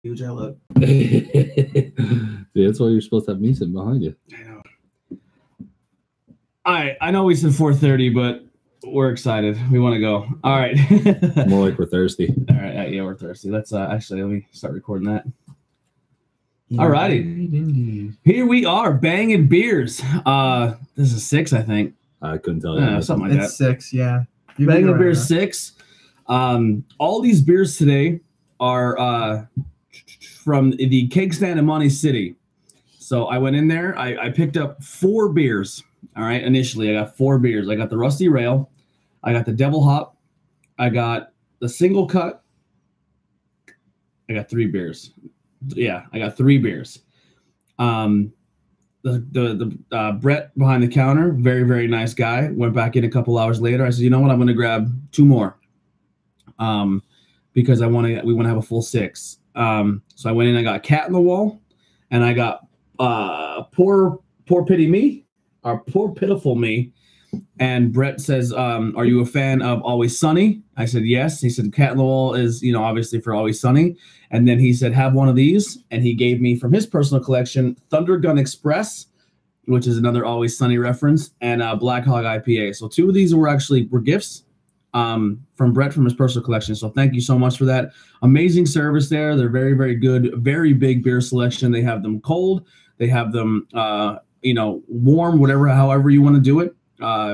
huge I look. See, that's why you're supposed to have me sitting behind you. I know. All right, I know we said 4:30, but we're excited. We want to go. All right. More like we're thirsty. All right, yeah, we're thirsty. Let's actually let me start recording that. All righty. Here we are, Bangin Beers. This is 6, I think. I couldn't tell you. Something like It's 6, yeah. Bangin Beers 6. All these beers today are from the Cake Stand in Monty City. So I went in there. I picked up 4 beers. All right, initially I got 4 beers. I got the Rusty Rail. I got the Devil Hop. I got the Single Cut. I got 3 beers. Yeah, I got 3 beers. The Brett behind the counter, very, very nice guy. Went back in a couple hours later. I said, you know what? I'm going to grab 2 more. Because we want to have a full 6. So I went in. I got Cat in the Wall, and I got Poor Pity Me, or Poor Pitiful Me. And Brett says, "Are you a fan of Always Sunny?" I said, "Yes." He said, "Cat in the Wall is, obviously for Always Sunny." And then he said, "Have one of these," and he gave me from his personal collection Thunder Gun Express, which is another Always Sunny reference, and Black Hog IPA. So 2 of these were gifts. From Brett from his personal collection. So thank you so much for that. Amazing service there. They're very, very good. Very big beer selection. They have them cold. They have them, warm, however you want to do it.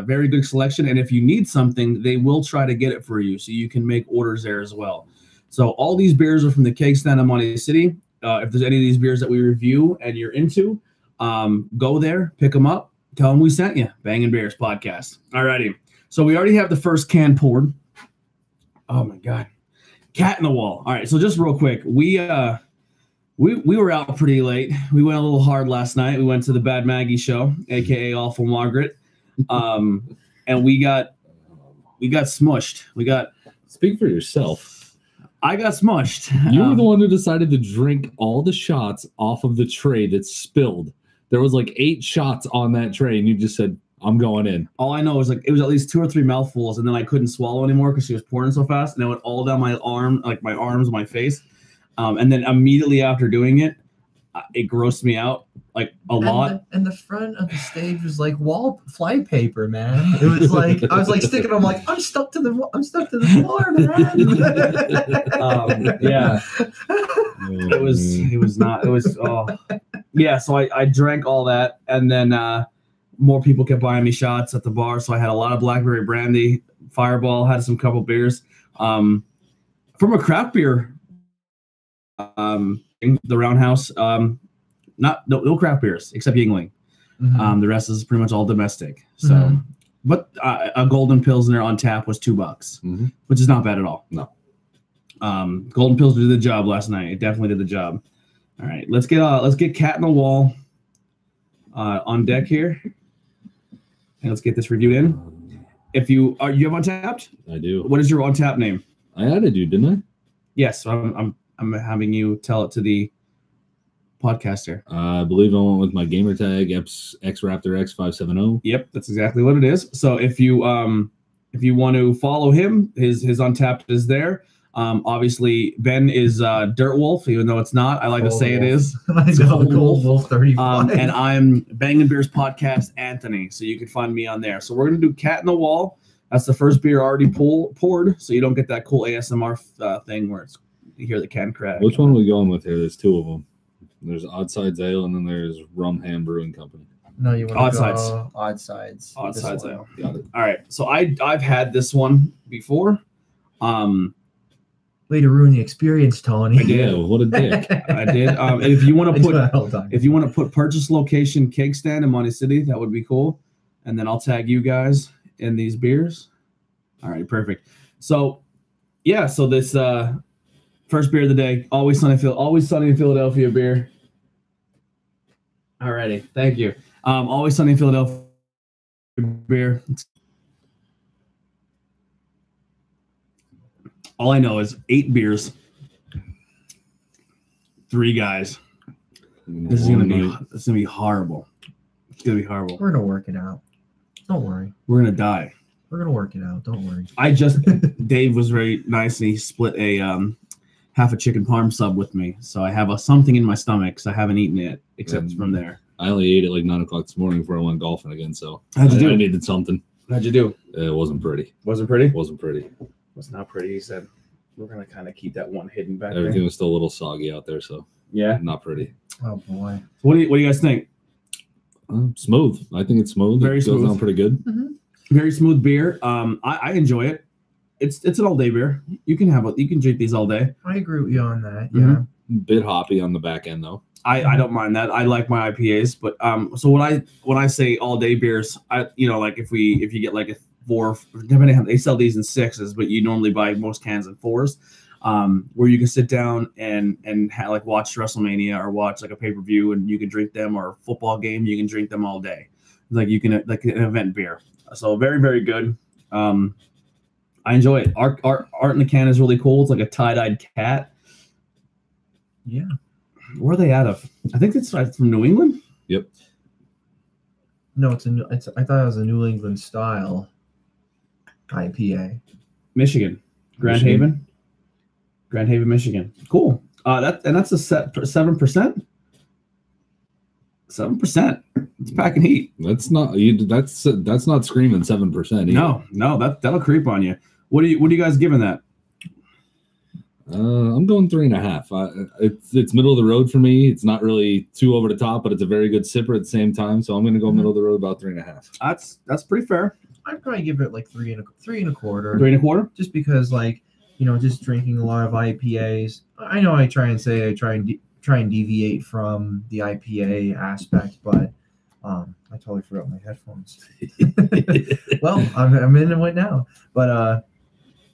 Very good selection. And if you need something, they will try to get it for you. So you can make orders there as well. So all these beers are from the Cake Stand in Monty City. If there's any of these beers that we review and you're into, go there, pick them up, tell them we sent you. Bangin Beers podcast. All righty. So we already have the first can poured. Oh my God, Cat in the Wall. All right, so just real quick, we were out pretty late. We went a little hard last night. We went to the Bad Maggie show, aka Awful Margaret, and we got smushed. Speak for yourself. I got smushed. You were the one who decided to drink all the shots off of the tray that spilled. There was like 8 shots on that tray, and you just said, "I'm going in." All I know is it was at least 2 or 3 mouthfuls, and then I couldn't swallow anymore because she was pouring so fast, and it went all down my arm, like my arms, my face, and then immediately after doing it, it grossed me out like a lot. And the front of the stage was like fly paper, man. It was like I was like sticking. I'm like I'm stuck to the floor, man. Yeah, it was. Yeah. So I drank all that, and then. More people kept buying me shots at the bar, so I had a lot of blackberry brandy, Fireball, had some couple beers. From a craft beer, the Roundhouse, no craft beers except Yingling. Mm-hmm. The rest is pretty much all domestic. So, but a Golden Pilsner on tap was $2, which is not bad at all. No, Golden Pilsner did the job last night. It definitely did the job. All right, let's get Cat in the Wall on deck here. And let's get this reviewed in. If you have Untapped? I do. What is your Untapped name? I added you, didn't I? Yes. So I'm having you tell it to the podcaster. I believe I went with my gamer tag xraptorx570. Yep, that's exactly what it is. So if you want to follow him, his Untapped is there. Obviously, Ben is Dirt Wolf, even though it's not. I like to say it is. Gold Wolf 35. And I'm Bangin Beers Podcast Anthony, so you can find me on there. So we're going to do Cat in the Wall. That's the first beer already poured, so you don't get that cool ASMR thing where you hear the can crack. Which one are we going with here? There's 2 of them. There's Odd Sides Ale, and then there's Rum Ham Brewing Company. No, you want Odd Sides. Odd Sides. Odd Sides Ale. Got it. All right. So I've had this one before. Way to ruin the experience, Tony. I did. Yeah, what a dick. I did. And if you want to put purchase location Cake Stand in Monty City, that would be cool. And then I'll tag you guys in these beers. All right, perfect. So yeah, so this first beer of the day, Always Sunny in Philadelphia beer. All righty, thank you. Always Sunny in Philadelphia beer. All I know is 8 beers, 3 guys. This is gonna be horrible. It's gonna be horrible. We're gonna work it out. Don't worry. We're gonna die. We're gonna work it out. Don't worry. Dave was very nice, and he split a half a chicken parm sub with me, so I have something in my stomach. So I haven't eaten it except from there. I only ate at like 9 o'clock this morning before I went golfing again. So How'd you do? I needed something. How'd you do? It wasn't pretty. Wasn't pretty? Wasn't pretty. Was not pretty. He said we're gonna kind of keep that one hidden back Everything there. was still a little soggy out there, so Yeah. not pretty. Oh boy. So what do you guys think? Smooth. I think it's smooth. Very it goes smooth. down pretty good. Very smooth beer. I enjoy it. It's an all day beer. You can drink these all day. I agree with you on that. Mhm. Yeah. Bit hoppy on the back end though. I don't mind that. I like my IPAs, but so when I say all day beers, like if you get like a 4, depending on, they sell these in 6s, but you normally buy most cans in 4s, where you can sit down and like watch WrestleMania or watch like a pay-per-view, and you can drink them, or a football game, you can drink them all day. Like you can, like an event beer. So very, very good. I enjoy it. Art in the can is really cool. It's like a tie-dyed cat. Yeah. Where are they out of? I think it's from New England. Yep. No, I thought it was a New England style IPA. Michigan, Grand Michigan. Haven, Michigan. Cool. That's a 7%. 7%. It's packing heat. That's not screaming 7%. No, that'll creep on you. What are you guys giving that? I'm going 3.5. It's middle of the road for me. It's not really too over the top, but it's a very good sipper at the same time. So I'm going to go middle of the road, about 3.5. That's pretty fair. I'd probably give it like 3 and a quarter. 3 1/4. Just because, like, just drinking a lot of IPAs. I know I try and deviate from the IPA aspect, but I totally forgot my headphones. Well, I'm in it now, but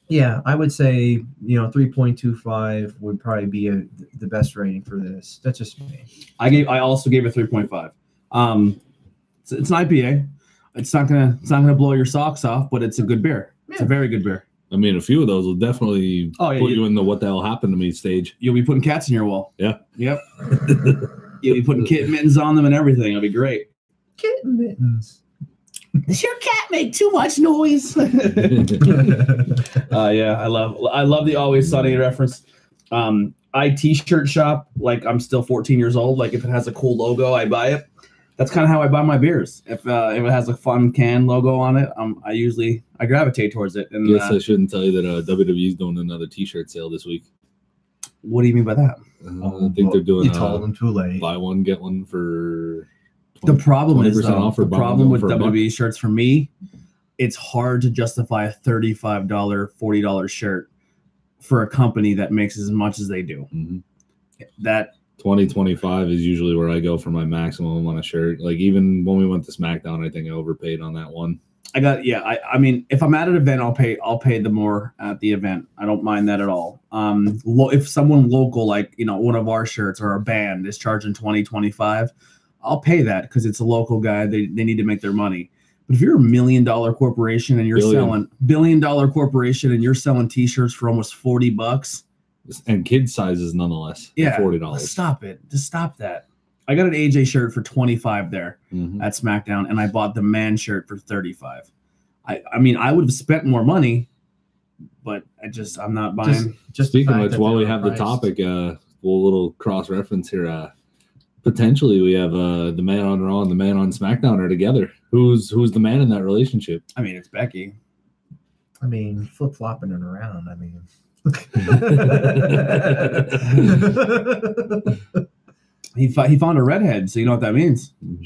yeah, I would say 3.25 would probably be the best rating for this. That's just me. I also gave it 3.5. It's an IPA. It's not gonna blow your socks off, but it's a good beer. It's a very good beer. I mean, a few of those will definitely put you in the what the hell happened to me stage. You'll be putting cats in your wall. Yeah. Yep. You'll be putting kitten mittens on them and everything. It'll be great. Kitten mittens. Does your cat make too much noise? Yeah, I love the Always Sunny reference. I t-shirt shop like I'm still 14 years old. Like if it has a cool logo, I buy it. That's kind of how I buy my beers. If it has a fun can logo on it, I gravitate towards it. And guess I shouldn't tell you that WWE's doing another t-shirt sale this week. What do you mean by that? I think they're doing You told them too late. buy one get one for 20%. The problem is off or the buy problem one with for $1. WWE shirts for me, it's hard to justify a $35, $40 shirt for a company that makes as much as they do. Mm-hmm. That 20-25 is usually where I go for my maximum on a shirt. Like even when we went to SmackDown, I think I overpaid on that one. I mean, if I'm at an event, I'll pay the more at the event. I don't mind that at all. If someone local, like one of our shirts or a band is charging 20-25, I'll pay that because it's a local guy. They need to make their money. But if you're $1 million corporation and you're selling billion-dollar corporation and you're selling t-shirts for almost $40, and kid sizes nonetheless, yeah, $40. Stop it. Just stop that. I got an AJ shirt for $25 there Mm-hmm. at SmackDown, and I bought the man shirt for $35. I mean, I would have spent more money, but I'm not buying. Just Speaking of which, while we have the topic, we'll little cross reference here. Potentially, we have the man on Raw and the man on SmackDown are together. Who's the man in that relationship? I mean, it's Becky. I mean, flip flopping it around. I mean. He found a redhead, so you know what that means. Burn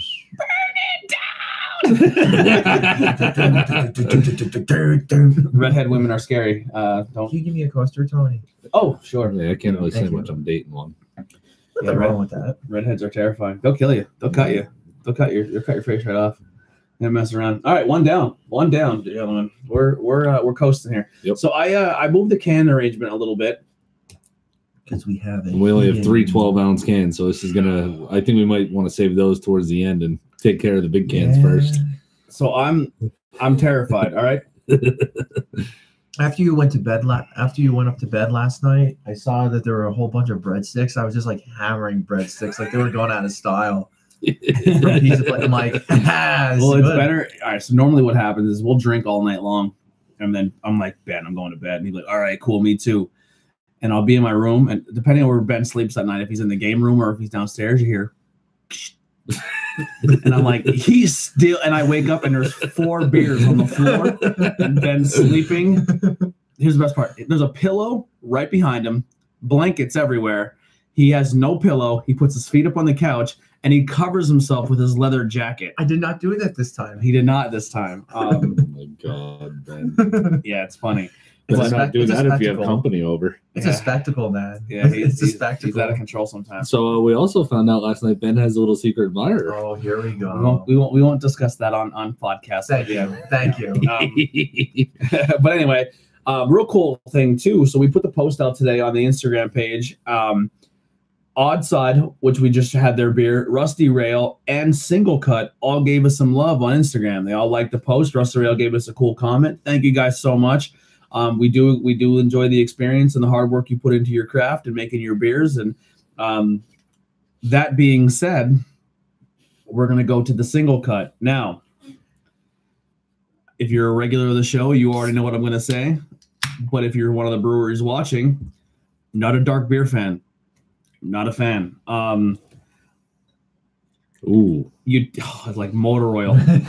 it down. Redhead women are scary. Can you give me a coaster, Tony? Oh, sure. Yeah, I can't really say Thank you. much. I'm dating one. Nothing wrong with that. Redheads are terrifying. They'll kill you. They'll cut you. They'll cut your face right off. And mess around. All right, one down, gentlemen. We're coasting here. Yep. So I moved the can arrangement a little bit. Because we have it. We only have 3 12-ounce cans, so this is gonna. I think we might want to save those towards the end and take care of the big cans first. So I'm terrified. All right. After you went up to bed last night, I saw that there were a whole bunch of breadsticks. I was just like hammering breadsticks, like they were going out of style. For a piece of plate. I'm like, it's better. All right. So normally what happens is we'll drink all night long, and then I'm like, Ben, I'm going to bed, and he's like, all right, cool, me too. and I'll be in my room, and depending on where Ben sleeps at night, if he's in the game room or if he's downstairs, you hear. And I'm like, he's still, and I wake up and there's 4 beers on the floor and Ben's sleeping. Here's the best part. There's a pillow right behind him, blankets everywhere. He has no pillow. He puts his feet up on the couch and he covers himself with his leather jacket. I did not do that this time. He did not this time. Oh my God, Ben. Yeah, it's funny. But not do it's a that if you have spectacle. company over. It's Yeah. a spectacle, man. Yeah, it's a he's spectacle. out of control sometimes. So we also found out last night Ben has a little secret admirer. Oh, here we go. We won't discuss that on podcast. Thank you. Thank you. But anyway, real cool thing too. So we put the post out today on the Instagram page. Odd Side, which we just had their beer, Rusty Rail, and Single Cut all gave us some love on Instagram. They all liked the post. Rusty Rail gave us a cool comment. Thank you guys so much. We do enjoy the experience and the hard work you put into your craft and making your beers. And that being said, we're going to go to the Single Cut. Now, if you're a regular of the show, you already know what I'm going to say. But if you're one of the breweries watching, not a dark beer fan, not a fan. Ooh. It's like motor oil. You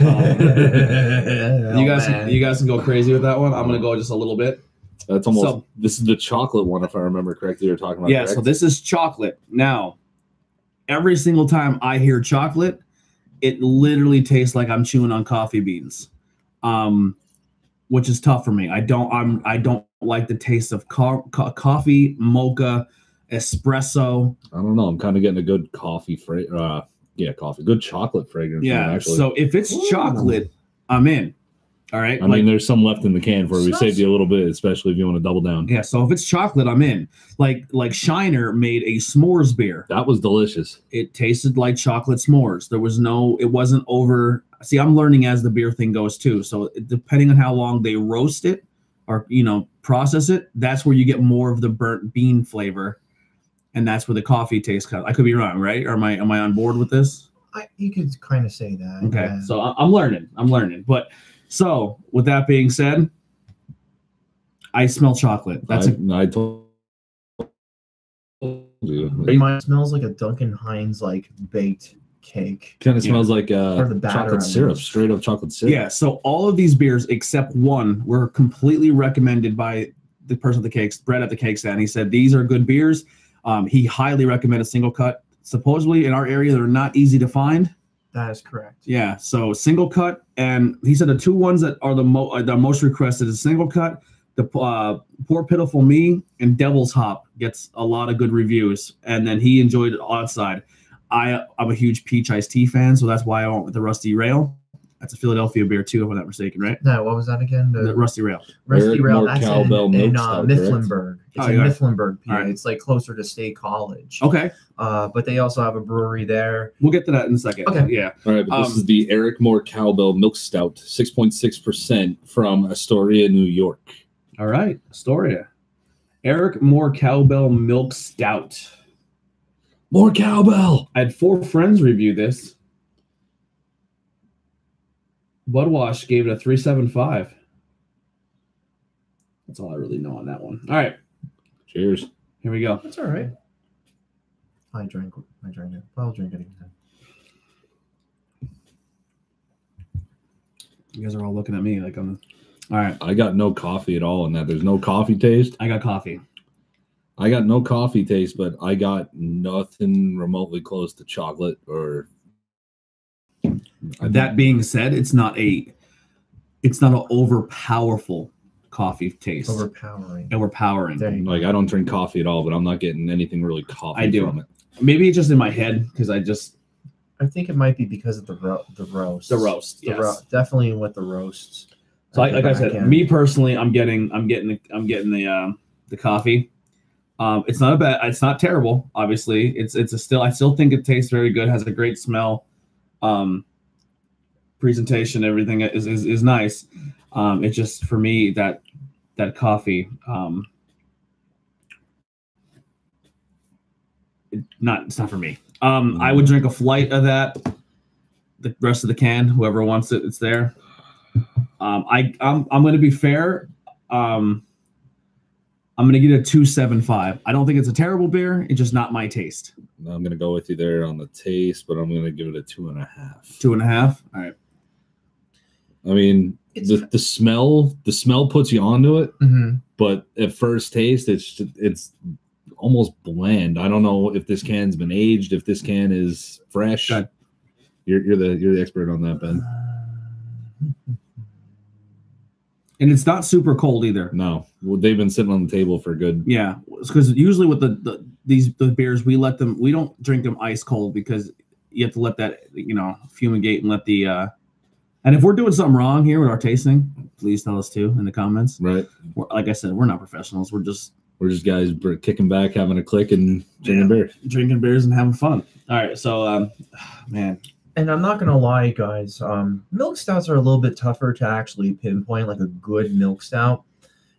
guys can go crazy with that one. I'm going to go just a little bit. That's almost, this is the chocolate one, if I remember correctly, you're talking about. Yeah, correct? so this is chocolate. Now, every single time I hear chocolate, it literally tastes like I'm chewing on coffee beans, which is tough for me. I don't like the taste of coffee, mocha, espresso. I don't know. I'm kind of getting a good coffee good chocolate fragrance. Yeah. Actually. So if it's chocolate, I'm in. All right. I mean, there's some left in the can for it. We saved you a little bit, especially if you want to double down. Yeah. So if it's chocolate, I'm in. Like Shiner made a s'mores beer. That was delicious. It tasted like chocolate s'mores. It wasn't over. See, I'm learning as the beer thing goes too. So depending on how long they roast it or, process it, that's where you get more of the burnt bean flavor. And that's where the coffee taste comes. I could be wrong, right? Or am I on board with this? You could kind of say that. Okay. Yeah. So I'm learning. But so with that being said, I smell chocolate. I told you. Mine smells like a Duncan Hines baked cake. Kind of smells like the batter chocolate syrup, straight up chocolate syrup. Yeah. So all of these beers except one were completely recommended by the person at the cakes, Brett at the cake stand. He said these are good beers. He highly recommended Single Cut. Supposedly in our area, they're not easy to find. That is correct. Yeah, so Single Cut, and he said the two ones that are the most requested is Single Cut, the Poor Pitiful Me, and Devil's Hop gets a lot of good reviews. And then he enjoyed it Odd Side. I'm a huge peach iced tea fan, so that's why I went with the Rusty Rail. That's a Philadelphia beer too, if I'm not mistaken, right? No, what was that again? The Rusty Rail. Rusty Rail. More That's cowbell in milk stout, Mifflinburg. It's in yeah. Mifflinburg, PA. Right. It's closer to State College. Okay, But they also have a brewery there. we'll get to that in a second. Okay. Yeah. All right, but this is the Eric Moore Cowbell Milk Stout, 6.6% from Astoria, New York. All right, Astoria. Eric Moore Cowbell Milk Stout. More cowbell. I had 4 friends review this. Budwash gave it a 3.75. That's all I really know on that one. All right, Cheers. here we go. That's all right. I drank it. I'll drink it again. You guys are all looking at me like I'm. All right, I got no coffee at all in that. There's no coffee taste. I got coffee. I got no coffee taste, but I got nothing remotely close to chocolate or. That being said, it's not an overpowerful coffee taste. Overpowering. Overpowering. There you go. Like, I don't drink coffee at all, but I'm not getting anything really coffee I do. from it. Maybe it's just in my head because I think it might be because of the roast. the roast. Yes. Definitely with the roasts. So like I said, me personally, I'm getting the coffee. It's not terrible. Obviously, I still think it tastes very good. Has a great smell. Presentation, everything is nice. It's just for me that coffee. It's not for me. I would drink a flight of that. The rest of the can, whoever wants it, it's there. I'm going to be fair. I'm going to give it a 2.75. I don't think it's a terrible beer. It's just not my taste. I'm going to go with you there on the taste, but I'm going to give it a 2.5. 2.5? All right. I mean, the smell puts you onto it, but at first taste, it's almost bland. I don't know if this can's been aged, if this can is fresh. You're the expert on that, Ben. And it's not super cold either. No, well, they've been sitting on the table for good. Yeah, because usually with the beers, we don't drink them ice cold because you have to let that fumigate and let the. And if we're doing something wrong here with our tasting, please tell us too in the comments. Right. Like I said, we're not professionals. We're just guys kicking back, having a click, and drinking beers and having fun. All right, so man. And I'm not gonna lie, guys. Milk stouts are a little bit tougher to actually pinpoint, like a good milk stout.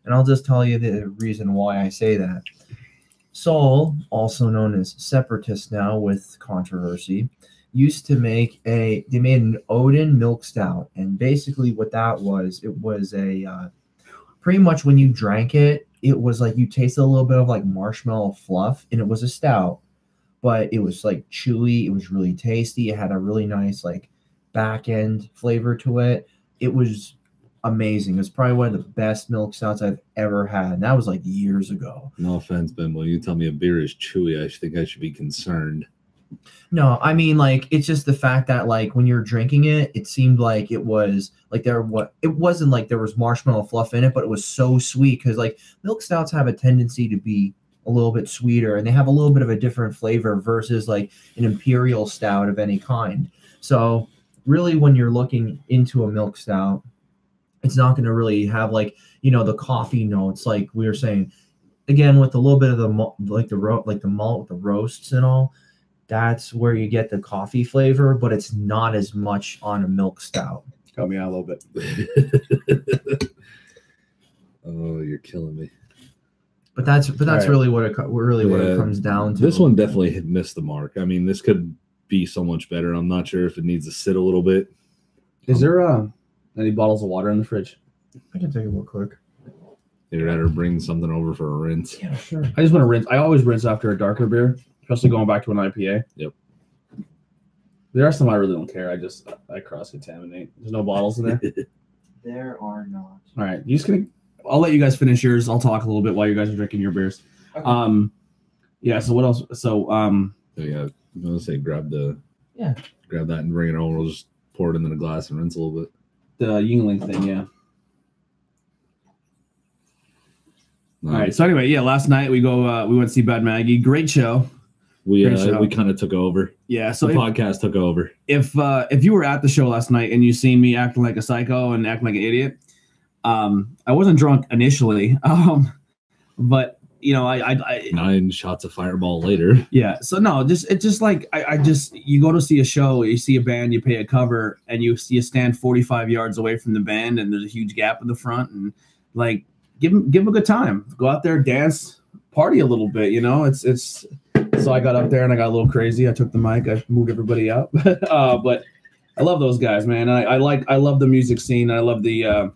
And I'll just tell you the reason why I say that. Saul, also known as Separatist now with controversy, used to make they made an Odin milk stout, and basically what that was, it was a pretty much when you drank it, it was like you tasted a little bit of like marshmallow fluff, and it was a stout. But it was like chewy. It was really tasty. It had a really nice like back end flavor to it. It was amazing. It was probably one of the best milk stouts I've ever had. And that was like years ago. No offense, Ben. When you tell me a beer is chewy, I think I should be concerned. No, I mean, like, it's just the fact that like when you're drinking it, it seemed like it was like it wasn't like there was marshmallow fluff in it, but it was so sweet because like milk stouts have a tendency to be a little bit sweeter, and they have a little bit of a different flavor versus like an imperial stout of any kind. So really, when you're looking into a milk stout, it's not going to really have like, the coffee notes like we were saying. Again, with a little bit of the malt, the roasts and all, that's where you get the coffee flavor, but it's not as much on a milk stout. Got me out a little bit. Oh, you're killing me. But that's right. really what it comes down to. This one definitely missed the mark. I mean, this could be so much better. I'm not sure if it needs to sit a little bit. Is there any bottles of water in the fridge? I can take it real quick. You'd rather bring something over for a rinse. Yeah, sure. I just want to rinse. I always rinse after a darker beer, especially going back to an IPA. Yep. There are some I really don't care. I cross-contaminate. There's no bottles in there? There are not. All right. I'll let you guys finish yours. I'll talk a little bit while you guys are drinking your beers. Okay. Yeah, so what else? So yeah, I'm gonna say grab that and bring it over. We'll just pour it into the glass and rinse a little bit. The Yingling thing, yeah. Nice. All right. So anyway, yeah, last night we went to see Bad Maggie. Great show. We kind of took over. Yeah, so the podcast took over. If you were at the show last night and you seen me acting like a psycho and acting like an idiot, I wasn't drunk initially, but I 9 shots of Fireball later. Yeah, so no, it's just like you go to see a show, you see a band, you pay a cover, and you stand 45 yards away from the band, and there's a huge gap in the front, and like give them a good time, go out there, dance, party a little bit, it's. So I got up there and I got a little crazy. I took the mic, I moved everybody up, but I love those guys, man. I love the music scene. I love the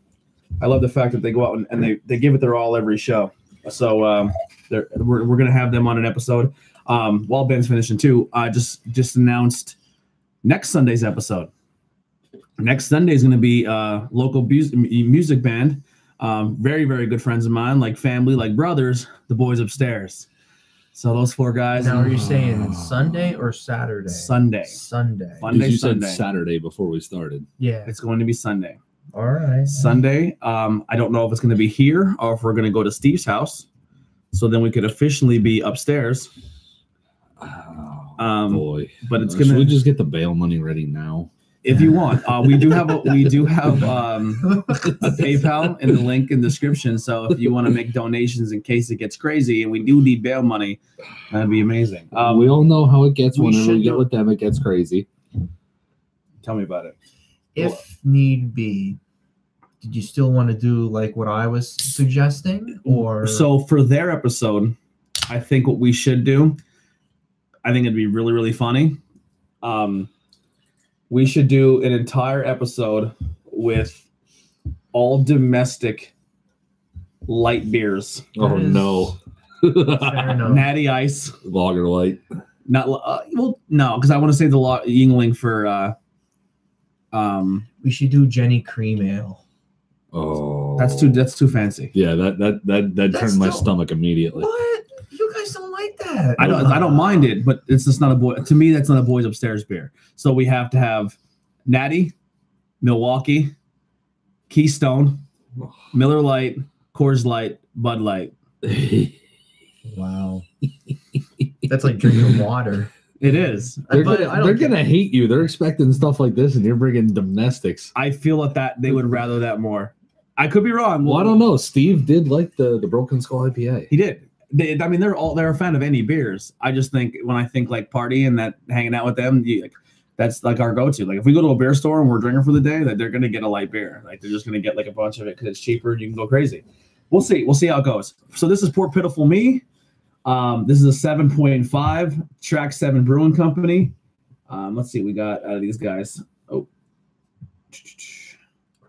fact that they go out and they give it their all every show. So we're gonna have them on an episode. While Ben's finishing too, just announced next Sunday's episode. Next Sunday is gonna be local music band. Very, very good friends of mine, like family, like brothers, the Boys Upstairs. So those 4 guys. Now, are you saying Sunday or Saturday? Sunday. You said Saturday before we started. Yeah. It's going to be Sunday. All right. Sunday. I don't know if it's going to be here or if we're going to go to Steve's house. So then we could officially be upstairs. Oh, boy. But it's Should we just get the bail money ready now? If you want, we do have a PayPal in the link in the description. So if you want to make donations in case it gets crazy, and we do need bail money, that'd be amazing. We all know how it gets whenever we get with them. It gets crazy. Tell me about it. If need be, did you still want to do like what I was suggesting, or so for their episode? I think what we should do. I think it'd be really, really funny. We should do an entire episode with all domestic light beers. Oh no. Fair enough. Natty Ice. Lager light. Not well, no, because I want to save the Yingling for. We should do Jenny Cream Ale. Oh, That's too fancy. Yeah, that turned my stomach immediately. What? You guys don't like that? I don't mind it, but it's just not a boy. To me, that's not a boys upstairs beer. So we have to have Natty, Milwaukee, Keystone, Miller Lite, Coors Light, Bud Light. Wow. That's like drinking water. It is. They're gonna hate you. They're expecting stuff like this, and you're bringing domestics. I feel that they would rather that more. I could be wrong. Well, I don't know. Steve did like the Broken Skull IPA. He did. They're a fan of any beers. I just think when I think like party and that hanging out with them, that's like our go-to. Like if we go to a beer store and we're drinking for the day, that they're gonna get a light beer. Like they're just gonna get like a bunch of it because it's cheaper and you can go crazy. We'll see. We'll see how it goes. So this is Poor Pitiful Me. This is a 7.5 Track 7 Brewing Company. Let's see what we got out of these guys. Oh.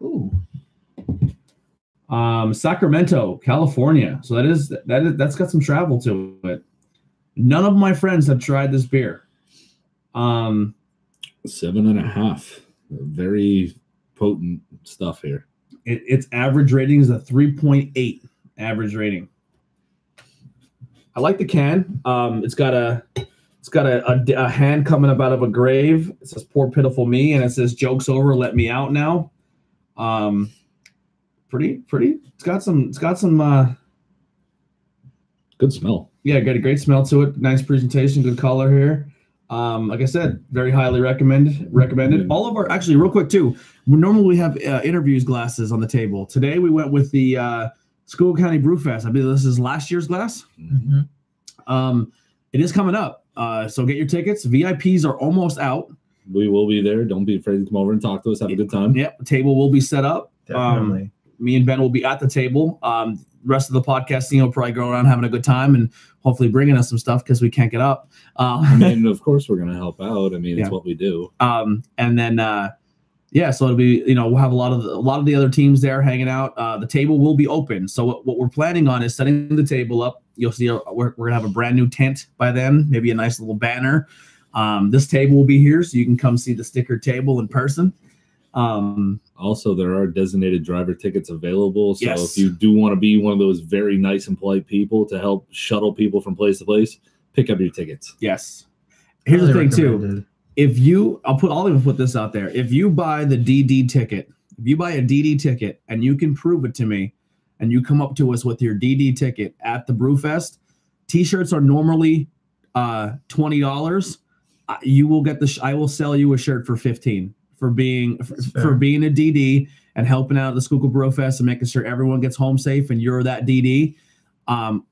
Ooh. Sacramento, California. So that's got some travel to it. None of my friends have tried this beer. 7.5. Very potent stuff here. Its average rating is a 3.8 average rating. I like the can. It's got a hand coming up out of a grave. It says "Poor Pitiful Me," and it says "Joke's over, let me out now." Pretty. It's got some good smell. Yeah, got a great smell to it. Nice presentation, good color here. Like I said, very highly recommended. All of our, actually, real quick too. Normally we have interviews glasses on the table. Today we went with the School County Brewfest. I believe this is last year's glass. Mm-hmm. It is coming up, so get your tickets. VIPs are almost out. We will be there. Don't be afraid to come over and talk to us. Have a good time. Yep, the table will be set up. Definitely. Me and Ben will be at the table. Rest of the podcast team will probably go around having a good time and hopefully bringing us some stuff because we can't get up. I mean, of course we're going to help out. I mean, it's what we do. And then, so it'll be, we'll have a lot of the other teams there hanging out. The table will be open. So what we're planning on is setting the table up. You'll see we're going to have a brand new tent by then, maybe a nice little banner. This table will be here so you can come see the sticker table in person. Also, there are designated driver tickets available. So if you do want to be one of those very nice and polite people to help shuttle people from place to place, pick up your tickets. Yes. Here's the thing too. I'll even put this out there. If you buy the DD ticket, if you buy a DD ticket and you can prove it to me and you come up to us with your DD ticket at the Brewfest, t-shirts are normally $20. You will get I will sell you a shirt for $15 for being a DD and helping out at the Schuylkill Brewfest and making sure everyone gets home safe and you're that DD.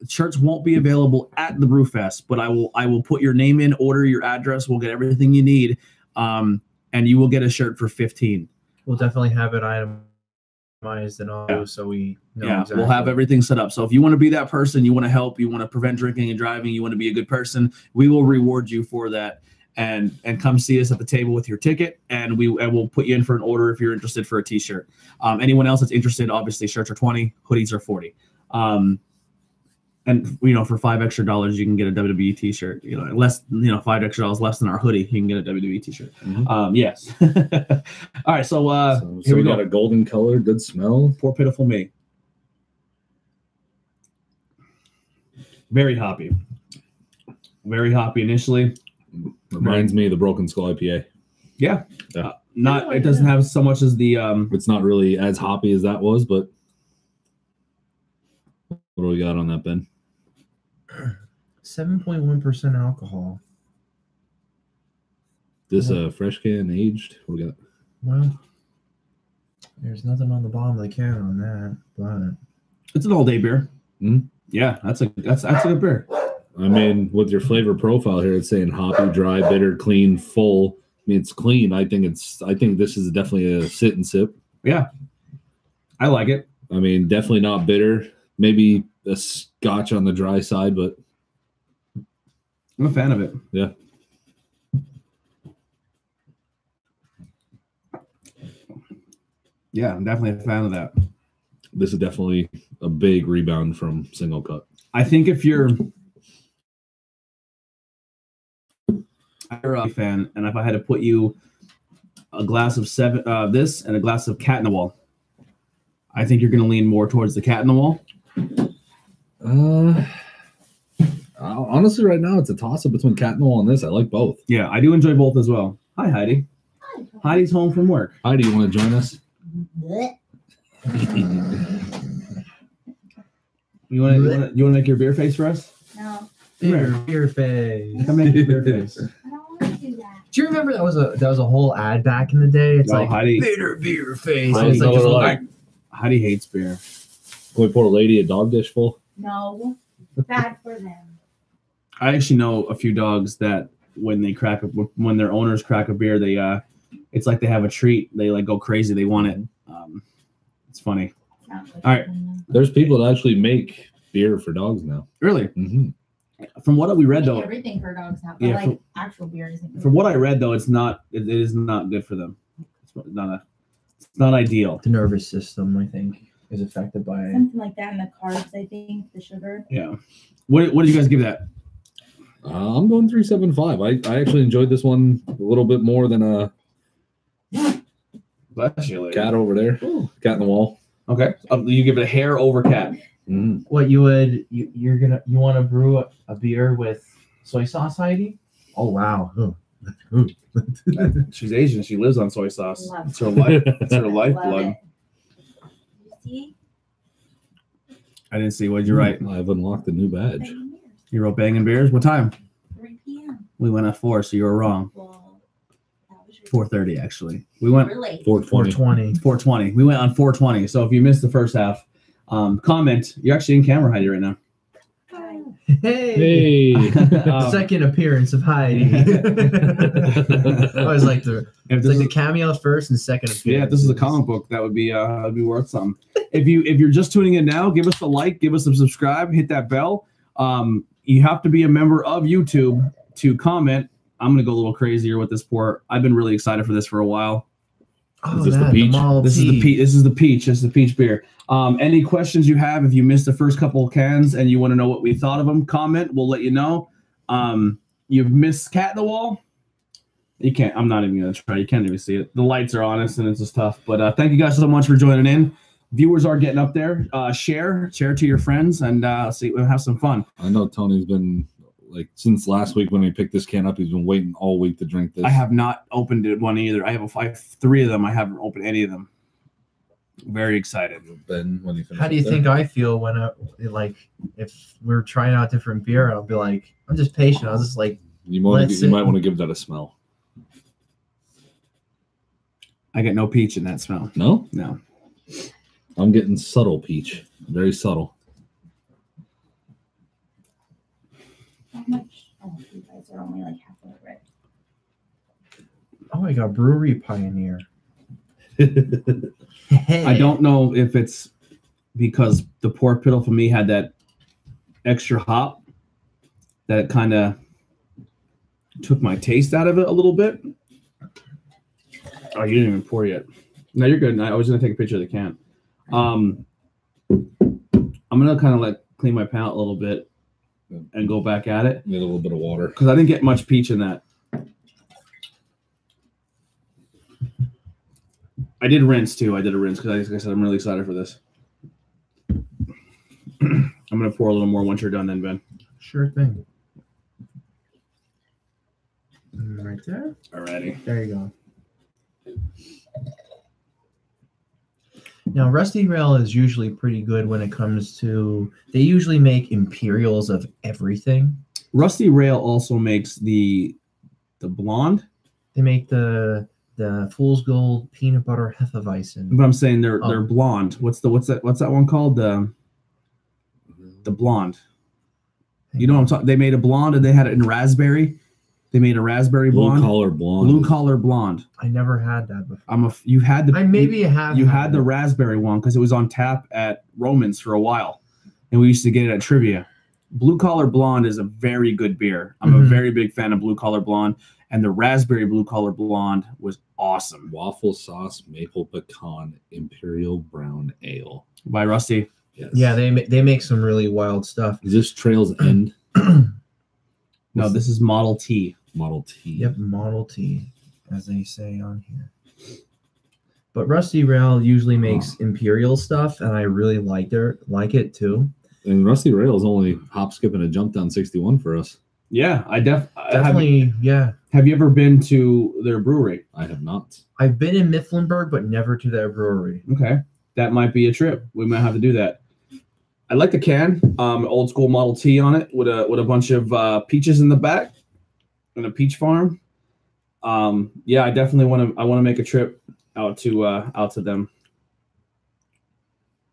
Shirts won't be available at the Brewfest, but I will put your name in, order your address, we'll get everything you need, and you will get a shirt for $15. We'll definitely have it itemized and all, so we know exactly. We'll have everything set up. So if you want to be that person, you want to help, you want to prevent drinking and driving, you want to be a good person, we will reward you for that. And come see us at the table with your ticket, and we'll put you in for an order if you're interested for a t-shirt. Anyone else that's interested, obviously shirts are $20, hoodies are $40. And for $5 extra you can get a WWE t-shirt. Less, $5 extra less than our hoodie, you can get a WWE t-shirt. Mm-hmm. Yes. All right, so here we got a golden color, good smell. Poor Pitiful Me. Very hoppy initially. Reminds me of the Broken Skull IPA. Yeah. It doesn't have so much as the it's not really as hoppy as that was, but what do we got on that, Ben? 7.1% alcohol. This fresh can, aged? What do we got? Well, there's nothing on the bottom of the can on that, but it's an all-day beer. Mm-hmm. Yeah, that's a good beer. I mean, with your flavor profile here, it's saying hoppy, dry, bitter, clean, full. I mean, it's clean. I think this is definitely a sit and sip. Yeah, I like it. I mean, definitely not bitter. Maybe a scotch on the dry side, but I'm a fan of it. Yeah. Yeah, I'm definitely a fan of that. this is definitely a big rebound from single cut. I think if you're a fan, and if I had to put you a glass of this and a glass of Cat in the Wall, I think you're going to lean more towards the Cat in the Wall. Honestly, right now it's a toss-up between Cat in the Wall and this. I like both. Yeah, I do enjoy both as well. Hi, Heidi. Hi. Heidi's home from work. Heidi, you want to join us? You want to make your beer face for us? No, Beer face. Come make your beer face. I don't want to do that. Do you remember that was a whole ad back in the day? It's like Heidi. bitter beer face. Heidi's It's like this not whole, like- Heidi hates beer. Can we pour a lady a dog dish full? No, bad for them. I actually know a few dogs that when their owners crack a beer, they it's like they have a treat. They like go crazy. They want it. It's funny. Not good All right. for them. There's people that actually make beer for dogs now. Really, Mm-hmm. from what we read though, Everything for dogs now, but Yeah, like actual beer isn't good. from what I read though, it is not good for them. It's not ideal. the nervous system, I think, is affected by it. Something like that in the carbs, I think, the sugar. Yeah. What did you guys give that? I'm going 3.75. I actually enjoyed this one a little bit more than a Bless you, lady. cat over there. Cat in the Wall. Okay. You give it a hair over cat. Mm. What you want to brew a beer with soy sauce, Heidi? Oh wow. She's Asian. She lives on soy sauce. Love It's her life. It's her Love lifeblood. it. You see? I didn't see. What did you write? I've unlocked a new badge. 7 years, You wrote Bangin Beers. What time? 3 p.m. We went at 4, so you were wrong. Well, that was your 4:30 actually. We went really 420. 420. 4:20. We went on 4:20. So if you missed the first half, comment. You're actually in camera, Heidi, right now. Hi. Hey. Hey. Second appearance of Heidi. I always like If it's this like is- the cameo first and second appearance. Yeah, if this is a comic book, that would be worth something. If you're just tuning in now, give us a like, give us a subscribe, hit that bell. You have to be a member of YouTube to comment. I'm gonna go a little crazier with this pour. I've been really excited for this for a while. Oh, Is this the that, peach? Malty. This is the peach. This is the peach. This is the peach beer. Any questions you have, if you missed the first couple of cans and you want to know what we thought of them, comment. We'll let you know. You've missed Cat in the Wall. You can't. I'm not even gonna try. You can't even see it. The lights are on us, and it's just tough. But thank you guys so much for joining in. Viewers are getting up there. Share to your friends, and see we'll have some fun. I know Tony's been like since last week when we picked this can up. He's been waiting all week to drink this. I have not opened one either. I have 3 of them. I haven't opened any of them. Very excited. Ben, when he How do you think I feel when if we're trying out different beer? I'll be like, I'm just patient. I'll just like, you Let's might see. want to give that a smell? I get no peach in that smell. No, No. I'm getting subtle peach, very subtle. How much? Oh, you guys are only like halfway, right? oh, I got Brewery Pioneer. I don't know if it's because the poor piddle for me had that extra hop that kind of took my taste out of it a little bit. Oh, you didn't even pour yet. No, you're good. I was gonna take a picture of the can. I'm gonna kind of clean my palate a little bit and go back at it Need a little bit of water. because I didn't get much peach in that. I did rinse too. I did a rinse because, like I said, I'm really excited for this. I'm gonna pour a little more once you're done, then Ben. Sure thing. Right there. Alrighty. There you go. Now, Rusty Rail is usually pretty good when it comes to. They usually make imperials of everything. Rusty Rail also makes the blonde, They make the Fool's Gold peanut butter Hefeweizen. but I'm saying they're Oh. blonde. What's that one called? The blonde. You know what I'm talking? They made a blonde and they had it in raspberry. They made a raspberry Blue blonde. collar blonde. Blue collar blonde. I never had that before. You had the I maybe have. you had had the it. raspberry one because it was on tap at Roman's for a while, and we used to get it at Trivia. Blue Collar Blonde is a very good beer. I'm a very big fan of Blue Collar Blonde, and the raspberry Blue Collar Blonde was awesome. Waffle sauce, maple pecan, imperial brown ale By Rusty. Yes. Yeah, they make some really wild stuff. Is this Trails End? No, this is Model T. Model T. Yep, Model T, as they say on here. But Rusty Rail usually makes imperial stuff, and I really like it too. And Rusty Rail is only hop, skip, and a jump down 61 for us. Yeah, I Definitely, yeah. Have you ever been to their brewery? I have not. I've been in Mifflinburg, but never to their brewery. Okay, that might be a trip. We might have to do that. I like the can, old school Model T on it with a bunch of peaches in the back, and a peach farm. Yeah, I definitely want to make a trip out to them.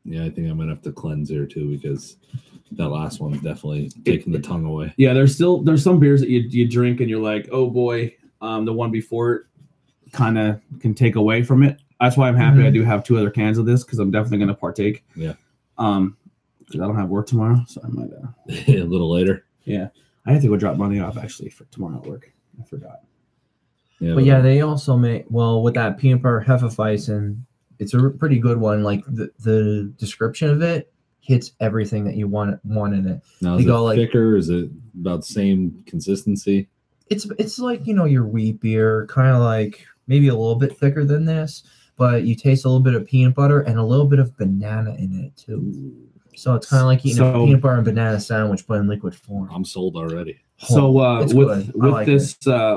Yeah, I think I'm gonna have to cleanse here too, because that last one's definitely taking the tongue away. Yeah, there's some beers that you drink and you're like, oh boy, the one before it kind of can take away from it. That's why I'm happy I do have 2 other cans of this, because I'm definitely gonna partake. Yeah. Because I don't have work tomorrow, so I might a little later. Yeah, I have to go drop money off actually for tomorrow at work. I forgot. Yeah, But yeah, they also make, well, with that peanut butter Hefeweizen, it's a pretty good one. Like the description of it hits everything that you want in it. now is it thicker? Is it about the same consistency? It's like, your wheat beer, kind of like maybe a little bit thicker than this, but you taste a little bit of peanut butter and a little bit of banana in it too. So it's kind of like eating a peanut butter and banana sandwich, but in liquid form. I'm sold already. So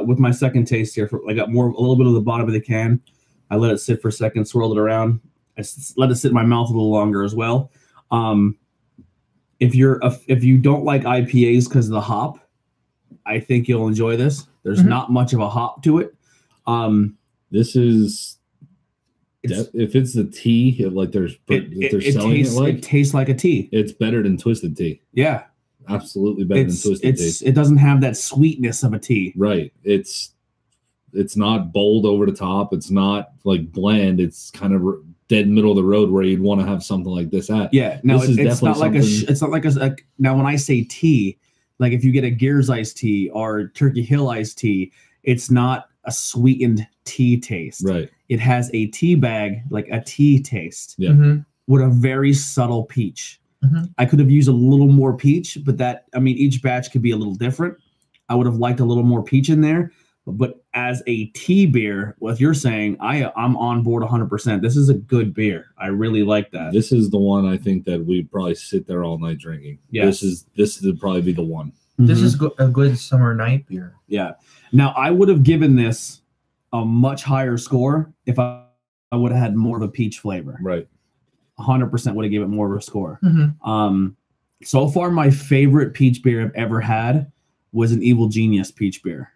with my second taste here, I got a little bit of the bottom of the can. I let it sit for a second, swirled it around. I let it sit in my mouth a little longer as well. If you don't like IPAs because of the hop, I think you'll enjoy this. There's not much of a hop to it. This is if it's the tea, if they're selling it like it tastes like a tea. It's better than Twisted Tea. Yeah, absolutely better than Twisted Tea. It doesn't have that sweetness of a tea. Right. It's not bold over the top. It's not like bland. It's kind of dead middle of the road where you'd want to have something like this at. Yeah. No, it's not like it's not like a. Now, when I say tea, like if you get a Gears iced tea or Turkey Hill iced tea, it's not a sweetened tea taste. Right. It has a tea bag, like a tea taste. Yeah. With a very subtle peach. I could have used a little more peach, but each batch could be a little different. I would have liked a little more peach in there. But as a tea beer, what you're saying, I'm on board 100%. This is a good beer. I really like that. This is the one I think that we'd probably sit there all night drinking. Yeah. This would probably be the one. This is a good summer night beer. Yeah. Now, I would have given this a much higher score if I would have had more of a peach flavor. Right. 100% would have given it more of a score. So far, my favorite peach beer I've ever had was an Evil Genius peach beer.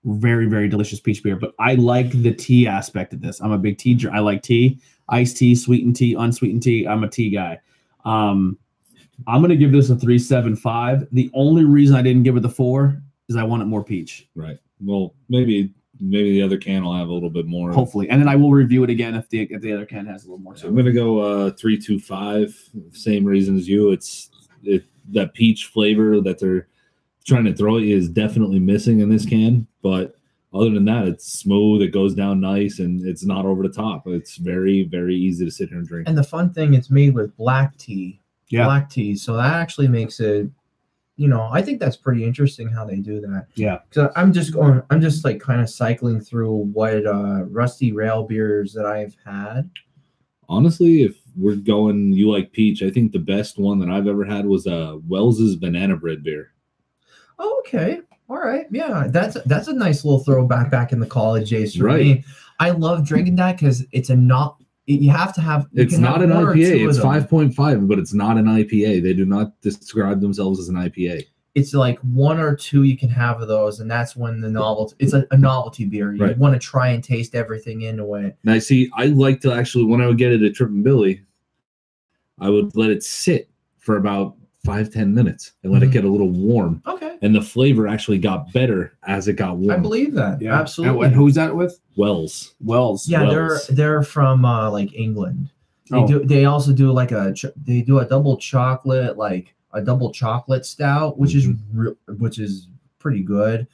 Very, very delicious peach beer. But I like the tea aspect of this. I'm a big tea drinker. I like tea, iced tea, sweetened tea, unsweetened tea. I'm a tea guy. I'm going to give this a 3.75. The only reason I didn't give it the 4 is I wanted more peach. Right. Well, maybe the other can will have a little bit more. Hopefully. And then I will review it again if the other can has a little more. I'm going to go 3.25. Same reason as you. That peach flavor that they're trying to throw is definitely missing in this can. But other than that, it's smooth. It goes down nice, and it's not over the top. It's very, very easy to sit here and drink. And the fun thing, it's made with black tea. Yeah. Black tea. So that actually makes it, I think that's pretty interesting how they do that. Yeah. So I'm just like kind of cycling through what Rusty Rail beers that I've had. Honestly, if we're going, you like peach, I think the best one that I've ever had was Wells's Banana Bread beer. Oh, okay. All right. Yeah, that's a nice little throwback back in the college days for me. I love drinking that because you have to have. It's not an IPA. It's 5.5, but it's not an IPA. They do not describe themselves as an IPA. It's like 1 or 2 you can have of those, and that's when the novelty. It's a novelty beer. You want to try and taste everything into it. Now, see, I like to actually, when I would get it at Trip and Billy, I would let it sit for about 5-10 minutes and let it get a little warm. Okay. And the flavor actually got better as it got warm. I believe that. Yeah, absolutely. And who's that with? Wells. Yeah, Wells. they're from like England. They also do like a double chocolate, like a double chocolate stout, which is pretty good.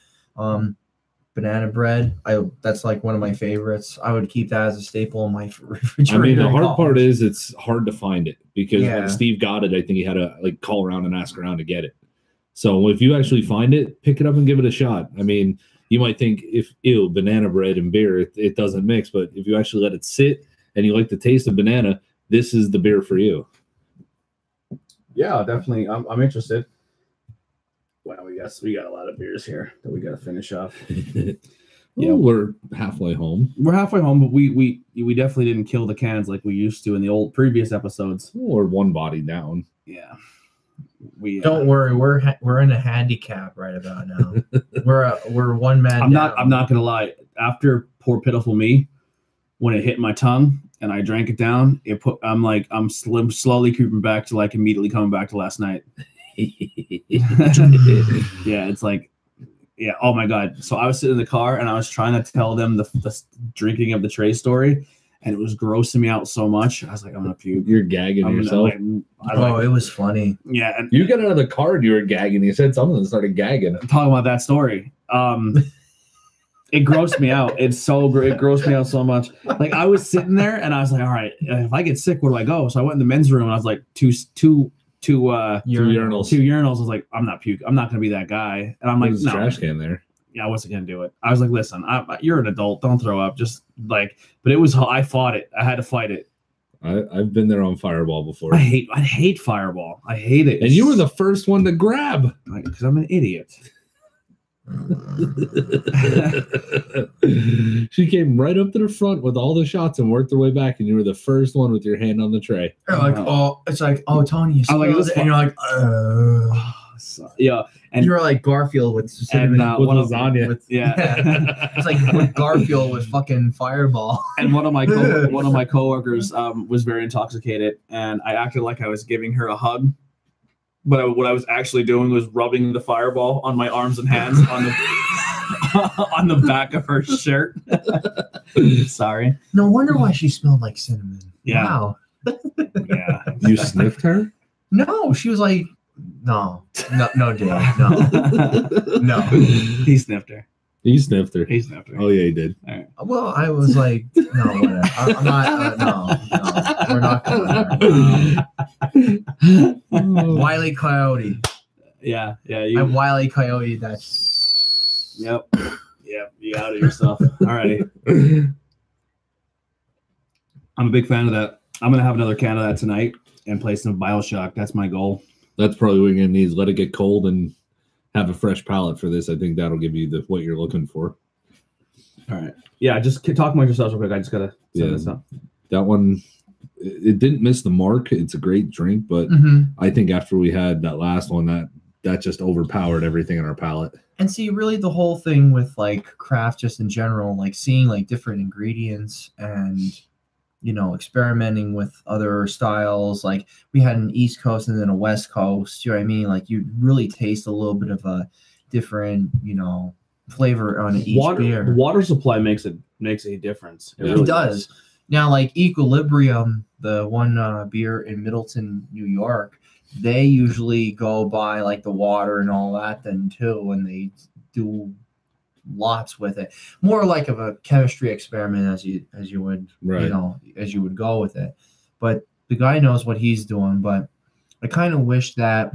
Banana bread, that's like one of my favorites. I would keep that as a staple in my refrigerator. I mean, the hard part is it's hard to find it because Yeah. when Steve got it, I think he had to like call around and ask around to get it. So if you actually find it, pick it up and give it a shot. I mean, you might think banana bread and beer, it doesn't mix, but if you actually let it sit and you like the taste of banana, this is the beer for you. Yeah, definitely. I'm interested. Wow, we got a lot of beers here that we got to finish off. Yeah, we're halfway home. We're halfway home, but we definitely didn't kill the cans like we used to in the old previous episodes. Or one body down. Yeah. We don't worry, we're in a handicap right about now. we're one man. I'm not gonna lie. After Poor Pitiful Me, when it hit my tongue and I drank it down, I'm slowly creeping back to like immediately coming back to last night. Yeah, it's like, yeah, oh my god. So I was sitting in the car and I was trying to tell them the drinking of the tray story, and it was grossing me out so much. I was like, I'm gonna puke. You're gagging yourself. It was funny. Yeah, and you got out of the car and you were gagging. You said something and started gagging. Talking about that story. It grossed me out. It grossed me out so much. Like I was sitting there and I was like, all right, if I get sick, where do I go? So I went in the men's room and I was like, two urinals. I was like, I'm not gonna be that guy. And I'm like, no, trash can there. Yeah, I wasn't gonna do it. I was like, listen, you're an adult. Don't throw up. Just like, but it was. I fought it. I had to fight it. I've been there on Fireball before. I hate Fireball. I hate it. And you were the first one to grab because I'm an idiot. She came right up to the front with all the shots and worked her way back, and you were the first one with your hand on the tray. It's like, Tony, you spilled it, and you're like, yeah, and you're like Garfield with cinnamon, with lasagna. Yeah. It's like with Garfield with fucking Fireball. And one of my coworkers was very intoxicated, and I acted like I was giving her a hug. But what I was actually doing was rubbing the Fireball on my arms and hands on the back of her shirt. Sorry. No wonder why she smelled like cinnamon. Yeah. Wow. Yeah. You sniffed her? No, she was like, no, Dave, no. No. He sniffed her. He sniffed her. Oh yeah, he did. All right. Well, I was like, no, whatever. I'm not. No, we're not going there. Wile E. Coyote. Yeah. I Wile E. Coyote that. Yep. You out of yourself. Alrighty. I'm a big fan of that. I'm gonna have another can of that tonight and play some BioShock. That's my goal. That's probably what you're gonna need. Is let it get cold and have a fresh palate for this. I think that'll give you what you're looking for. All right. Yeah, just talk among yourselves real quick. I just gotta set this up. That one, it didn't miss the mark. It's a great drink, but I think after we had that last one, that just overpowered everything in our palate. And see, really, the whole thing with like craft, just in general, like seeing like different ingredients and experimenting with other styles. Like we had an East Coast and then a West Coast. You know what I mean? Like you really taste a little bit of a different, flavor on each beer. Water supply makes a difference. It really does. Now, like Equilibrium, the one beer in Middleton, New York, they usually go by like the water and all that then too, and they do lots with it. More like of a chemistry experiment as you would as you would go with it. But the guy knows what he's doing. But I kind of wish that,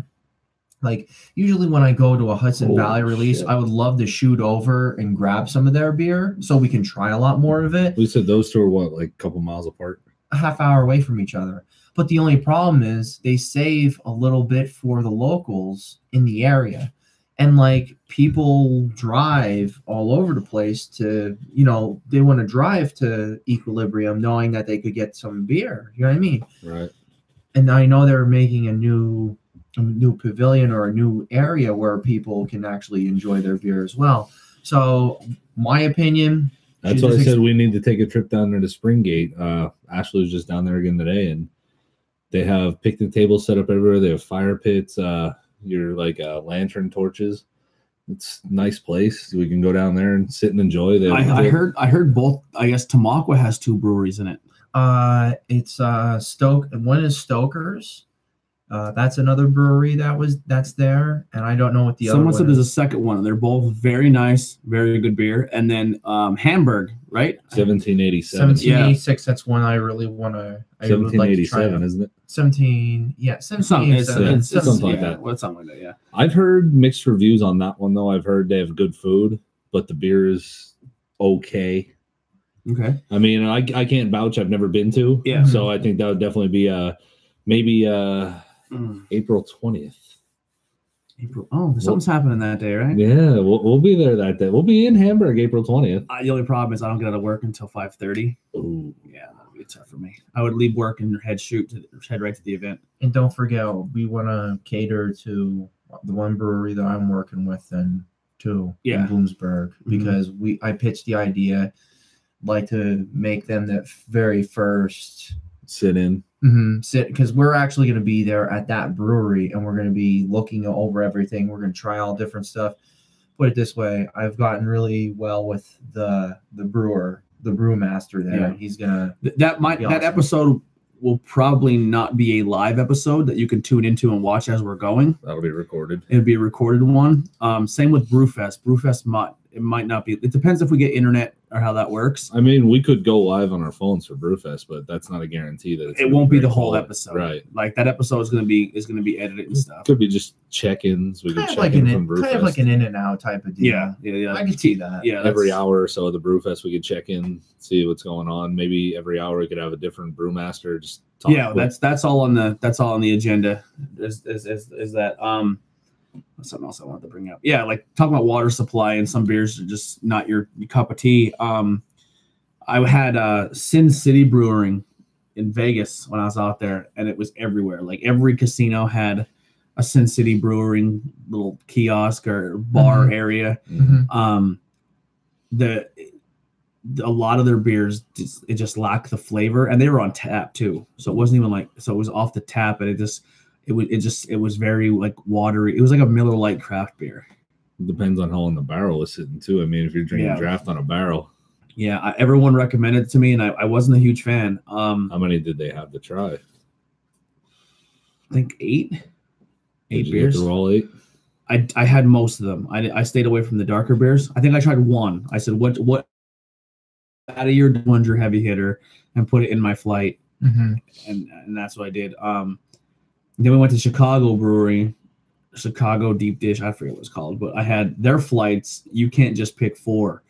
like, usually when I go to a Hudson Valley release, I would love to shoot over and grab some of their beer so we can try a lot more of it. We said those two are like a couple miles apart? A half hour away from each other. But the only problem is they save a little bit for the locals in the area. And like people drive all over the place to, they want to drive to Equilibrium knowing that they could get some beer. You know what I mean? Right. And I know they're making a new pavilion or a new area where people can actually enjoy their beer as well. So my opinion. That's why I said we need to take a trip down there to Springgate. Ashley was just down there again today, and they have picnic tables set up everywhere. They have fire pits. Your lantern torches. It's a nice place. We can go down there and sit and enjoy. I heard both. I guess Tamaqua has two breweries in it. It's One is Stoker's, That's another brewery that's there, and I don't know what the other Someone one said there's a is. second one. They're both very nice, very good beer. And then Hamburg, right? 1787. 1786. That's one I really want to. I would like to try. 1787, isn't it? 17. Yeah, 1787. It's something like that. What's something like that? Yeah. I've heard mixed reviews on that one though. I've heard they have good food, but the beer is okay. Okay. I mean, I can't vouch. I've never been to. Yeah. So I think that would definitely be maybe April 20th. April. Oh, something's happening that day, right? Yeah, we'll be there that day. We'll be in Hamburg April 20th. The only problem is I don't get out of work until 5:30. Ooh. Yeah, that would be tough for me. I would leave work and head right to the event. And don't forget, we want to cater to the one brewery that I'm working with, then too, in Bloomsburg, because I pitched the idea, like to make them that very first sit in. Sit, because we're actually going to be there at that brewery, and we're going to be looking over everything. We're going to try all different stuff. Put it this way, I've gotten really well with the brewmaster there. Yeah. He's gonna that episode will probably not be a live episode that you can tune into and watch as we're going. That'll be recorded. It'll be a recorded one. Same with Brewfest. Brewfest might not be. It depends if we get internet or how that works. I mean, we could go live on our phones for Brewfest, but that's not a guarantee that it won't be the whole episode. Right. Like that episode is going to be edited and stuff. Could be just check-ins. We could check like in from Brewfest. Kind of like an in and out type of deal. Yeah. I can see that. Yeah. Every hour or so of the Brewfest, we could check in, see what's going on. Maybe every hour we could have a different brewmaster. Just talk that's all on the agenda. Is that something else I wanted to bring up? Yeah, like talking about water supply, and some beers are just not your cup of tea. I had Sin City Brewing in Vegas when I was out there, and it was everywhere. Like every casino had a Sin City Brewing little kiosk or bar area. A lot of their beers just lack the flavor, and they were on tap too. So it wasn't even so it was off the tap, and it was very like watery. It was like a Miller Lite craft beer. It depends on how long the barrel is sitting too. I mean, if you're drinking draft on a barrel. Yeah, everyone recommended it to me, and I wasn't a huge fan. How many did they have to try? I think 8. Did 8 you beers. Get through all 8? I had most of them. I stayed away from the darker beers. I think I tried one. I said, what out of your one's your heavy hitter, and put it in my flight, and that's what I did. Then we went to Chicago Brewery, Chicago Deep Dish. I forget what it's called, but I had their flights. You can't just pick 4.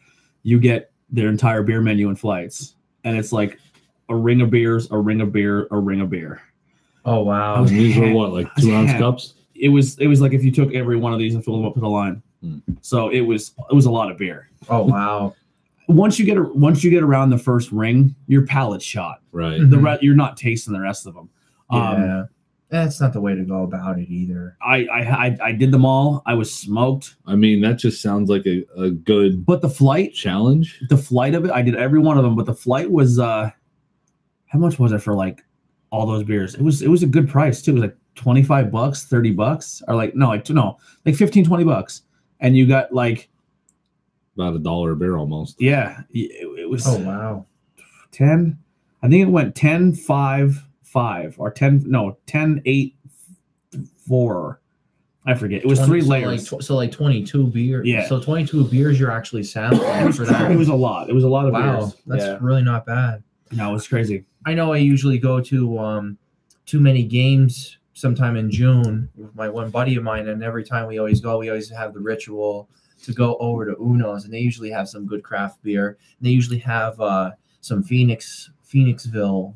You get their entire beer menu in flights, and it's like a ring of beers, a ring of beer, a ring of beer. Oh wow! These were what, like 2-ounce cups? It was like if you took every one of these and filled them up to the line. So it was a lot of beer. Oh wow! Once you get around the first ring, your palate's shot. Right. You're not tasting the rest of them. Yeah. That's not the way to go about it either. I did them all. I was smoked. I mean, that just sounds like a good the flight challenge. The flight of it, I did every one of them, but the flight was how much was it for like all those beers? It was a good price too. It was like $25, $30, or like 15, $20. And you got like about $1 a beer almost. Yeah. It was 10. I think it went 10, 5, 5 or 10, 8, 4. I forget. It was 3 layers. So like 22 beers. Yeah. So 22 beers you're actually sampling for that. It was a lot. It was a lot of wow, beers. That's really not bad. No, it was crazy. I know I usually go to too many games sometime in June with my one buddy of mine, and every time we always have the ritual to go over to Uno's, and they usually have some good craft beer. And they usually have some Phoenixville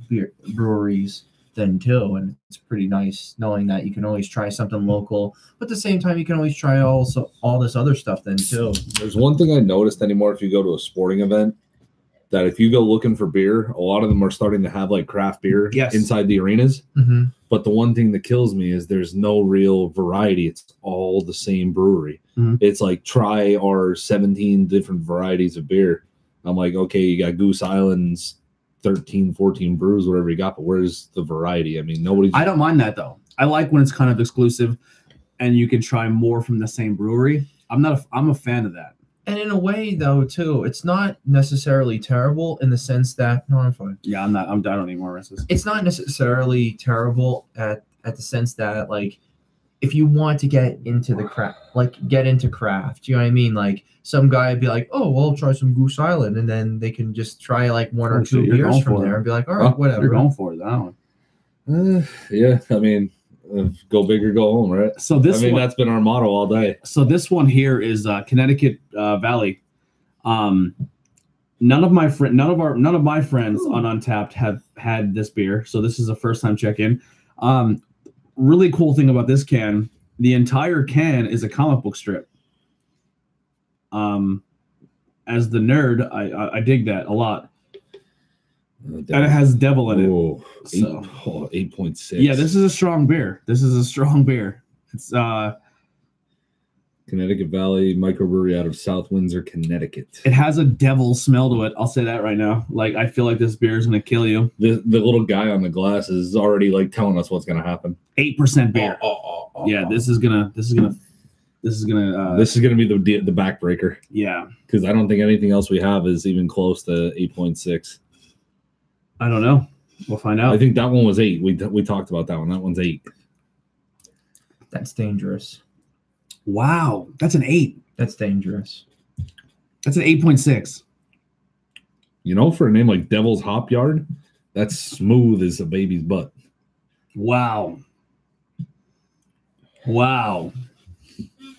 breweries then too, and it's pretty nice knowing that you can always try something local, but at the same time you can always try also all this other stuff then too. There's one thing I noticed anymore if you go to a sporting event, that if you go looking for beer, a lot of them are starting to have like craft beer inside the arenas. But the one thing that kills me is there's no real variety. It's all the same brewery. It's like try our 17 different varieties of beer. I'm like, okay, you got Goose Island's 13, 14 brews, whatever you got, but where's the variety? I mean, I don't mind that though. I like when it's kind of exclusive and you can try more from the same brewery. I'm a fan of that. And in a way though too, it's not necessarily terrible in the sense that I'm fine. Yeah, I don't need more restless. It's not necessarily terrible at at the sense that like if you want to get into the craft, you know what I mean? Like some guy would be like, oh, well, try some Goose Island, and then they can just try like one or two beers from there and be like, all right, whatever. You're going for it, that one. Yeah, I mean, go big or go home, right? So this that's been our motto all day. So this one here is Connecticut Valley. None of my friends on Untapped have had this beer, so this is a first time check in. Really cool thing about this can, the entire can is a comic book strip. As the nerd, I dig that a lot. And it has devil in it. Whoa, so 8.6. Yeah, this is a strong beer. It's Connecticut Valley microbrewery out of South Windsor, Connecticut. It has a devil smell to it. I'll say that right now. Like, I feel like this beer is going to kill you. The little guy on the glass is already like telling us what's going to happen. 8% beer. Yeah, this is gonna be the backbreaker. Yeah, because I don't think anything else we have is even close to 8.6. I don't know. We'll find out. I think that one was 8. We talked about that one. That one's 8. That's dangerous. Wow, that's an 8. That's dangerous. That's an 8.6. You know, for a name like Devil's Hop Yard, that's smooth as a baby's butt. Wow.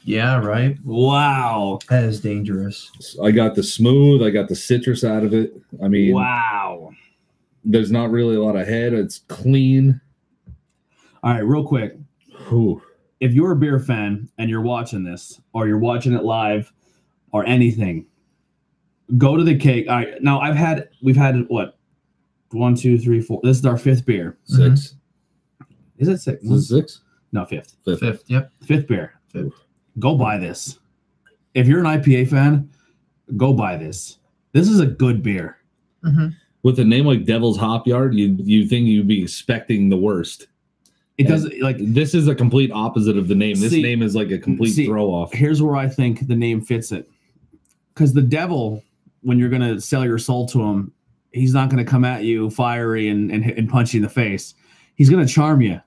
Yeah, right. Wow. That is dangerous. I got the smooth. I got the citrus out of it. I mean, wow. There's not really a lot of head. It's clean. All right, real quick. Whew. If you're a beer fan and you're watching this, or you're watching it live, or anything, go to the cake. All right, now we've had what? 1, 2, 3, 4. This is our 5th beer. 6. Is it 6? Is it 6? No, 5th. 5th. Yep. 5th beer. 5th. Go buy this. If you're an IPA fan, go buy this. This is a good beer. Mm-hmm. With a name like Devil's Hop Yard, you think you'd be expecting the worst. It doesn't like this is a complete opposite of the name. This name is like a complete throw off. Here's where I think the name fits it. Because the devil, when you're gonna sell your soul to him, he's not gonna come at you fiery and punch you in the face. He's gonna charm you.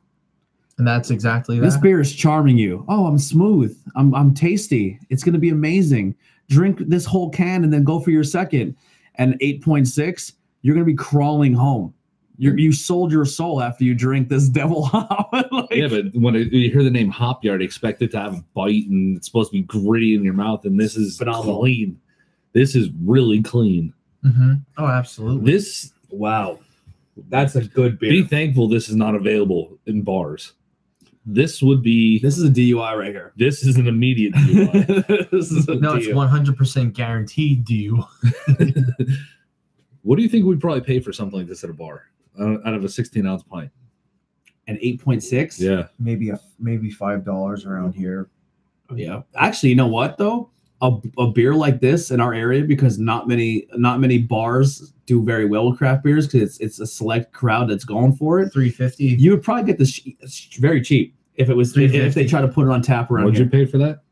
And that's exactly that. This beer is charming you. Oh, I'm smooth. I'm tasty. It's gonna be amazing. Drink this whole can and then go for your second. And 8.6, you're gonna be crawling home. You sold your soul after you drink this devil hop. Like, yeah, but when you hear the name Hop Yard, expect it to have a bite and it's supposed to be gritty in your mouth. And this is phenomenal. Clean. This is really clean. Mm-hmm. Oh, absolutely. Wow. That's a good beer. Be thankful this is not available in bars. This is a DUI right here. This is an immediate DUI. It's 100% guaranteed DUI. What do you think we'd probably pay for something like this at a bar? Out of a 16-ounce pint, an 8.6. Yeah, maybe $5 around here. Yeah, actually, you know what though? A beer like this in our area, because not many bars do very well with craft beers because it's a select crowd that's going for it. $3.50. You would probably get this very cheap if they try to put it on tap around. What'd you pay for that?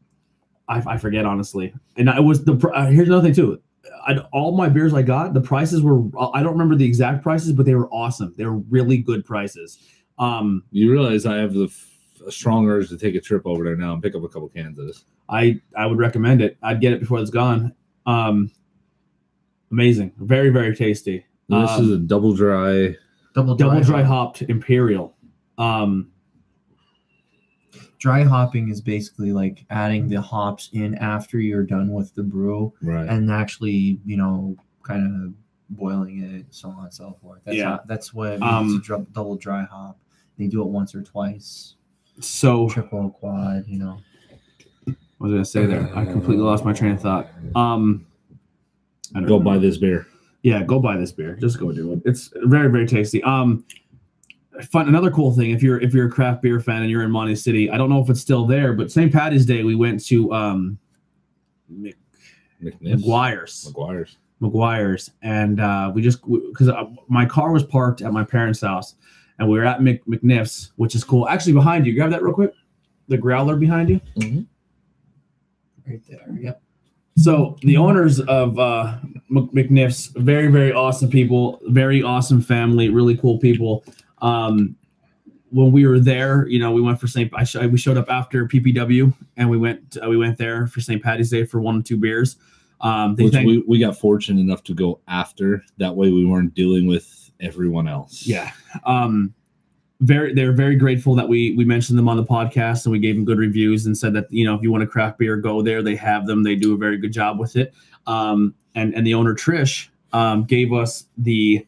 I forget honestly. And it was here's another thing too. All my beers I got, the prices were, I don't remember the exact prices, but they were awesome. They were really good prices. You realize I have a strong urge to take a trip over there now and pick up a couple cans of this. I would recommend it. I'd get it before it's gone. Amazing. Very, very tasty. This is a double dry hopped Imperial. Dry hopping is basically like adding the hops in after you're done with the brew, right? And actually, kind of boiling it, so on and so forth. That's what it means to double dry hop. They do it once or twice. So triple or quad, What was I gonna say there? I completely lost my train of thought. Go buy this beer. Yeah, go buy this beer. Just go do it. It's very, very tasty. Another cool thing, if you're a craft beer fan and you're in Monty City, I don't know if it's still there, but St. Patty's Day we went to McGuire's, and because my car was parked at my parents' house, and we were at McNiff's, which is cool. Actually, behind you, grab that real quick. The growler behind you, right there. Yep. So the owners of McNiff's, very, very awesome people, very awesome family, really cool people. when we were there, you know, we went for we showed up after PPW, and we went there for St. Patty's Day for 1 or 2 beers. We got fortunate enough to go after. That way we weren't dealing with everyone else. Yeah. They're very grateful that we mentioned them on the podcast, and we gave them good reviews and said that, you know, if you want a craft beer, go there. They have them. They do a very good job with it. And the owner, Trish, gave us the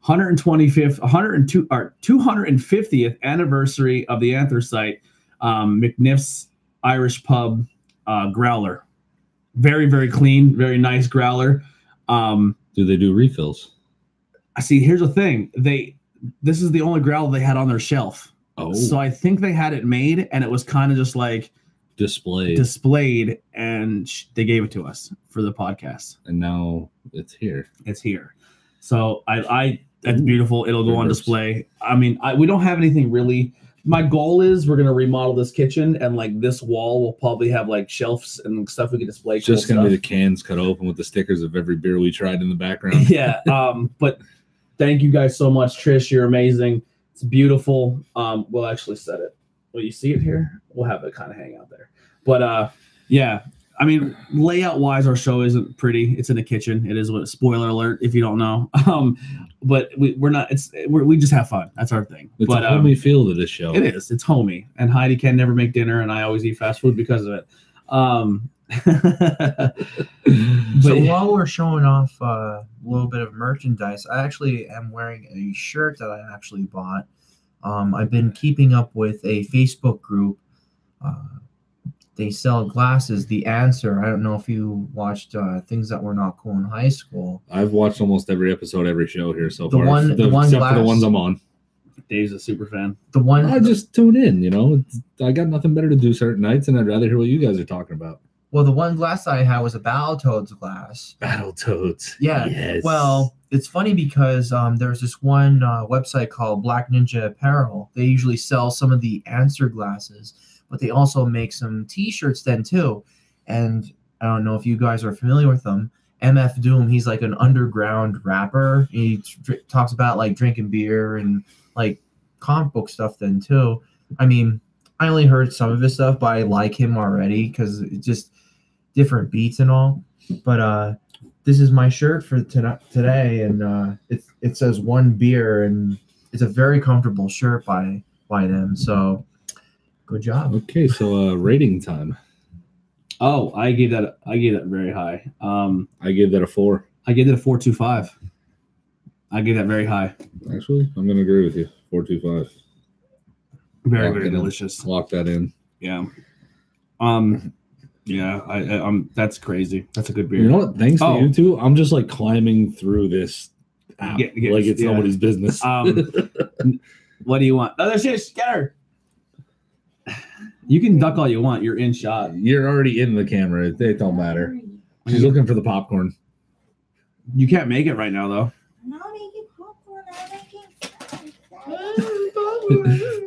250th anniversary of the Anthracite McNiff's Irish Pub growler. Very, very clean, very nice growler. Do they do refills? I see. Here's the thing. This is the only growler they had on their shelf. Oh. So I think they had it made, and it was kind of just like displayed, and they gave it to us for the podcast. And now it's here. It's here. So that's beautiful. It'll go on display. I mean, we don't have anything really. My goal is we're going to remodel this kitchen, and like this wall will probably have like shelves and stuff we can display. It's just going to be the cans cut open with the stickers of every beer we tried in the background. Yeah. But thank you guys so much, Trish. You're amazing. It's beautiful. We'll actually set it. Will you see it here? We'll have it kind of hang out there. But yeah. I mean, layout wise, our show isn't pretty. It's in a kitchen. It is what. Spoiler alert, if you don't know. But we're not. We just have fun. That's our thing. It's a homey feel to this show. It is. It's homey. And Heidi can never make dinner, and I always eat fast food because of it. So while we're showing off a little bit of merchandise, I actually am wearing a shirt that I actually bought. I've been keeping up with a Facebook group. They sell glasses. The Answer. I don't know if you watched Things That Were Not Cool in high school. I've watched almost every episode, every show here so far. Except for the ones I'm on. Dave's a super fan. I just tune in. You know, I got nothing better to do certain nights, and I'd rather hear what you guys are talking about. Well, the one glass I had was a Battletoads glass. Battletoads. Yeah. Yes. Well, it's funny because there's this one website called Black Ninja Apparel. They usually sell some of the Answer glasses, but they also make some T-shirts then too. And I don't know if you guys are familiar with them. MF Doom, he's like an underground rapper. He talks about like drinking beer and like comic book stuff then too. I mean, I only heard some of his stuff, but I like him already because it's just different beats and all. But this is my shirt for today, and it says one beer, and it's a very comfortable shirt by them. So good job. Okay, so rating time. Oh, I gave that very high. I gave that a 4. I gave it a 4.25. I gave that very high. Actually, I'm gonna agree with you. 4.25. Very, very delicious. Lock that in. Yeah. Yeah, I'm that's crazy. That's a good beer. You know what? Thanks to you two, I'm just like climbing through this app like it's nobody's business. What do you want? Oh, there's get her. You can duck all you want. You're in shot. You're already in the camera. It don't matter. She's looking for the popcorn. You can't make it right now, though. I'm not making popcorn. I'm making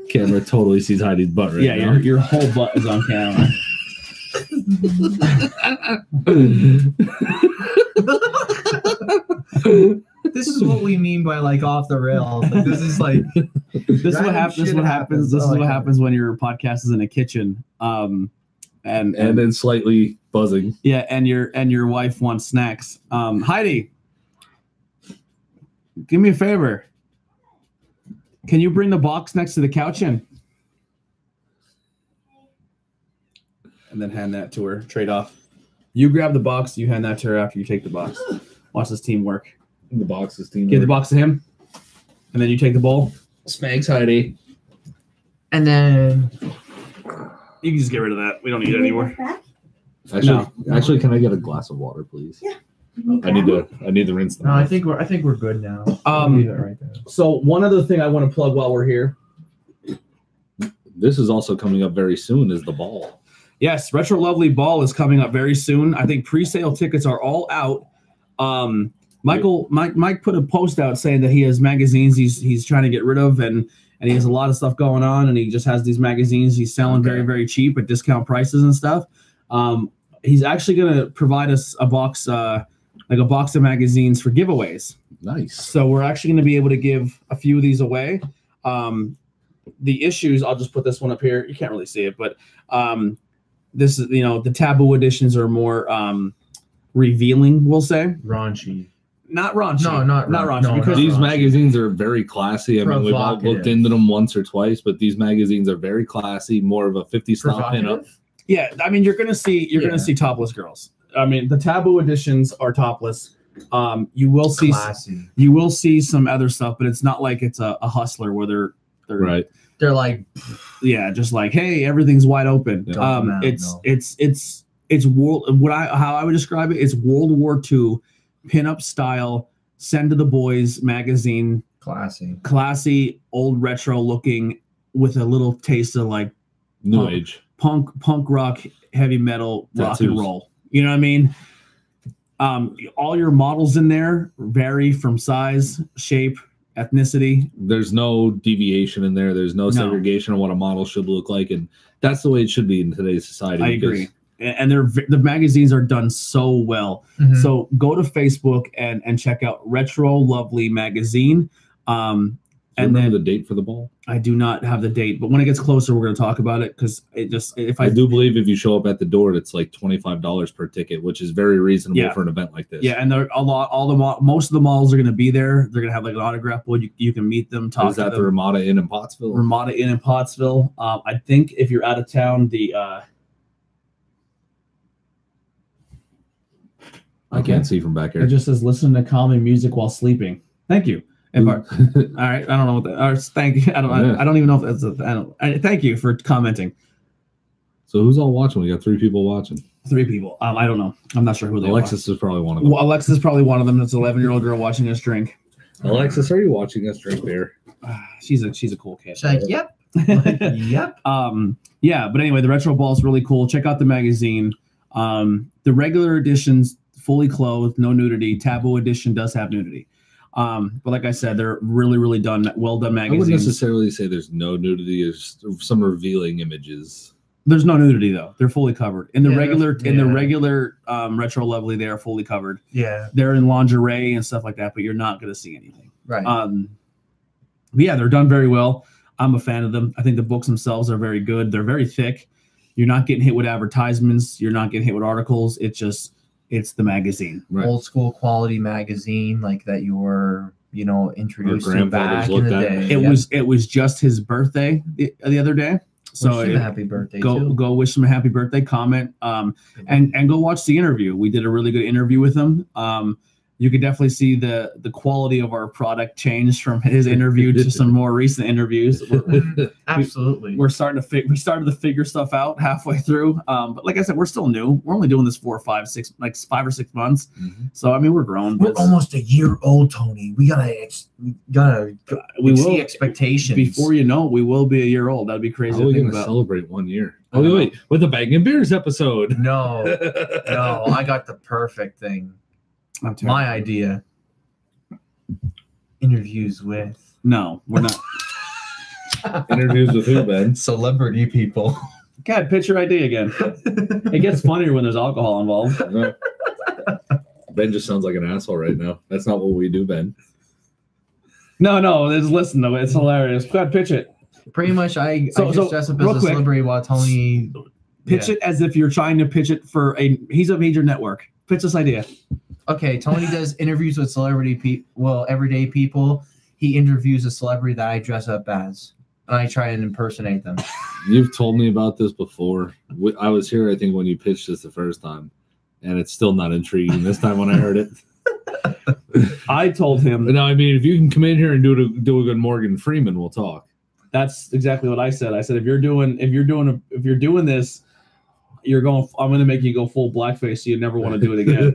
Camera totally sees Heidi's butt right now. Yeah, your whole butt is on camera. This is what we mean by like off the rails. Like, this is like this is what happens. This is what happens. This is what happens when your podcast is in a kitchen. And then slightly buzzing. Yeah, and your wife wants snacks. Heidi, give me a favor. Can you bring the box next to the couch in? And then hand that to her. Trade off. You grab the box. You hand that to her after you take the box. Watch this teamwork. The box is teamwork. Give the box to him. And then you take the bowl. Spanks Heidi. And then you can just get rid of that. We don't need it anymore. Actually, can I get a glass of water, please? Yeah. I need to rinse them. No, I think we're good now. Leave it right there. So one other thing I want to plug while we're here. This is also coming up very soon. Is the ball? Yes, Retro Lovely Ball is coming up very soon. I think pre-sale tickets are all out. Mike put a post out saying that he has magazines he's trying to get rid of, and he has a lot of stuff going on, and he just has these magazines he's selling very, very cheap at discount prices and stuff. He's actually going to provide us a box of magazines for giveaways. Nice. So we're actually going to be able to give a few of these away. the issues. I'll just put this one up here. You can't really see it, but this is the taboo editions are more revealing. We'll say Raunchy. not raunchy. No, not raunchy. no, Because these raunchy. magazines are very classy. I mean, we've all Provocative. looked into them once or twice, but these magazines are very classy. More of a 50s style pinup. Provocative? yeah, I mean, you're gonna see topless girls. I mean, the taboo editions are topless. You will see Classy. you will see some other stuff, but it's not like it's a hustler where they're Right. They're like, yeah, just like, hey, everything's wide open. Yeah. Don't come out, It's world. How I would describe it is World War II pinup style. Send to the boys magazine, classy, old retro looking, with a little taste of like New age. punk rock, heavy metal, rock and Tattoos. roll. You know what I mean? All your models in there vary from size, shape, ethnicity. There's no deviation in there. There's no segregation on what a model should look like, and that's the way it should be in today's society. I agree. And the magazines are done so well. Mhm. So go to Facebook and check out Retro Lovely Magazine. And And remember then the date for the ball? I do not have the date, but when it gets closer, we're going to talk about it because I do believe if you show up at the door, it's like $25 per ticket, which is very reasonable Yeah. for an event like this. Yeah, and most of the models are going to be there. They're going to have like an autograph board. You can meet them, talk Is to that the them. Ramada Inn in Pottsville? Ramada Inn in Pottsville. I think if you're out of town, I can't see from back it here. just says listen to calming music while sleeping. Thank you. All right, I don't know what that. Thank you. I don't even know if that's thank you for commenting. So who's all watching? We got 3 people watching. 3 people. I don't know. I'm not sure who they Alexis is probably one of are. them. Well, Alexis is probably one of them. That's an 11-year-old girl watching us drink. Alexis, are you watching us drink beer? She's a cool kid. She's like, yep. Yep. Yeah, but anyway, the retro ball is really cool. Check out the magazine. The regular editions, fully clothed, no nudity. Taboo edition does have nudity. But like I said, they're really, really well done I magazines. wouldn't necessarily say there's no nudity. There's some revealing images. There's no nudity though. They're fully covered. In the Yeah, regular Retro Lovely, they are fully covered. Yeah. They're in lingerie and stuff like that, but you're not going to see anything. Right. But yeah, they're done very well. I'm a fan of them. I think the books themselves are very good. They're very thick. You're not getting hit with advertisements. You're not getting hit with articles. It's the magazine. Right. Old school quality magazine like that you were, introduced to grandfathers back in the looked at. day. It was just his birthday the other day. So Wish him a happy birthday go too. go wish him a happy birthday, comment, and go watch the interview. We did a really good interview with him. You could definitely see the quality of our product change from his interview to some more recent interviews. Absolutely. We started to figure stuff out halfway through. But like I said, we're still new. We're only doing this 5 or 6 months. Mm-hmm. So I mean, we're grown. We're almost a year old, Tony. We gotta we exceed will expectations. before you know it, we will be a year old. That'd be crazy How are we to think going to about. celebrate 1 year? I Oh, don't wait. With the Bangin Beers episode. No, I got the perfect thing. I'm terrible. My idea. Interviews with No, we're not. Interviews with who, Ben? celebrity people. God, pitch your idea again. It gets funnier when there's alcohol involved. No. Ben just sounds like an asshole right now. That's not what we do, Ben. No, just listen to it. It's hilarious. Go ahead, pitch it. Pretty much, I So just dress up real as a quick, celebrity while Tony Pitch it as if you're trying to pitch it for he's a major network. Pitch this idea. Okay, Tony does interviews with everyday people. He interviews a celebrity that I dress up as, and I try and impersonate them. You've told me about this before. I was here, I think, when you pitched this the first time, and it's still not intriguing this time when I heard it. I told him But no, I mean, if you can come in here and do a good Morgan Freeman, we'll talk. that's exactly what I said. I said if you're doing this, I'm going to make you go full blackface, so you never want to do it again.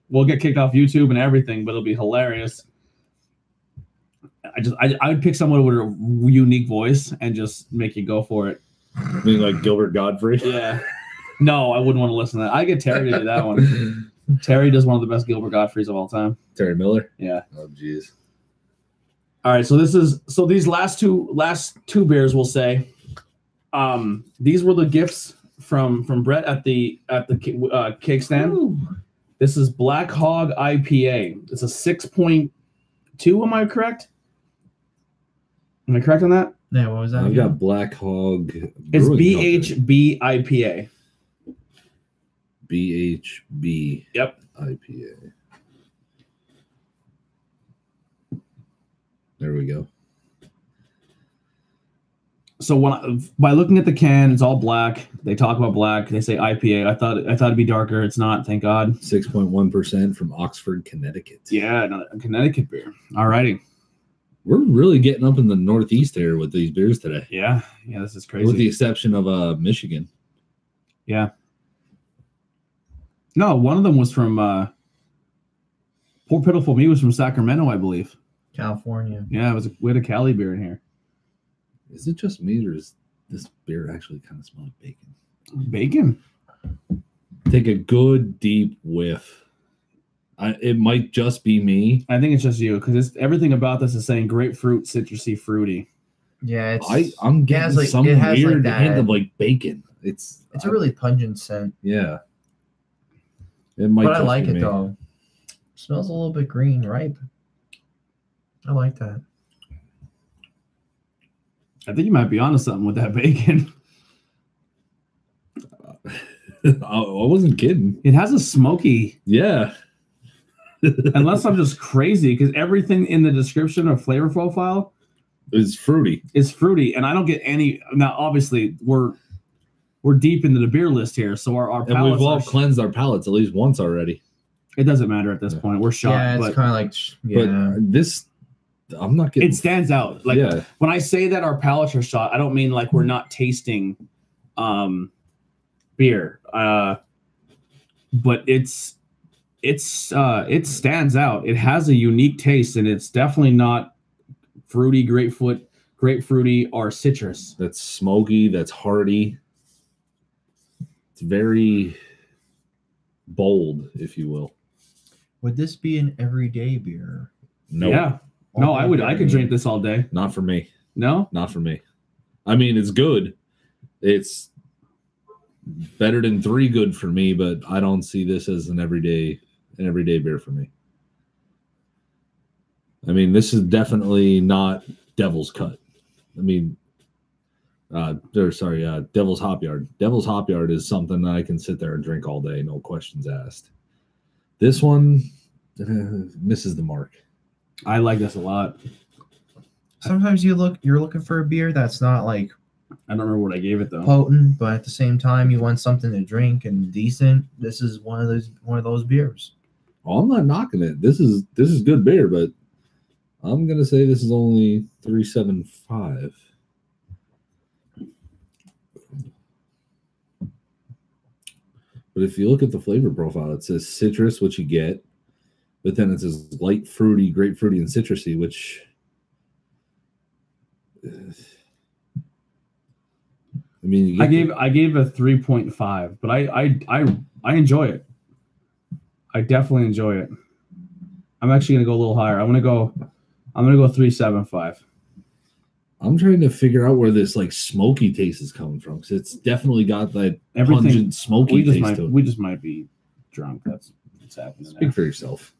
We'll get kicked off YouTube and everything, but it'll be hilarious. I would pick someone with a unique voice and just make you go for it. I mean, like Gilbert Godfrey. Yeah. No, I wouldn't want to listen to that. I get Terry to do that one. Terry does one of the best Gilbert Godfreys of all time. Terry Miller. Yeah. Oh, jeez. All right. So these last two beers, we'll say, these were the gifts from Brett at the cake stand. Ooh. This is Black Hog IPA. It's a 6.2. Am I correct? Am I correct on that? Yeah, what was that? I've again? got Black Hog. It's Brewing BHB IPA. Company. BHB. Yep. IPA. There we go. So by looking at the can, it's all black. They talk about black. They say IPA. I thought it'd be darker. It's not. Thank God. 6.1% from Oxford, Connecticut. Yeah, a Connecticut beer. All righty. We're really getting up in the Northeast here with these beers today. Yeah. This is crazy. With the exception of Michigan. Yeah. No, one of them was from Poor Pitiful Me was from Sacramento, I believe. California. Yeah, we had a Cali beer in here. Is it just me, or does this beer actually kind of smell like bacon? Bacon. Take a good deep whiff. It might just be me. I think it's just you because everything about this is saying grapefruit, citrusy, fruity. Yeah, I'm getting like, some it has weird like hint of like bacon. It's a really pungent scent. Yeah. It might. But I just like be it me. though. Smells a little bit green, ripe. I like that. I think you might be onto something with that bacon. I wasn't kidding. It has a smoky. Yeah. Unless I'm just crazy, because everything in the description of flavor profile It's fruity. is fruity, and I don't get any. Now, obviously, we're deep into the beer list here, so our And palates we've all are, cleansed our palates at least once already. it doesn't matter at this point. We're shot, Yeah, it's but kind of like But this, I'm not getting. it stands out. Like yeah. when I say that our palates are shot, I don't mean like we're not tasting beer. But it stands out. It has a unique taste, and it's definitely not fruity, grapefruity, or citrus. That's smoky. That's hearty. It's very bold, if you will. Would this be an everyday beer? No. Yeah. No, I could drink this all day. Not for me. No? Not for me. I mean, it's good. It's better than 3 good for me, but I don't see this as an everyday beer for me. I mean, this is definitely not Devil's Cut. I mean, Devil's Hop Yard. Devil's Hop Yard is something that I can sit there and drink all day, no questions asked. This one misses the mark. I like this a lot. Sometimes you're looking for a beer that's not like I don't remember what I gave it though. potent, but at the same time you want something to drink and decent. This is one of those beers. Well, I'm not knocking it. This is good beer, but I'm gonna say this is only 3.75. But if you look at the flavor profile, it says citrus, which you get, but then it says light fruity, grapefruity, and citrusy, which I mean, I gave a 3.5, but I enjoy it. I definitely enjoy it. I'm actually gonna go a little higher. I'm gonna go 3.75. I'm trying to figure out where this like smoky taste is coming from, because it's definitely got that pungent smoky taste to it. We just might be drunk. That's what's happening. Speak for yourself.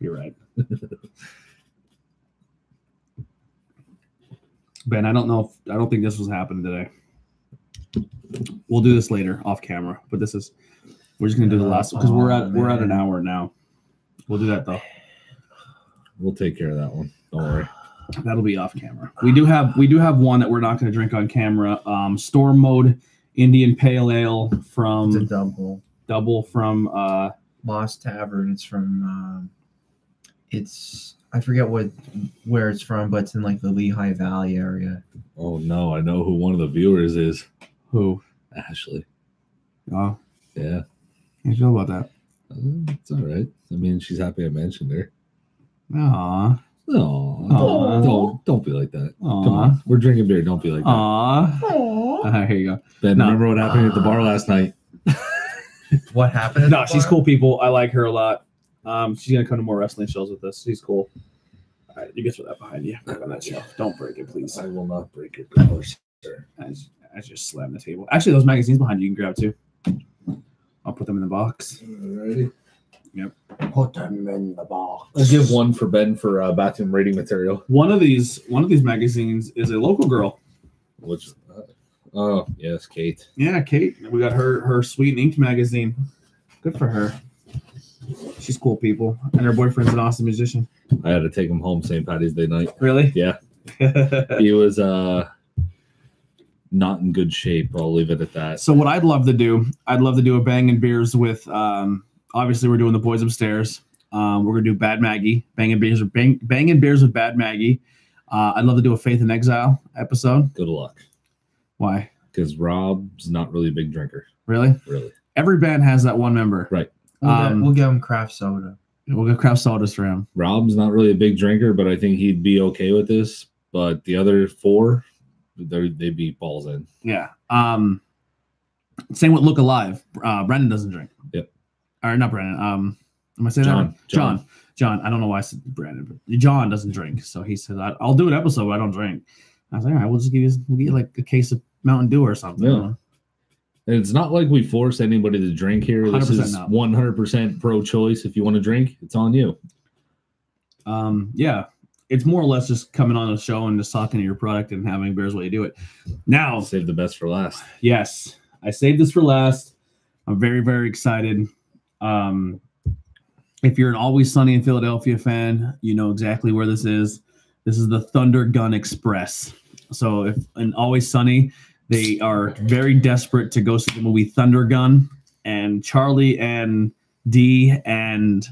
You're right. Ben, I don't think this was happening today. We'll do this later off camera, but we're just gonna do the last one because we're at an hour now. We'll do that though. We'll take care of that one. Don't worry. That'll be off camera. We do have one that we're not going to drink on camera. Storm Mode Indian Pale Ale from It's a double from Lost Tavern. It's from I forget where it's from, but it's in like the Lehigh Valley area. Oh no, I know who one of the viewers is. Who? Ashley. Oh Yeah. how you feel about that? It's all right. I mean, she's happy I mentioned her. Aw. No, don't be like that. Aw. Come on, we're drinking beer. Don't be like that. Aw. Here you go. Ben, No. remember what happened at the bar last night? What happened? at No, the she's bar? cool people. I like her a lot. She's gonna come to more wrestling shows with us. She's cool. All right, you can throw that behind you. Back on that shelf. Don't break it, please. I will not break your colors, sir. I just slammed the table. Actually, those magazines behind you can grab too. I'll put them in the box. Alrighty. Yep. Put them in the box. I'll give one for Ben for bathroom rating material. One of these magazines is a local girl. Which, oh yes, Kate. Yeah, Kate. We got her Sweet and Inked magazine. Good for her. She's cool, people, and her boyfriend's an awesome musician. I had to take him home St. Patty's Day night. Really? Yeah. He was not in good shape. I'll leave it at that. So what I'd love to do a Bangin' Beers with obviously we're doing the boys upstairs. We're gonna do Bad Maggie, Bangin' Beers with Bad Maggie. I'd love to do a Faith in Exile episode. Good luck. Why? Because Rob's not really a big drinker. Really? Really. Every band has that one member. Right. We'll give him craft soda. We'll get craft sodas for him. Rob's not really a big drinker, but I think he'd be okay with this. But the other four, they'd be balls in. Yeah. Same with Look Alive. Brendan doesn't drink. Yep. Or not Brendan. Am I saying John. that? Right? John. I don't know why I said Brandon, but John doesn't drink. So he said, I'll do an episode where I don't drink. I was like, all right, we'll get you like a case of Mountain Dew or something. Yeah. And it's not like we force anybody to drink here. This is 100% pro-choice. If you want to drink, it's on you. Yeah. It's more or less just coming on the show and just talking to your product and having beers while you do it. Now, Save the best for last. Yes. I saved this for last. I'm very, very excited. If you're an Always Sunny in Philadelphia fan, you know exactly where this is. This is the Thunder Gun Express. So if in Always Sunny, they are very desperate to go see the movie Thunder Gun, and Charlie and Dee and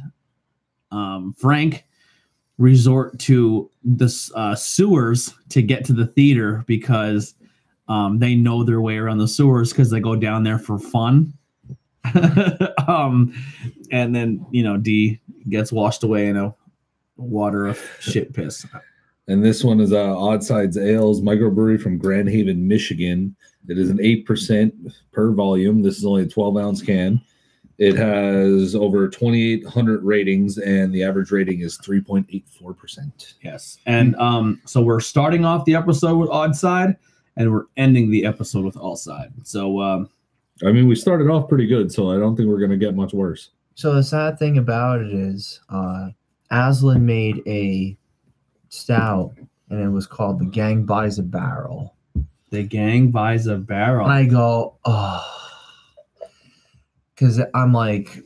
Frank resort to the sewers to get to the theater because they know their way around the sewers because they go down there for fun. And then, Dee gets washed away in a water of shit piss. And this one is Odd Sides Ales microbrewery from Grand Haven, Michigan. It is an 8% per volume. This is only a 12-ounce can. It has over 2,800 ratings, and the average rating is 3.84%. Yes. And so we're starting off the episode with Odd Side, and we're ending the episode with All Side. So, we started off pretty good, so I don't think we're going to get much worse. So the sad thing about it is Aslan made a stout, and it was called The Gang Buys a Barrel. The Gang Buys a Barrel. And I go, oh. Because I'm like,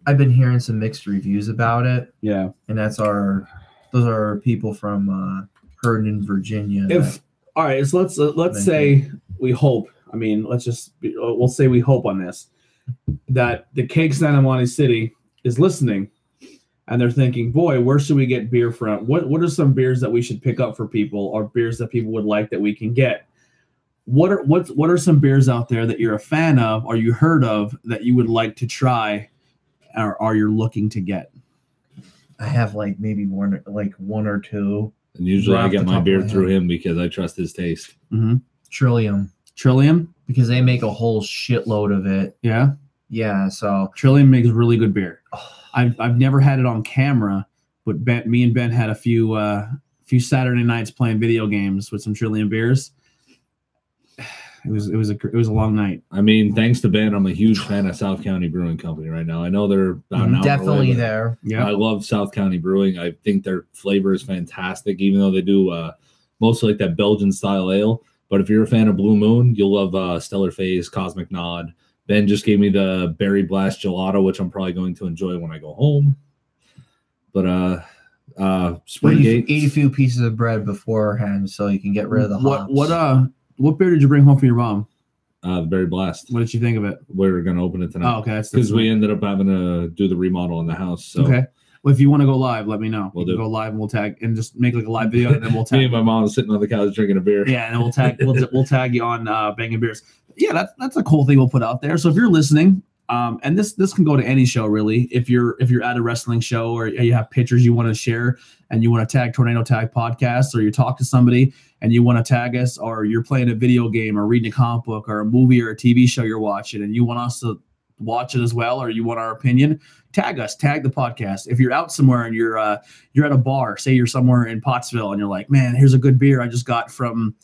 I've been hearing some mixed reviews about it. Yeah. And those are people from Herndon, Virginia. All right, so let's say we hope. We'll say we hope on this, that the Cake Stand in Monty City is listening, and they're thinking, boy, where should we get beer from? What are some beers that we should pick up for people, or beers that people would like that we can get? What are some beers out there that you're a fan of, or you heard of, that you would like to try, or you're looking to get? I have maybe one or two. And usually I get my beer through him because I trust his taste. Mm-hmm. Trillium, because they make a whole shitload of it. Yeah. Yeah. So Trillium makes really good beer. I've never had it on camera, but me and Ben had a few Saturday nights playing video games with some Trillium beers. It was a long night. Thanks to Ben, I'm a huge fan of South County Brewing Company right now. I know they're definitely there. Yeah, I love South County Brewing. I think their flavor is fantastic, even though they do mostly like that Belgian style ale. But if you're a fan of Blue Moon, you'll love Stellar Phase, Cosmic Nod. Ben just gave me the Berry Blast Gelato, which I'm probably going to enjoy when I go home. But Springgate, eat a few pieces of bread beforehand so you can get rid of the hops. What beer did you bring home for your mom? The Berry Blast. What did you think of it? We're going to open it tonight. Oh, okay. Because we ended up having to do the remodel in the house. So. Okay. Well, if you want to go live, let me know. We'll do. Go live and we'll tag and just make a live video, and then we'll tag. Me and my mom sitting on the couch drinking a beer. Yeah, and then we'll tag. we'll tag you on Bangin' Beers. Yeah, that's a cool thing we'll put out there. So if you're listening, and this can go to any show really. If you're at a wrestling show, or you have pictures you want to share and you want to tag Tornado Tag Podcast, or you talk to somebody and you want to tag us, or you're playing a video game or reading a comic book or a movie or a TV show you're watching and you want us to watch it as well, or you want our opinion, tag us, tag the podcast. If you're out somewhere and you're at a bar, say you're somewhere in Pottsville and you're like, man, here's a good beer I just got from,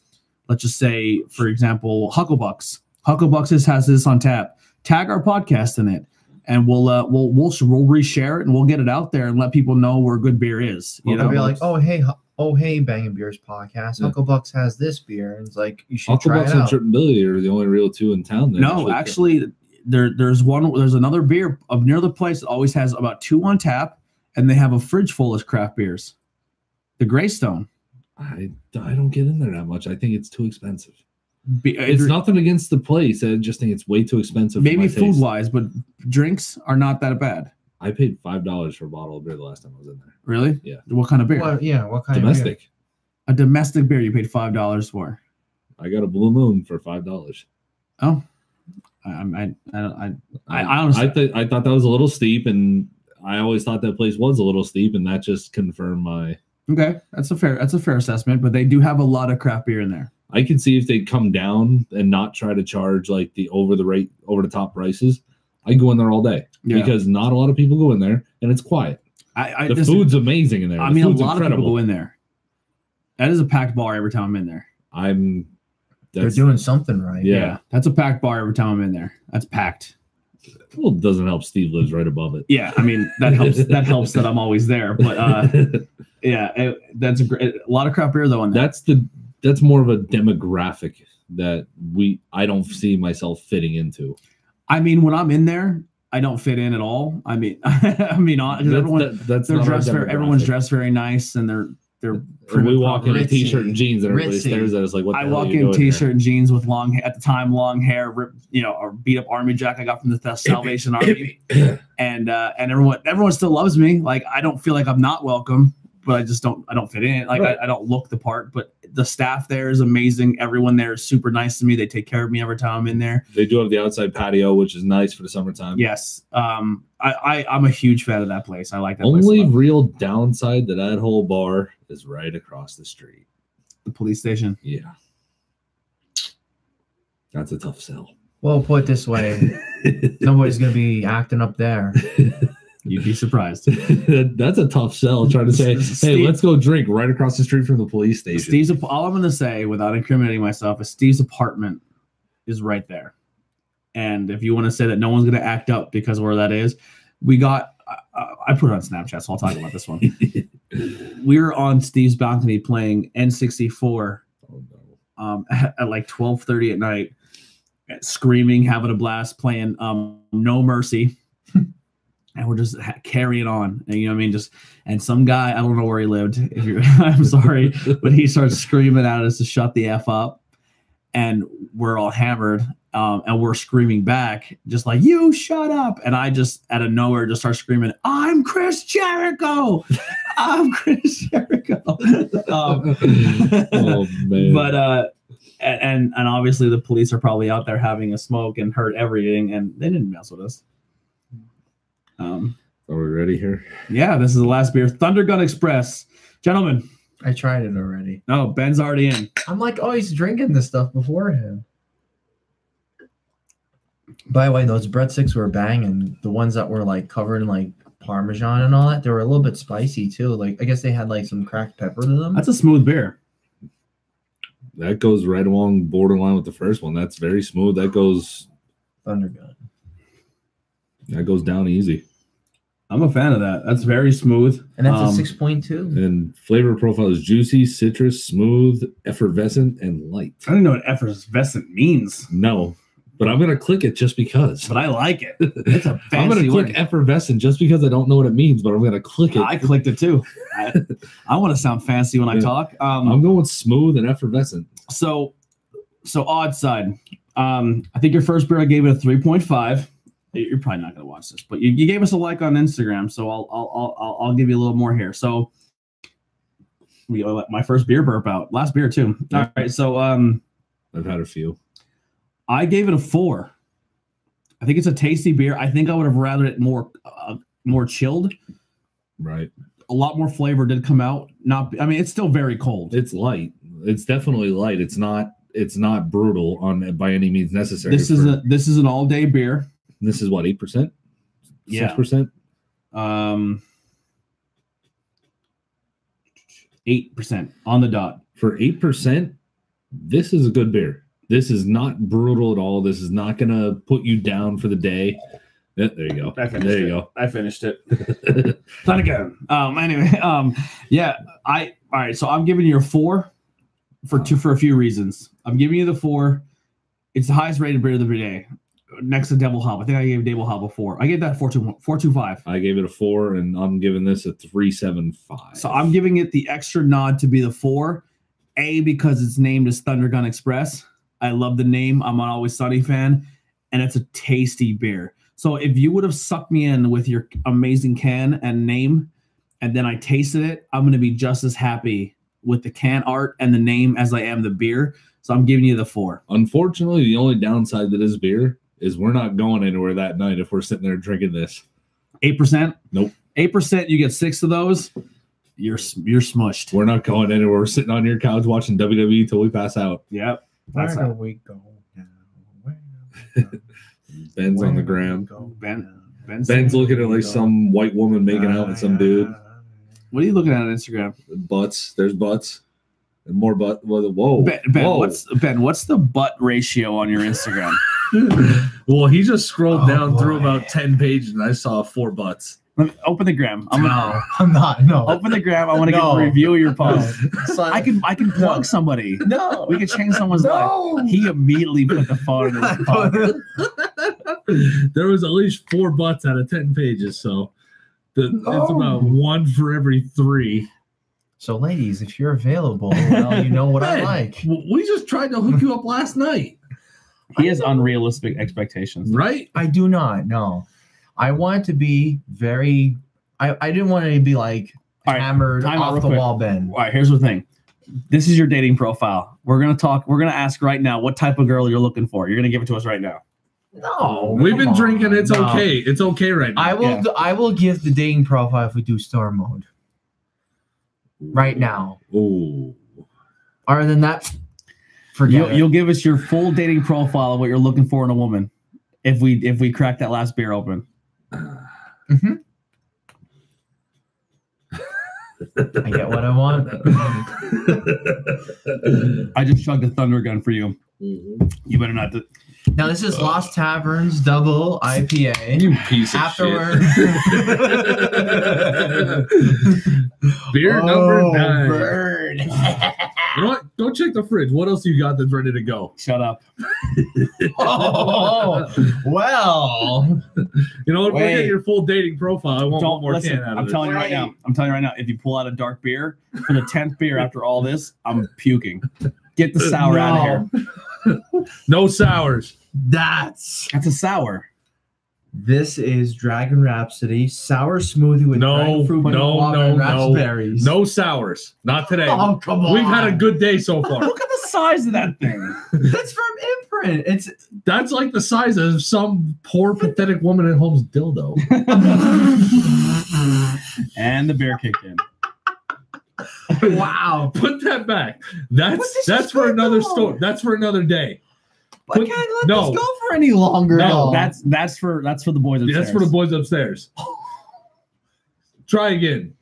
let's just say, for example, Hucklebucks. Hucklebucks has this on tap. Tag our podcast in it, and we'll reshare it and we'll get it out there and let people know where good beer is. You know, be like, oh hey, Bangin Beers podcast. Huckle Bucks has this beer, and it's like you should Huckle try Bucks it and out. Triple Billy are the only real two in town. No, actually, there's another beer up near the place that always has about 2 on tap, and they have a fridge full of craft beers. The Greystone. I don't get in there that much. I think it's too expensive. It's nothing against the place. I just think it's way too expensive. Maybe food wise, but drinks are not that bad. I paid $5 for a bottle of beer the last time I was in there. Really? Yeah. What kind of beer? What kind Domestic. of beer? A domestic beer you paid $5 for. I got a Blue Moon for $5. Oh, I honestly, I thought that was a little steep, and I always thought that place was a little steep, and that just confirmed my. Okay, that's a fair assessment, but they do have a lot of craft beer in there. I can see if they come down and not try to charge like the over the top prices. I go in there all day because not a lot of people go in there, and it's quiet. The food's amazing in there. I mean, a lot of people go in there. That is a packed bar every time I'm in there. They're doing something right. Yeah, that's a packed bar every time I'm in there. That's packed. Well, it doesn't help. Steve lives right above it. Yeah, I mean that helps. That helps that I'm always there. But that's a lot of craft beer though. In there. That's more of a demographic that I don't see myself fitting into. I mean, when I'm in there, I don't fit in at all. I mean, everyone's dressed very nice, and they're. We walk in a t-shirt and jeans, and everybody stares at us like, "What?" I walk in t-shirt and jeans with long hair, or beat up army jacket I got from the Salvation Army, and everyone still loves me. Like I don't feel like I'm not welcome, but I don't fit in. Like I don't look the part, but the staff there is amazing. Everyone there is super nice to me. They take care of me every time I'm in there. They do have the outside patio, which is nice for the summertime. Yes. I'm a huge fan of that place. I like that Only place. real downside to that whole bar is right across the street. The police station. Yeah. That's a tough sell. Well, put it this way, nobody's going to be acting up there. You'd be surprised. That's a tough sell. Trying to say, hey, let's go drink right across the street from the police station. All I'm going to say, without incriminating myself, is Steve's apartment is right there. And if you want to say that no one's going to act up because of where that is, I put it on Snapchat, so I'll talk about this one. We were on Steve's balcony playing N64 at like 12:30 at night, screaming, having a blast, playing No Mercy. And we're just carrying on, and you know what I mean. And some guy, I don't know where he lived. I'm sorry, but he starts screaming at us to shut the f up, and we're all hammered, and we're screaming back, just like you shut up. And I just out of nowhere just start screaming, "I'm Chris Jericho! I'm Chris Jericho!" Oh man! But and obviously the police are probably out there having a smoke and heard everything, and they didn't mess with us. Are we ready here? Yeah, this is the last beer. Thunder Gun Express. Gentlemen. I tried it already. Oh, Ben's already in. I'm like, oh, he's drinking this stuff beforehand. By the way, those breadsticks were banging. The ones that were like covered in like Parmesan and all that, they were a little bit spicy too. Like I guess they had like some cracked pepper to them. That's a smooth beer. That goes right along borderline with the first one. That's very smooth. That goes Thunder Gun. That goes down easy. I'm a fan of that. That's very smooth. And that's a 6.2. And flavor profile is juicy, citrus, smooth, effervescent, and light. I don't know what effervescent means. No, but I'm going to click it just because. But I like it. It's a fancy I'm going to click word. Effervescent just because I don't know what it means, but I'm going to click it. I clicked it too. I want to sound fancy when I talk. I'm going smooth and effervescent. So odd side. I think your first beer I gave it a 3.5. You're probably not going to watch this, but you gave us a like on Instagram, so I'll give you a little more here. So we let my first beer burp out. Last beer too. All right, so I've had a few. I gave it a 4. I think it's a tasty beer. I think I would have rather it more chilled. Right. A lot more flavor did come out. It's still very cold. It's light. It's definitely light. It's not brutal by any means necessary. This is an all day beer. This is what, 8%? Yeah. 6%? 8% on the dot. For 8%, this is a good beer. This is not brutal at all. This is not going to put you down for the day. Yeah, there you go. I finished there it. you go. I finished it. Done again. Anyway, yeah. All right. So I'm giving you a 4 for a few reasons. I'm giving you the 4. It's the highest rated beer of the day, next to Devil Hop. I think I gave Devil Hop a 4. I gave that 4.25. I gave it a 4, and I'm giving this a 3.75. So I'm giving it the extra nod to be the 4. A, because it's named as Thunder Gun Express. I love the name. I'm an Always Sunny fan, and it's a tasty beer. So if you would have sucked me in with your amazing can and name, and then I tasted it, I'm going to be just as happy with the can art and the name as I am the beer. So I'm giving you the 4. Unfortunately, the only downside to this beer is we're not going anywhere that night if we're sitting there drinking this. 8%? Nope. 8%, you get 6 of those, you're smushed. We're not going anywhere. We're sitting on your couch watching WWE till we pass out. Yep. Where do we go now? Where do we go? Ben's on the gram. Ben's looking at like some white woman making out with some dude. What are you looking at on Instagram? Butts. There's butts. And more butt. Whoa. Ben, Whoa. What's the butt ratio on your Instagram? Well, he just scrolled down through boy. about 10 pages and I saw 4 butts. Let me open the gram. I'm not. No. Open the gram. I want to get a review of your post. I can plug somebody. No. We can change someone's life. He immediately put the phone in his pocket. There was at least 4 butts out of 10 pages, so it's about 1 for every 3. So, ladies, if you're available, well, you know what I like. We just tried to hook you up last night. He has unrealistic expectations, right? I do not. No, I want it to be very. I didn't want it to be like hammered off the wall, Ben. All right, here's the thing. This is your dating profile. We're gonna talk. We're gonna ask right now what type of girl you're looking for. You're gonna give it to us right now. No, we've been drinking. It's okay. It's okay right now. I will. Yeah. I will give the dating profile if we do storm mode. Right now. Oh. Other than that, forget it. You'll give us your full dating profile of what you're looking for in a woman if we crack that last beer open. Mm-hmm. I get what I want. I just chugged a Thunder Gun for you. Mm-hmm. You better not. Now this is Lost Taverns Double IPA. You piece of Afterward. Shit. Beer number 9. Bird. You know what? Go check the fridge. What else you got that's ready to go? Shut up. Well. You know what? We'll get your full dating profile. I want one more can out of I'm telling you right now. I'm telling you right now. If you pull out a dark beer for the 10th beer after all this, I'm puking. Get the sour out of here. No sours. That's a sour. This is Dragon Rhapsody sour smoothie with grapefruit and raspberries. No sours. Not today. Oh, come on. We've had a good day so far. Look at the size of that thing. That's from Imprint. That's like the size of some poor pathetic woman at home's dildo. And the beer kicked in. Wow. Put that back. That's for another story. That's for another day. I can't let this go for any longer. No, that's for the boys upstairs. That's for the boys upstairs. Try again.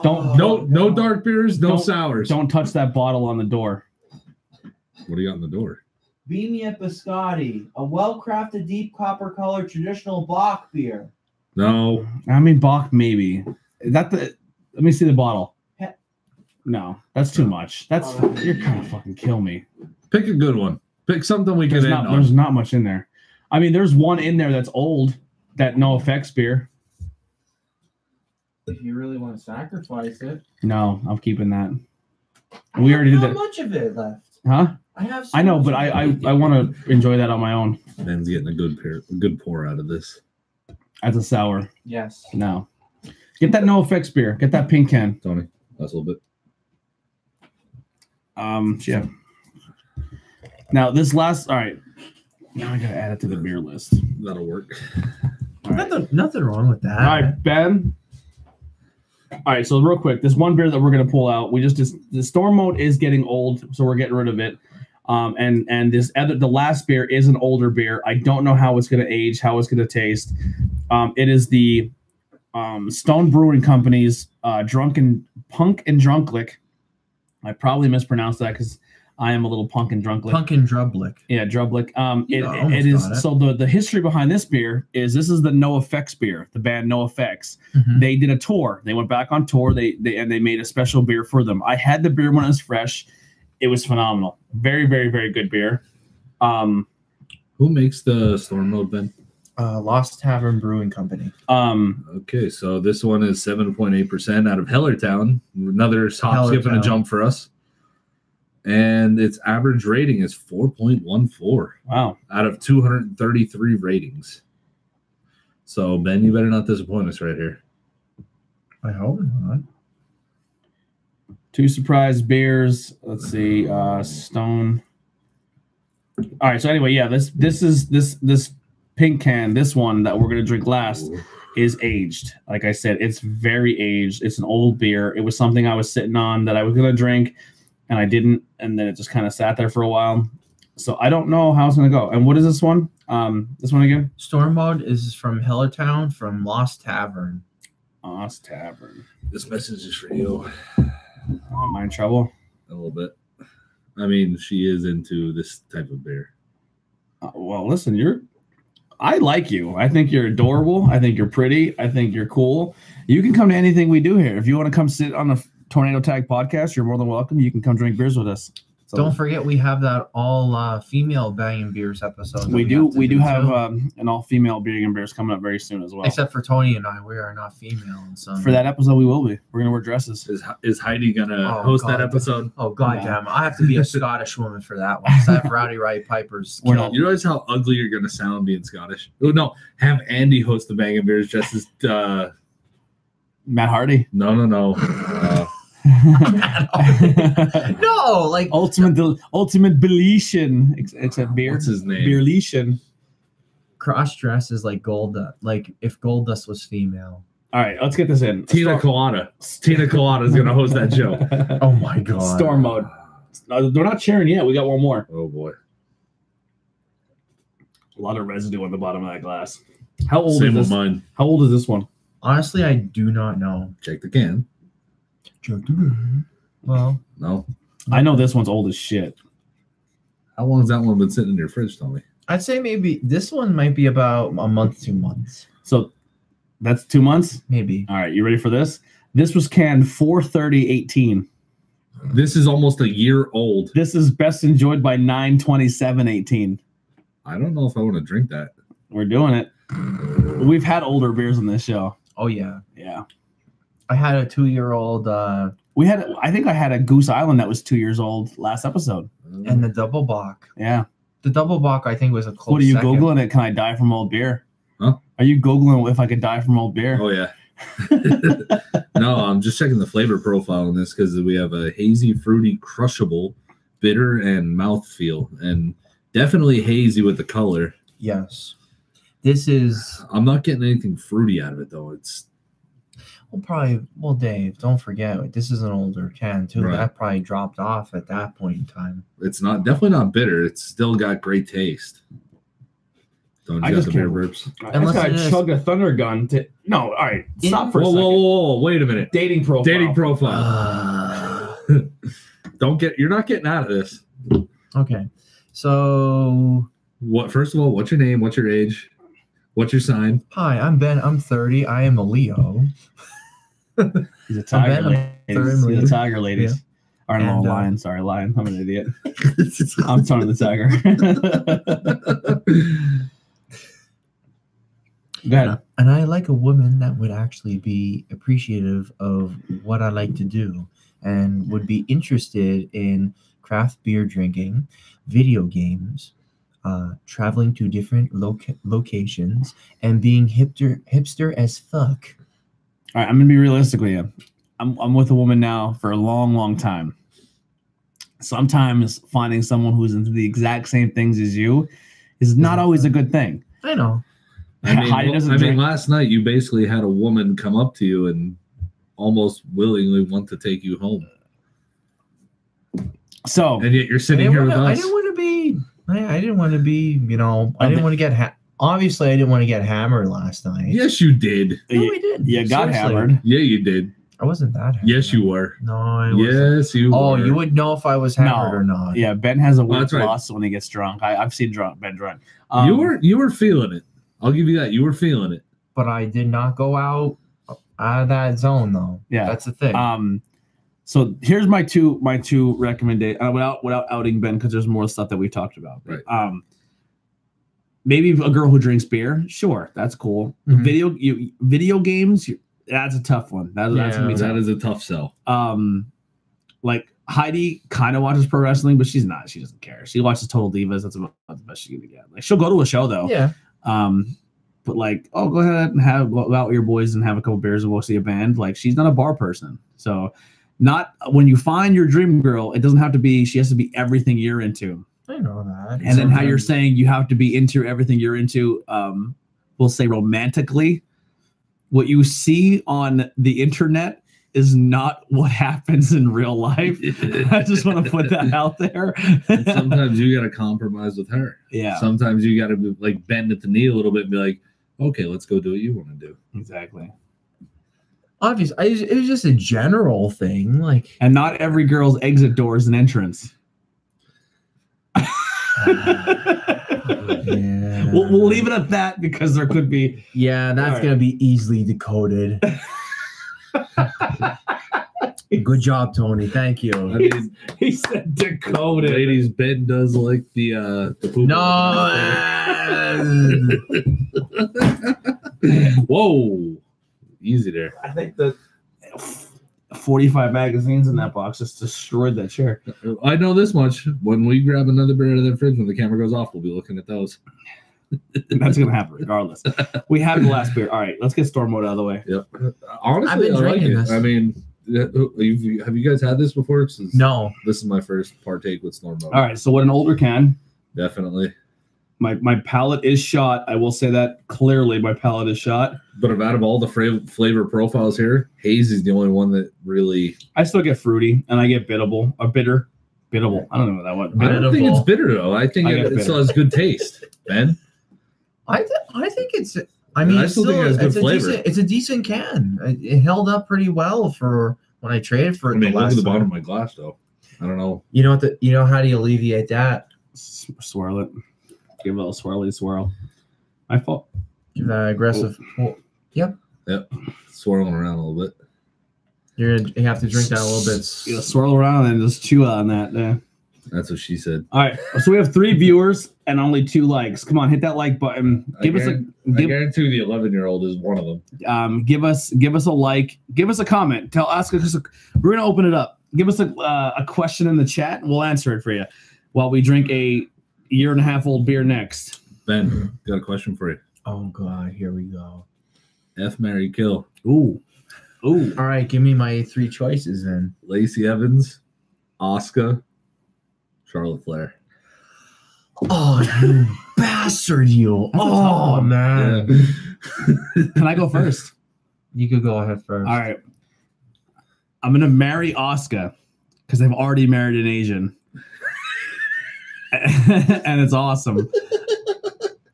No dark beers, no sours. Don't touch that bottle on the door. What do you got on the door? Beanie Biscotti, a well-crafted deep copper color traditional Bach beer. No. I mean Bach maybe. Let me see the bottle. No, that's too much. You're kind of fucking kill me. Pick a good one. Pick something we can end on. There's not much in there. I mean, there's one in there that's old, that No Effects beer. If you really want to sacrifice it. No, I'm keeping that. We already did that. How much of it left? Huh? I know, but I want to enjoy that on my own. Ben's getting a good pour out of this. As a sour. Yes. No. Get that No Effects beer. Get that pink can. Tony, that's a little bit. Yeah. Now this last, all right. Now I gotta add it to the beer list. That'll work. Right. Nothing wrong with that. All right, Ben. All right, so real quick, this one beer that we're gonna pull out. The storm mode is getting old, so we're getting rid of it. And the last beer is an older beer. I don't know how it's gonna age, how it's gonna taste. It is the Stone Brewing Company's Drunken Punk and Drunklick. I probably mispronounced that because I am a little Punkin Drunklick. Punkin Drublick. Yeah, Drublick. Yeah, it is got it. so the history behind this beer is this is the No Effects beer, the band No Effects. Mhm. They did a tour. They went back on tour. They made a special beer for them. I had the beer when it was fresh. It was phenomenal. Very, very, very good beer. Who makes the Storm Mode, Ben? Lost Tavern Brewing Company. Okay, so this one is 7.8% out of Hellertown. Another hop, skip, and a Hellertown. jump for us. And its average rating is 4.14 Wow. out of 233 ratings. So, Ben, you better not disappoint us right here. I hope not. 2 surprise beers. Let's see. Stone. All right. So anyway, yeah, this pink can, this one that we're gonna drink last, is aged. Like I said, it's very aged. It's an old beer. It was something I was sitting on that I was gonna drink, and I didn't, and then it just kind of sat there for a while. So I don't know how it's gonna go. And what is this one? This one again? Storm Mode is from Hellertown from Lost Tavern. Lost Tavern. This message is for you. Am I in trouble? A little bit. I mean, she is into this type of beer. Well, listen, I like you. I think you're adorable. I think you're pretty. I think you're cool. You can come to anything we do here. If you want to come sit on the Tornado Tag podcast, you're more than welcome. You can come drink beers with us. So Don't forget, we have that all female Bangin Beers episode. that we do have too. an all female beer and beers coming up very soon as well. Except for Tony and I, we are not female. And so For that episode, we will be. We're gonna wear dresses. Is Heidi gonna Oh, host that God. episode? Oh goddamn! I have to be a Scottish woman for that one. 'Cause I have Rowdy Roddy Piper's. We're killed. You realize how ugly you're gonna sound being Scottish? Oh no, have Andy host the Bangin' Beers just as Matt Hardy. no. No, like ultimate Beletian, except beer. What's his name? Beerletian. cross dress is like Gold. Like if Gold Dust was female. All right, let's get this in. Tina Colada. Tina Colada is gonna host that show. Oh my god! Storm Mode. They're not sharing yet. We got one more. Oh boy. A lot of residue on the bottom of that glass. How old Same is with this? mine. How old is this one? Honestly, I do not know. Check the can. Well, No. I know this one's old as shit. How long has that one been sitting in your fridge, Tommy? I'd say maybe this one might be about a month, 2 months, So that's 2 months. maybe. All right, you ready for this? This was canned 4/30/18. This is almost a year old. This is best enjoyed by 9/27/18. I don't know if I want to drink that. We're doing it. We've had older beers on this show. Oh yeah, Yeah. I had a 2-year-old I think I had a Goose Island that was 2 years old last episode. and the double bock. Yeah. The double bock, I think, was a close. What are you second. Googling it? Can I die from old beer? Huh? Are you Googling if I could die from old beer? Oh yeah. No, I'm just checking the flavor profile on this because we have a hazy, fruity, crushable, bitter, and mouthfeel, and definitely hazy with the color. Yes, this is. I'm not getting anything fruity out of it though. It's Well, Dave, don't forget, this is an older can too. Right. That probably dropped off at that point in time. definitely not bitter. It's still got great taste. Don't I you got just the beer can't- burps? Unless I it is- chugged a Thunder Gun to. No, all right. Stop for a Whoa, second. whoa, wait a minute. Dating profile. Dating profile. You're not getting out of this. Okay, so What? First of all, what's your name? What's your age? What's your sign? hi, I'm Ben. I'm 30. I am a Leo. He's a tiger. Ben, I'm Ladies. third He's a tiger, ladies. Yeah. Or no, And, lion. Sorry, lion. I'm an idiot. I'm Tony the tiger. Go ahead. And I like a woman that would actually be appreciative of what I like to do and would be interested in craft beer drinking, video games, traveling to different locations, and being hipster as fuck. All right, I'm gonna be realistic with you. I'm with a woman now for a long, long time. Sometimes finding someone who's into the exact same things as you is not always a good thing. I know. Heidi doesn't drink. last night you basically had a woman come up to you and almost willingly want to take you home, So and yet you're sitting here with I us. didn't want to be. I didn't want to be. I didn't want to get. Obviously, I didn't want to get hammered last night. Yes, you did. No, I did. you got Seriously. hammered. Yeah, you did. I wasn't that hammered. Yes, you were. No, I wasn't. Yes, you Oh, were. you would know if I was hammered or not. Yeah, Ben has a weird that's right. loss when he gets drunk. I've seen Ben drunk. You were feeling it. I'll give you that. You were feeling it. But I did not go out of that zone, though. Yeah, that's the thing. So here's my two recommendations without outing Ben, because there's more stuff that we talked about. Right. Maybe a girl who drinks beer, sure, that's cool. Mhm. Video games, that's a tough one. That's gonna be tough. That is a tough sell. Like Heidi kind of watches pro wrestling, but she's not. She doesn't care. She watches Total Divas. That's about the best she's gonna get. Like she'll go to a show though. Yeah. But like, oh, go ahead and go out with your boys and have a couple beers and we'll see a band. Like she's not a bar person. So not when you find your dream girl, it doesn't have to be. She has to be everything you're into. I know that. And then how you're saying you have to be into everything you're into. We'll say romantically. What you see on the internet is not what happens in real life. I just want to put that out there. And sometimes you got to compromise with her. Yeah. Sometimes you got to like bend at the knee a little bit and be like, okay, let's go do what you want to do. Exactly. Obviously, it was just a general thing. Like, and not every girl's exit door is an entrance. Yeah. We'll leave it at that because there could be. Yeah, that's right. gonna be easily decoded. Good job, Tony. Thank you. I mean, He said decoded. ladies, Ben does like the poop. No. Whoa, easy there. I think that 45 magazines in that box just destroyed that chair. I know this much. When we grab another beer out of the fridge, when the camera goes off, we'll be looking at those. That's gonna happen regardless. We have the last beer. All right, let's get storm mode out of the way. Yep. Honestly, I've been I like drinking it. this. I mean, have you guys had this before? Since No. This is my first partake with Storm Mode. All right, so what an older can. Definitely. My palate is shot. I will say that clearly. My palate is shot. But out of all the flavor profiles here, haze is the only one that really. I still get fruity and I get bittable or bitter. Bittable. I don't know what that was. I don't think it's bitter though. I think it still has good taste. Ben, I think it's. I mean, I still think it has good flavor. It's a decent can. It held up pretty well for when I traded for it. I mean, look last at the time. bottom of my glass though. I don't know. You know what? You know how do you alleviate that? Swirl it. Give it a little swirly swirl. My fault. Give that aggressive. Well, Yep. Swirling around a little bit. you have to drink that a little bit. You know, swirl around and just chew on that. That's what she said. All right. So we have 3 viewers and only 2 likes. Come on, hit that like button. I guarantee the 11-year-old is one of them. Give us a like. Give us a comment. Ask us. We're gonna open it up. Give us a question in the chat, and we'll answer it for you while we drink a 1.5-year-old beer next. Ben, got a question for you. Oh God, here we go. F, marry, kill. Ooh. All right, give me my 3 choices then. Lacey Evans, Asuka, Charlotte Flair. Oh, you bastard! You. That's a tough Oh one. man. Yeah. Can I go first? You could go ahead first. All right. I'm gonna marry Asuka because I've already married an Asian, and it's awesome.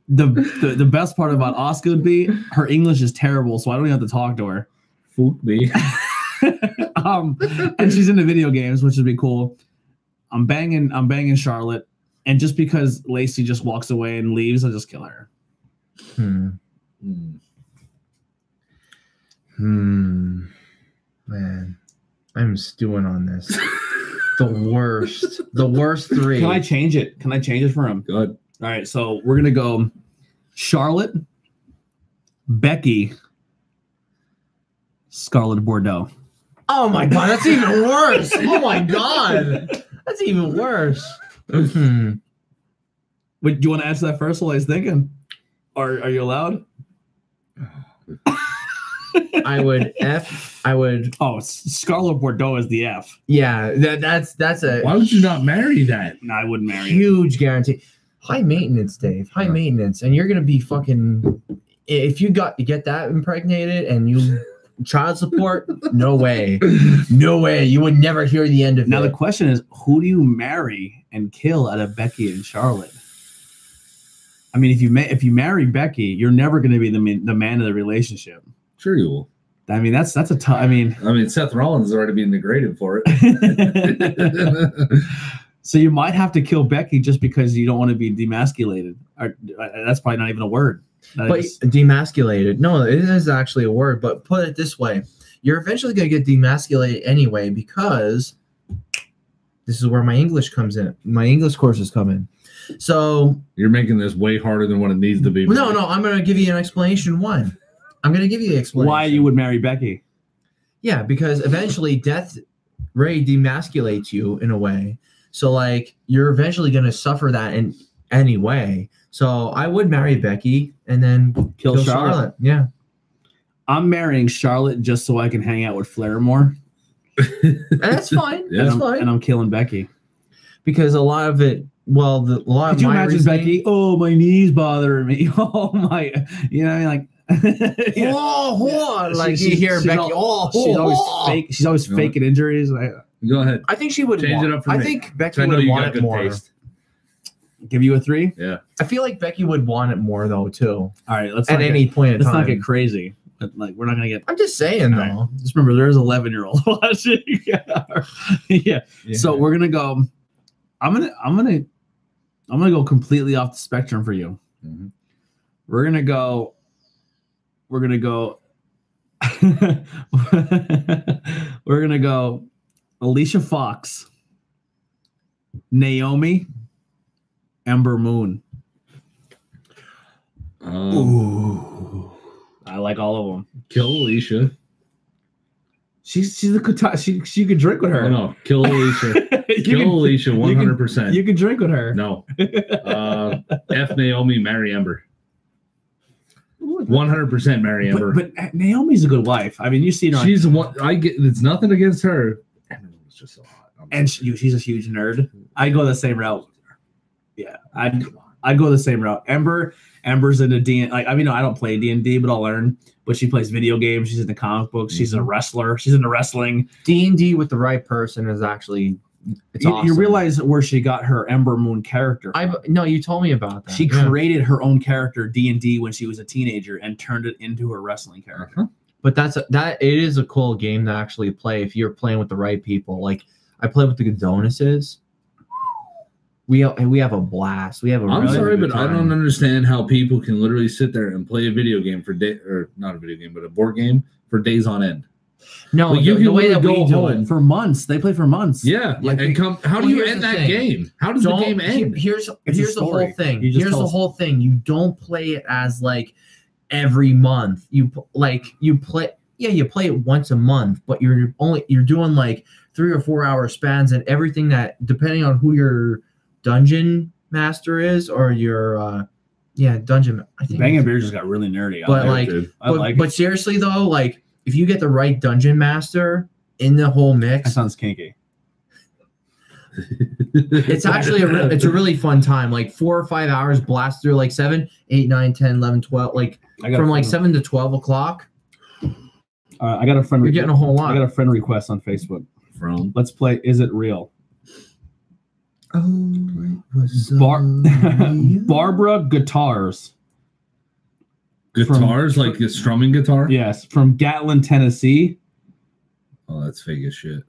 The best part about Asuka would be her English is terrible, so I don't even have to talk to her. Fook me. And she's into video games, which would be cool. I'm banging Charlotte, and just because Lacey just walks away and leaves, I'll just kill her. Man, I'm stewing on this. The worst 3. Can I change it? Can I change it for him? Good. All right, so we're gonna go Charlotte, Becky, Scarlett Bordeaux. Oh my God, that's even worse. Oh my God, that's even worse. Wait, do you want to answer that first while I was thinking? Or are you allowed? I would. Oh, Scarlett Bordeaux is the F. Yeah, that's a Why would you not marry that? No, I wouldn't marry her. huge guarantee. High maintenance, Dave. High maintenance, and you're gonna be fucking. If you get that impregnated and you child support, no way, no way. You would never hear the end of Now it. the question is, who do you marry and kill out of Becky and Charlotte? I mean, if you marry Becky, you're never going to be the man of the relationship. Sure you will. I mean, that's a tough. I mean, Seth Rollins is already being degraded for it. So you might have to kill Becky just because you don't want to be demasculated. That's probably not even a word. But demasculated. No, it is actually a word. But put it this way: you're eventually going to get demasculated anyway, because this is where my English comes in. My English courses come in. So you're making this way harder than what it needs to be. No. I'm going to give you an explanation. I'm going to give you the explanation. Why you would marry Becky? Yeah, because eventually Death Ray demasculates you in a way. So, like, you're eventually going to suffer that in any way. So, I would marry Becky and then kill Charlotte. Yeah. I'm marrying Charlotte just so I can hang out with Flair more. That's fine. Yeah. That's fine. And I'm killing Becky. Because a lot of it, Could you imagine Becky? Oh, my knees bothering me. Oh, my. You know, like. Yeah. Like you hear Becky. She's always fake. She's always faking injuries. Go ahead. I think she would change it up for me. I think Becky would want it more. Taste. Give you a 3? Yeah. I feel like Becky would want it more though too. All right, let's at any point in time. Let's not get crazy. But, like, we're not gonna get. I'm just saying though. Right. Just remember, there's 11-year-olds watching. Yeah. So we're gonna go. I'm gonna go completely off the spectrum for you. Mm-hmm. We're gonna go. We're gonna go. Alicia Fox, Naomi, Ember Moon. Ooh, I like all of them. Kill Alicia. She's the guitar. She could drink with her. Oh, no, kill Alicia. Kill Alicia 100%. You can drink with her. No. F Naomi, marry Ember. 100% marry Ember. But Naomi's a good wife. I mean, you see her. She's one. It's nothing against her. Ember was just so hot. And she's a huge nerd. I go the same route. Yeah, I'd go the same route. Ember's into D. Like, I mean, no, I don't play D&D, but I'll learn. But she plays video games. She's into comic books. She's a wrestler. She's into wrestling. D&D with the right person is actually. Awesome. You realize where she got her Ember Moon character from. No, you told me about that. She created her own character, D&D, when she was a teenager and turned it into her wrestling character. But it is a cool game to actually play if you're playing with the right people. Like, I play with the Godonuses. We have a blast. I'm sorry, but I don't understand how people can literally sit there and play a video game or not a video game, but a board game for days on end. No, like the way that we do it for months. They play for months. Yeah, how do you end that game? How does the game end? Here's the whole thing. Here's the whole thing. You don't play it as like every month. You play it once a month, but you're doing like 3 or 4 hour spans and everything that, depending on who your dungeon master is or your dungeon. I think Bangin Beer just got really nerdy. But seriously though, like, if you get the right dungeon master in the whole mix, that sounds kinky. It's actually it's a really fun time. Like 4 or 5 hours blast through, like 7, 8, 9, 10, 11, 12, like from like 7 to 12 o'clock. I got a friend. You're getting a whole lot. I got a friend request on Facebook. Let's play. Is it real? Barbara Guitars. Like a strumming guitar? Yes, from Gatlin, Tennessee. Oh, that's fake as shit.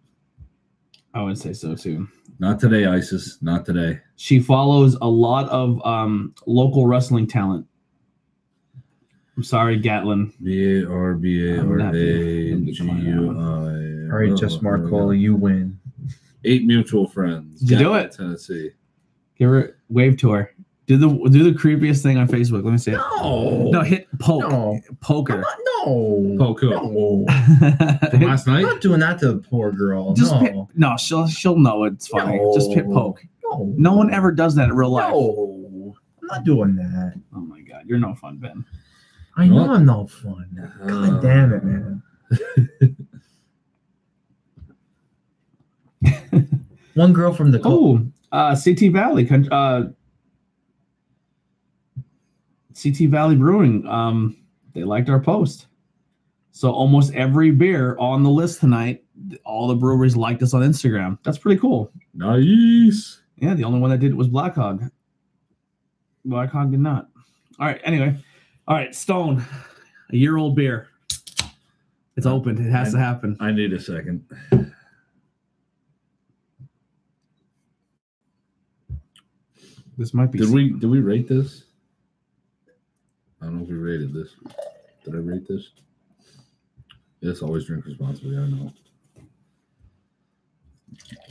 I would say so too. Not today, ISIS. Not today. She follows a lot of local wrestling talent. I'm sorry, Gatlin. BARBARAGUI. All right, just Marcola, you win. 8 mutual friends. Did you do it? Tennessee. Give her wave to her. Do the creepiest thing on Facebook. Let me see it. No, hit poke. No. Poker. Poke who? No. From last night? I'm not doing that to the poor girl. She'll know it's funny. No. Just hit poke. No one ever does that in real life. No, I'm not doing that. Oh my god, you're no fun, Ben. I know I'm no fun. God damn it, man. One girl from the CT Valley. CT Valley Brewing. They liked our post. So almost every beer on the list tonight, all the breweries liked us on Instagram. That's pretty cool. Nice. Yeah, the only one that did it was Black Hog. Black Hog did not. All right, anyway. All right, Stone. A year-old beer. It's open. It has to happen. I need a second. This might be. Did we rate this? I don't know if we rated this. Did I rate this? Yes, always drink responsibly. I know.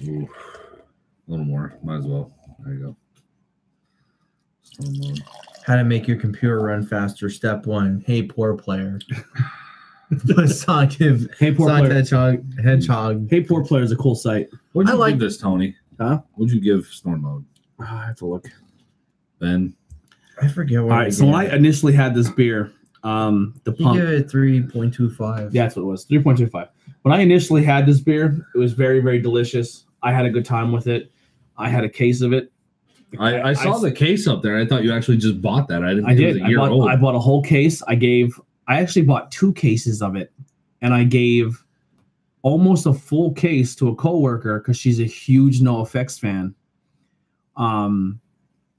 Ooh, a little more. Might as well. There you go. How to make your computer run faster. Step 1. Hey, poor player. Sonic Hey, poor player. Hedgehog. Hey, poor player is a cool site. What'd you I like give this, Tony? Huh? What'd you give Storm Mode? I have to look. Ben? I forget what. All right. So when I initially had this beer, the you pump. give it 3.25. Yeah, that's what it was. 3.25. When I initially had this beer, it was very, very delicious. I had a good time with it. I had a case of it. I saw the case up there. I thought you actually just bought that. I didn't think it was a year old. I bought a whole case. I actually bought 2 cases of it, and I gave almost a full case to a coworker because she's a huge NoFX fan.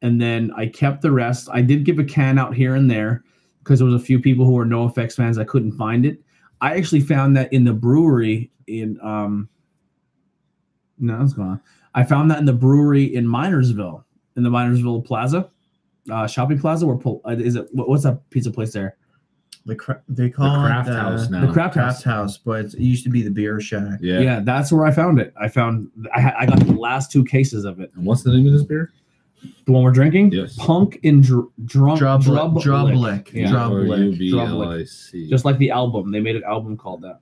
And then I kept the rest. I did give a can out here and there because there was a few people who were NoFX fans. I couldn't find it. I actually found that in the brewery in no, it's gone. I found that in the brewery in Minersville, in the Minersville Plaza, shopping plaza. Is it? What's that pizza place there? They call The it Craft House now. The Craft House, but it used to be the Beer Shack. Yeah. That's where I found it. I got the last 2 cases of it. And what's the name of this beer? The one we're drinking? Yes. Punk and Drublick. Yeah. Drublick. Just like the album. They made an album called that.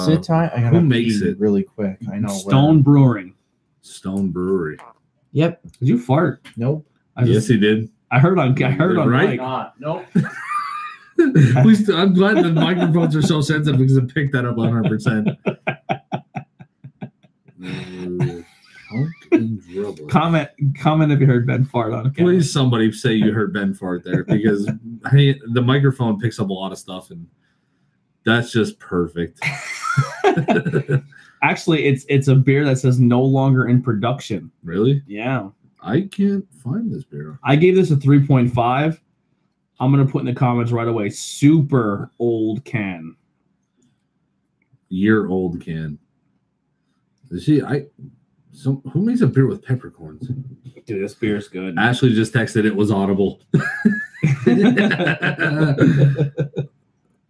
Sit tight. I gotta who makes pee it? really quick. I know. Stone Brewing. Stone Brewery. Yep. Did you fart? Nope. Yes, he did. I heard on Right? mic. Not. Nope. I'm glad the microphones are so sensitive because it picked that up 100%. Punk and Drublick. Comment if you heard Ben fart on camera. Please, somebody say you heard Ben fart there because the microphone picks up a lot of stuff and that's just perfect. Actually, it's a beer that says no longer in production. Really? Yeah. I can't find this beer. I gave this a 3.5. I'm gonna put in the comments right away. Super old can. Year-old can. See, who makes a beer with peppercorns? Dude, this beer's good. Ashley just texted it was audible.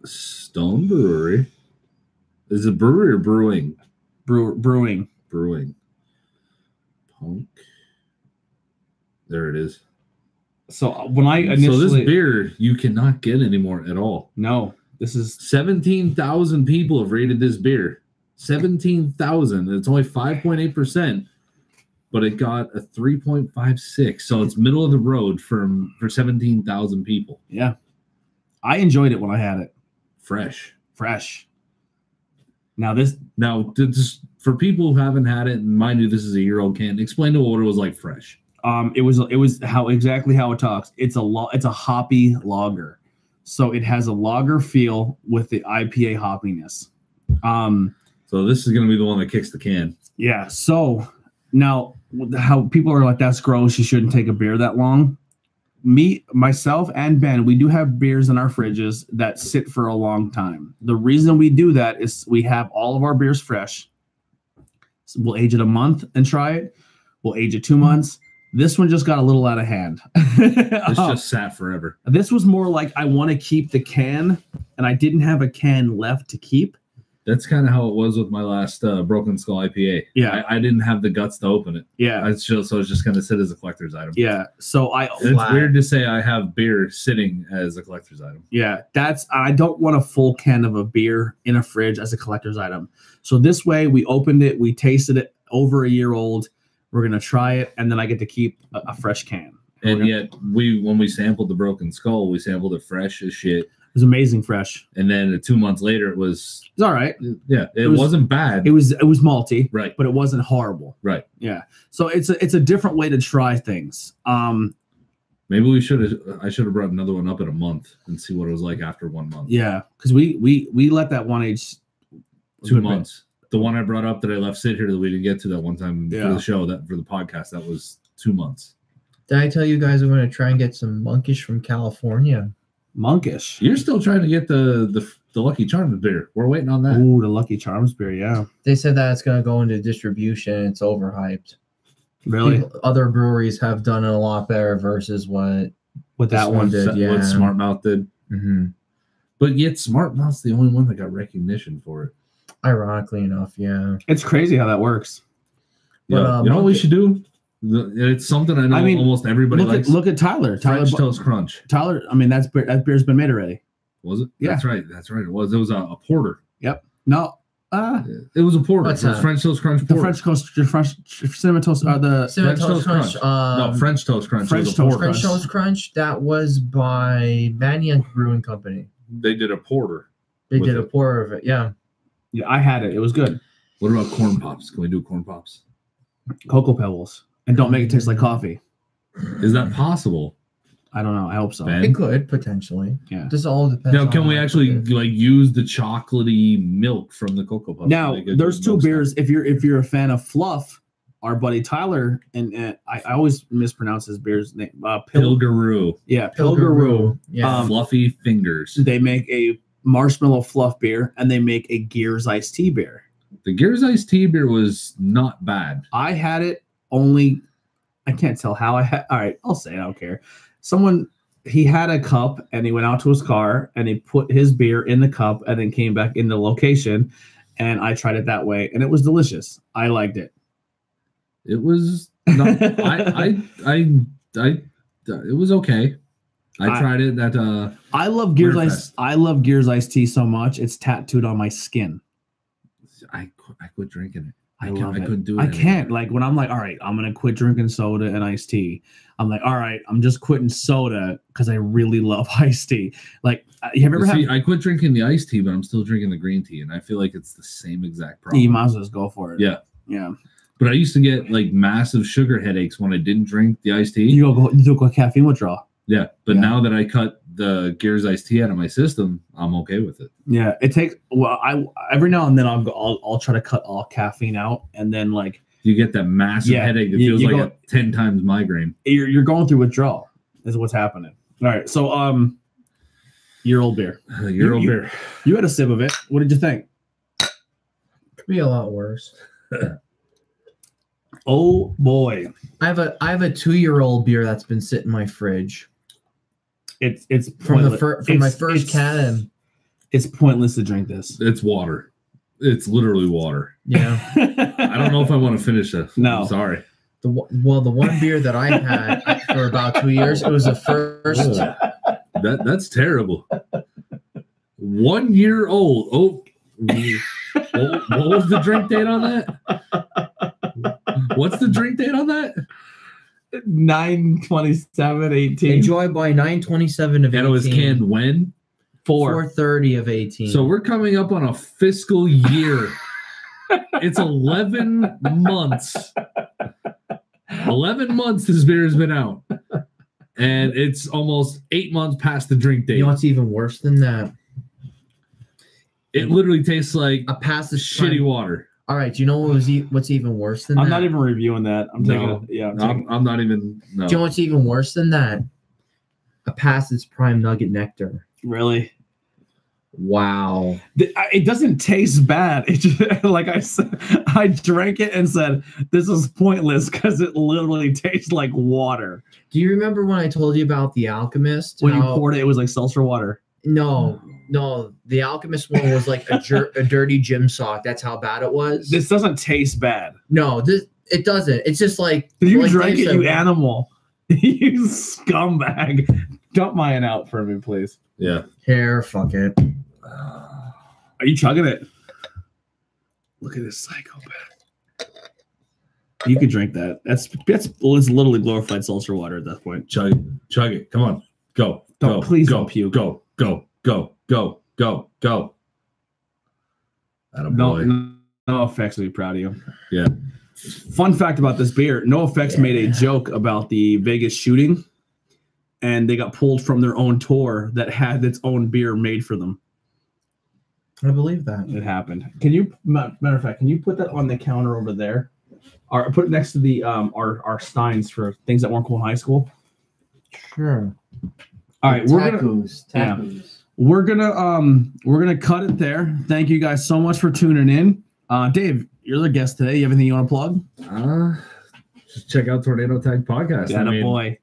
Stone Brewery. Is it brewery or brewing? Brewing. Brewing. Punk. There it is. So when I initially, so this beer you cannot get anymore at all. No, this is 17,000 people have rated this beer. 17,000. It's only 5.8%, but it got a 3.56. So it's middle of the road for 17,000 people. Yeah, I enjoyed it when I had it. Fresh. Now just for people who haven't had it, and mind you, this is a year-old can. Explain to what it was like fresh. It was exactly how it talks. It's a hoppy lager, so it has a lager feel with the IPA hoppiness. So this is going to be the one that kicks the can. Yeah. So now, how people are like, that's gross. You shouldn't take a beer that long. Myself, and Ben, we do have beers in our fridges that sit for a long time. The reason we do that is we have all of our beers fresh. So we'll age it a month and try it. We'll age it 2 months. This one just got a little out of hand. It's just sat forever. This was more like I want to keep the can, and I didn't have a can left to keep. That's kind of how it was with my last Broken Skull IPA. Yeah. I didn't have the guts to open it. Yeah. So it's just going to sit as a collector's item. Yeah. So it's weird to say I have beer sitting as a collector's item. Yeah. I don't want a full can of a beer in a fridge as a collector's item. So this way we opened it, we tasted it, over a year old. We're going to try it, and then I get to keep a fresh can. And yet when we sampled the Broken Skull, we sampled it fresh as shit. It was amazing fresh. And then 2 months later, it's all right. Yeah, it wasn't bad. It was malty, right? But it wasn't horrible, right? Yeah. So it's a different way to try things. Maybe I should have brought another one up in a month and see what it was like after 1 month. Yeah, because we let that one age 2 months. The one I brought up that I left sit here that we didn't get to that one time for the show, for the podcast, that was 2 months. Did I tell you guys I'm going to try and get some monkish from California? Monkish. You're still trying to get the the Lucky Charms beer. We're waiting on that. Ooh, the Lucky Charms beer, yeah. They said that it's going to go into distribution. It's overhyped. Really? Other breweries have done it a lot better versus what that one did. Yeah, what Smart Mouth did. Mm-hmm. But yet, Smart Mouth's the only one that got recognition for it. Ironically enough, yeah. It's crazy how that works. Yeah, But, you know what we should do? It's something I know almost everybody likes. Look at Tyler. French Toast Crunch. Tyler, I mean, that beer's been made already. Was it? Yeah. That's right. It was. It was a porter. Yep. No. It was a porter. What's It was that? French Toast Crunch The porter. French cinnamon toast the Cinnamon Toast Crunch. No, French Toast Crunch. French was a Toast porter. French Toast Crunch. That was by Bangin Brewing Company. They did a porter. They with did a it. pour of it. Yeah. Yeah, I had it. It was good. What about corn pops? Can we do corn pops? Cocoa Pebbles. And don't make it taste like coffee. Is that possible? I don't know. I hope so. Ben? It could potentially. Yeah. This all depends. Now, on can we how actually it is. like use the chocolatey milk from the Cocoa Puffs? Now, to make it there's two milk beers. If you're a fan of fluff, our buddy Tyler and I always mispronounce his beer's name. Pilgaroo. Yeah, Pilgaroo? Yeah. Fluffy fingers. They make a marshmallow fluff beer and they make a Gears iced tea beer. The Gears iced tea beer was not bad. I had it only. I can't tell how I had. All right, I'll say it. I don't care. He had a cup and he went out to his car and he put his beer in the cup and then came back in the location, and I tried it that way and it was delicious. I liked it. It was not. It was okay. I tried it. I love Gears Winterfest. Ice. I love Gears iced tea so much. It's tattooed on my skin. I quit drinking it. I love it. couldn't do it. I can't. anymore. Like when I'm like, all right, I'm gonna quit drinking soda and iced tea. I'm like, all right, I'm just quitting soda because I really love iced tea. Like, you have ever had? I quit drinking the iced tea, but I'm still drinking the green tea, and I feel like it's the same exact problem. You might as well just go for it. Yeah. Yeah. But I used to get like massive sugar headaches when I didn't drink the iced tea. You do a caffeine withdrawal. Yeah, but Yeah. now that I cut the Gears iced tea out of my system, I'm okay with it. Yeah, it takes. Well, I every now and then I'll try to cut all caffeine out, and then like You get that massive Yeah, headache. It you feels like go- a 10 times migraine. you're going through withdrawal is what's happening. All right, so your old beer. Your old beer. You had a sip of it. What did you think? Could be a lot worse. Oh boy, I have a 2-year-old beer that's been sitting in my fridge it's from pointless. my first can. It's pointless to drink this. It's water. It's literally water. Yeah. I don't know if I want to finish it. No. I'm sorry. The one beer that I had for about 2 years, it was the first. That's terrible. 1 year old. Oh, what was the drink date on that? What's the drink date on that? 9/27/18. Enjoyed by 9/27 of 18. And it was canned when? 4/30 of 18. So we're coming up on a fiscal year. It's 11 months. 11 months this beer has been out. And it's almost 8 months past the drink date. you know what's even worse than that? It literally tastes like A past this shitty water. All right, do you know what's even worse than that? I'm not even reviewing that. I'm taking No. it. Yeah, I'm taking I'm not even. No. Do you know what's even worse than that? A past its prime nugget nectar. really. Wow. It doesn't taste bad. It just, like I said, I drank it and said, this is pointless because it literally tastes like water. Do you remember when I told you about the Alchemist? When you How- poured it, it was like seltzer water. No, the Alchemist one was like a dirty gym sock. That's how bad it was. This doesn't taste bad. No, it doesn't. It's just like You like drank Dave it, said, you animal. You scumbag. Dump mine out for me, please. Yeah. Here, fuck it. Are you chugging it? Look at this psychopath. You could drink that. It's literally glorified seltzer water at that point. Chug it. Come on. Go. Don't- go. please go, don't puke. Go. Attaboy. No effects will be proud of you. Yeah. Fun fact about this beer: No Effects made a joke about the Vegas shooting, and they got pulled from their own tour that had its own beer made for them. I believe that. It happened. Can you, matter of fact, can you put that on the counter over there, or put it next to the our Steins for things that weren't cool in high school? Sure. All right, we're gonna. Tacos. Yeah. we're gonna cut it there. Thank you guys so much for tuning in. Dave, you're the guest today. You have anything you want to plug? Just check out Tornado Tag Podcast. Yeah, boy.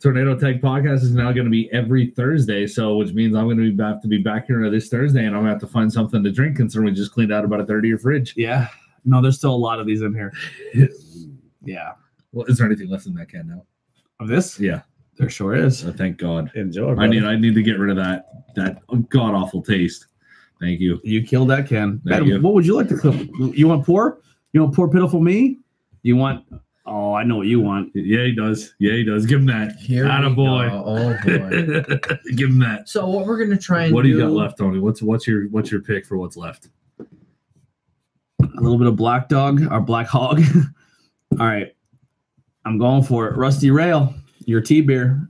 Tornado Tag Podcast is now going to be every Thursday, so which means I'm going to have to be back here this Thursday, and I'm going to have to find something to drink, considering we just cleaned out about a third of your fridge. Yeah. No, there's still a lot of these in here. Yeah. Well, is there anything left in that can now? Of this? Yeah. There sure is. Thank God. Enjoy. I need to get rid of that god awful taste. Thank you. You killed that can. Thank you. What would you like to cook? You want pour? You want pour pitiful me? You want? Oh, I know what you want. Yeah, he does. Give him that. Attaboy. Oh boy. Give him that. So what we're gonna try and what do you got left, Tony? What's your pick for what's left? A little bit of Black Dog or Black Hog. All right, I'm going for it. Rusty Rail, your tea beer.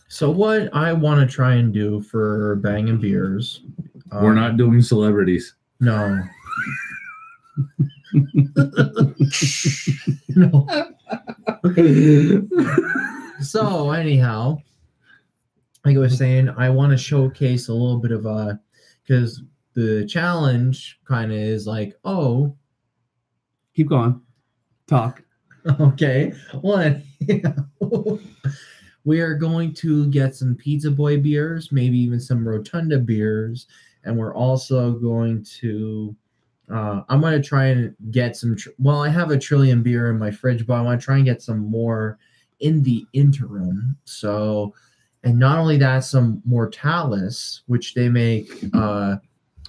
So what I want to try and do for Bangin' Beers. We're not doing celebrities. No. No. So anyhow, like I was saying, I want to showcase a little bit of because the challenge kind of is like, oh, keep going, talk. Okay, well, we are going to get some Pizza Boy beers, maybe even some Rotunda beers, and we're also going to. I'm going to try and get some. Well, I have a Trillium beer in my fridge, but I want to try and get some more in the interim. So, and not only that, some Mortalis, which they make.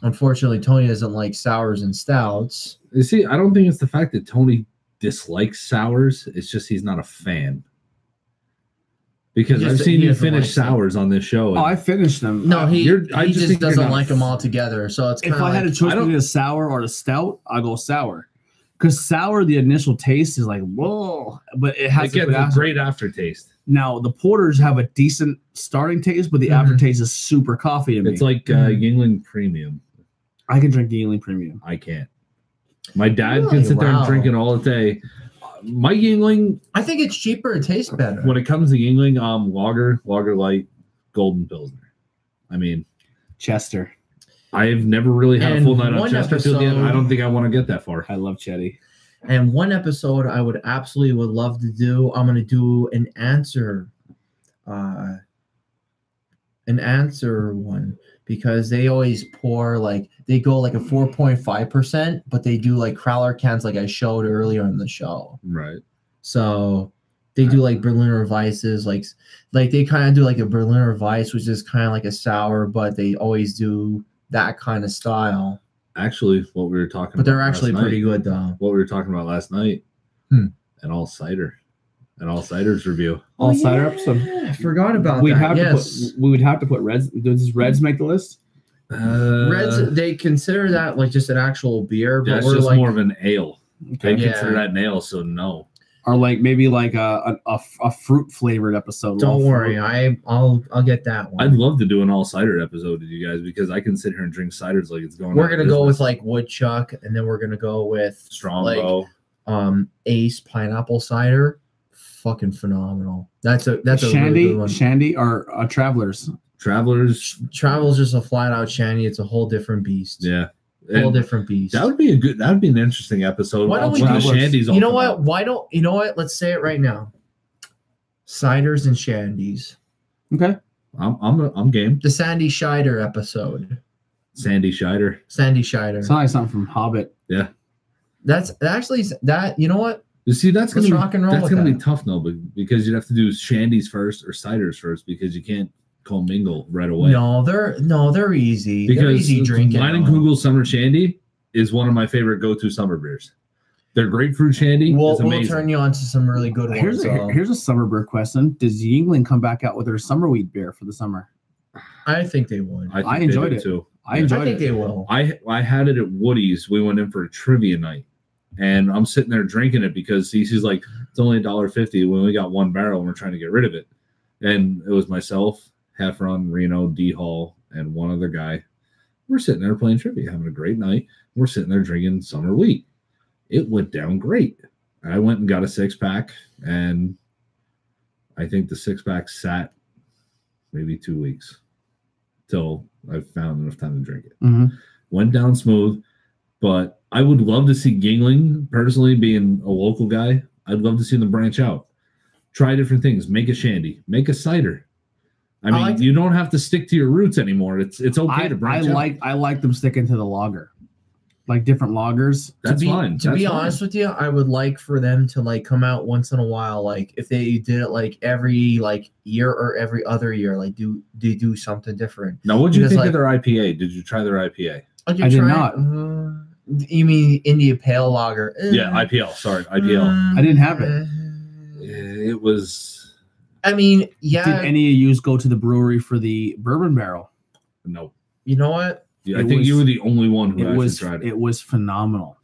Unfortunately, Tony doesn't like sours and stouts. You see, I don't think it's the fact that Tony dislikes sours. It's just he's not a fan. Because I've seen you finish sours on this show. Oh, I finished them. No, he just doesn't like them all together. So it's if I had a choice between a sour or a stout, I'll go sour. Because sour, the initial taste is like whoa, but it has a great aftertaste. Now the porters have a decent starting taste, but the aftertaste is super coffee to me. It's like Yingling Premium. I can drink Yingling Premium. I can't. My dad can sit there and drink it all day. My Yingling, I think it's cheaper. It tastes better. When it comes to Yingling, Lager Light, Golden Pilsner. I mean, Chester. I've never really had a full night on Chesterfield yet. I don't think I want to get that far. I love Chetty. And one episode I would love to do. I'm going to do an answer one, because they always pour they go like a 4.5%, but they do like Crowler cans like I showed earlier in the show. Right. So they do like Berliner Weisses, like they kind of do like a Berliner Weiss, which is kind of like a sour, but they always do that kind of style. Actually, what we were talking about. But they're actually pretty good though. What we were talking about last night. An all cider's review. All cider episode. I forgot about that. We would have to put Reds. Does Reds make the list? Reds, they consider that like just an actual beer, but it's just more of an ale. Okay. They consider that an ale, so no. Or like maybe like a fruit flavored episode. Don't worry, I'll get that one. I'd love to do an all cider episode with you guys, because I can sit here and drink ciders like it's going. We're gonna go with like woodchuck, and then we're gonna go with Strongbow, Ace pineapple cider. Fucking phenomenal. That's a Shandy, really good one. Shandy or Travelers. Travel's just a flat out Shandy. It's a whole different beast. Yeah. Whole different beast. That would be an interesting episode. Why don't we do Shandies? You know what? Let's say it right now. Ciders and Shandies. Okay. I'm game. The Sandy Scheider episode. Sandy Scheider. Sounds like something from Hobbit. Yeah. That's actually that. You know what? You see, that's gonna be tough, though, because you'd have to do Shandies first or ciders first, because you can't commingle right away. No, they're easy. Because they're easy drinking. Leinenkugel Summer Shandy is one of my favorite go-to summer beers. Their grapefruit Shandy is amazing. We'll turn you on to some really good ones. Here's a summer beer question: does Yingling come back out with their summer wheat beer for the summer? I think they would. I enjoyed it too. I think they will. I had it at Woody's. We went in for a trivia night. And I'm sitting there drinking it because he's like, it's only $1.50. We only got one barrel and we're trying to get rid of it. And it was myself, Heffron, Reno, D Hall, and one other guy. We're sitting there playing trivia, having a great night. We're sitting there drinking summer wheat. It went down great. I went and got a 6-pack, and I think the 6-pack sat maybe 2 weeks. till I found enough time to drink it. Mhm. Went down smooth, but I would love to see Gingling, personally, being a local guy, I'd love to see them branch out. Try different things. Make a shandy. Make a cider. I mean, you don't have to stick to your roots anymore. It's okay to branch out. I like them sticking to the lager. Like different lagers. That's fine. To be honest with you, I would like for them to like come out once in a while. Like if they did it like every like year or every other year, like do something different. Now, what did you think of their IPA? Did you try their IPA? I did not. You mean India Pale Lager? Yeah, IPL. Sorry, IPL. I didn't have it. It was. I mean, yeah. Did any of you go to the brewery for the bourbon barrel? No. You know what? Yeah, I think you were the only one who actually tried it. It was phenomenal.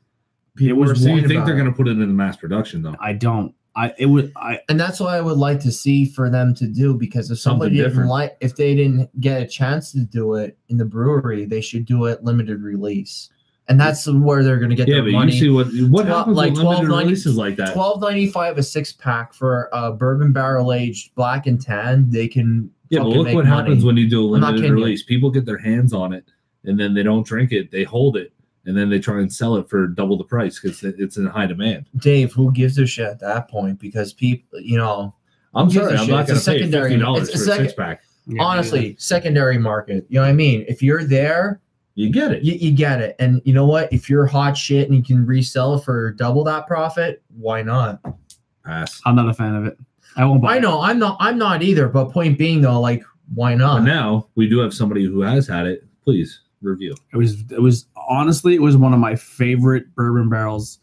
It was. So you think they're going to put it into mass production, though? I don't. And that's what I would like to see for them to do, because if somebody if they didn't get a chance to do it in the brewery, they should do it limited release. And that's where they're going to get their money. Yeah, but you see what happens like with limited releases like that. $12.95 a 6-pack for a bourbon barrel aged black and tan. They can. Yeah, but look what happens when you do a limited release. People get their hands on it, and then they don't drink it. They hold it, and then they try and sell it for double the price because it's in high demand. Dave, who gives a shit at that point? Because people, you know, I'm sorry, I'm not going to pay $50 for a 6-pack. Honestly, secondary market. You know what I mean? If you're there, you get it. You get it. And you know what? If you're hot shit and you can resell for double that profit, why not? Pass. I'm not a fan of it. I won't buy it. I'm not either. But point being though, like, why not? But now we do have somebody who has had it. Please review. It was honestly, it was one of my favorite bourbon barrels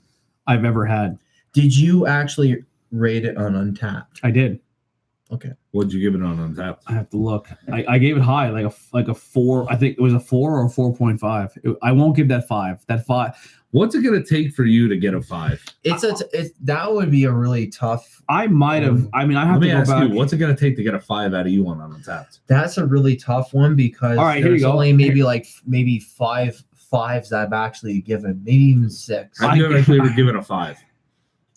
I've ever had. Did you actually rate it on Untapped? I did. Okay. What'd you give it on Untapped? I have to look. I gave it high, like a 4. I think it was a 4 or a 4.5. I won't give that 5. That 5. What's it gonna take for you to get a 5? That would be a really tough. I might have. I mean, I have to go back. You, what's it gonna take to get a 5 out of you on Untapped? That's a really tough one because all right, here you go. Only maybe 5 5s that I've actually given, maybe even 6. Have you ever given a 5?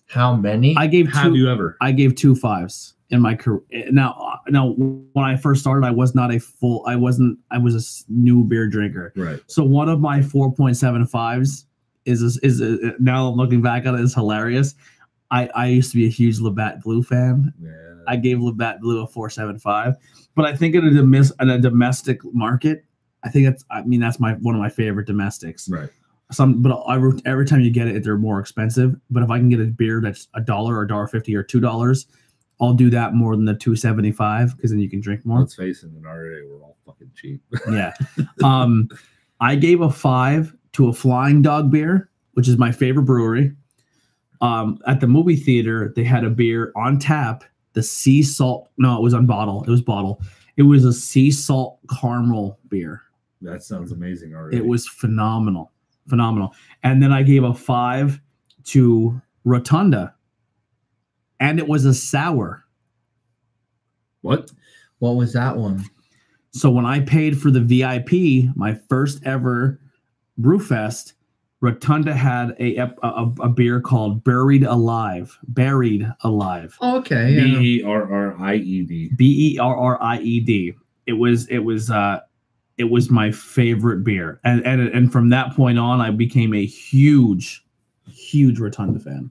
How many? I gave 2. Have you ever? I gave 2 5s in my career. Now, when I first started, I was not a full. I was a new beer drinker. Right. So one of my 4.75s is now looking back on it is hilarious. I used to be a huge Labatt Blue fan. Yeah. I gave Labatt Blue a 4.75, but I think in a domestic market, I think that's one of my favorite domestics. Right. But every time you get it, they're more expensive. But if I can get a beer that's $1 or $1.50 or $2, I'll do that more than the 2.75 because then you can drink more. Let's face it, in our day, we're all fucking cheap. Yeah. I gave a 5 to a Flying Dog beer, which is my favorite brewery. At the movie theater, they had a beer on tap, the sea salt. No, it was on bottle. It was bottle. It was a sea salt caramel beer. That sounds amazing already. It was phenomenal. And then I gave a 5 to Rotunda, and it was a sour. What was that one? So when I paid for the VIP, my first ever Brewfest, Rotunda had a beer called Buried Alive. Oh, okay. Berried. Berried. It was my favorite beer, and from that point on, I became a huge Rotunda fan.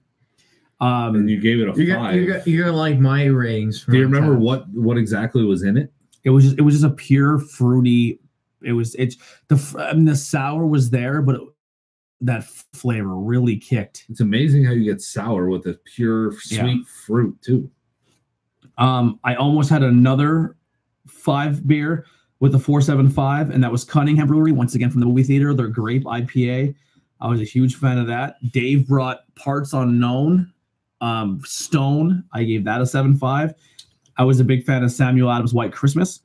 And you gave it a 5. You're like my ratings. Do you remember what exactly was in it? It was just a pure fruity. The sour was there, but that flavor really kicked. It's amazing how you get sour with a pure sweet fruit too. I almost had another 5 beer with a 4.75, and that was Cunningham Brewery, once again from the movie theater, their grape IPA. I was a huge fan of that. Dave brought Parts Unknown, Stone. I gave that a 7.5. I was a big fan of Samuel Adams' White Christmas.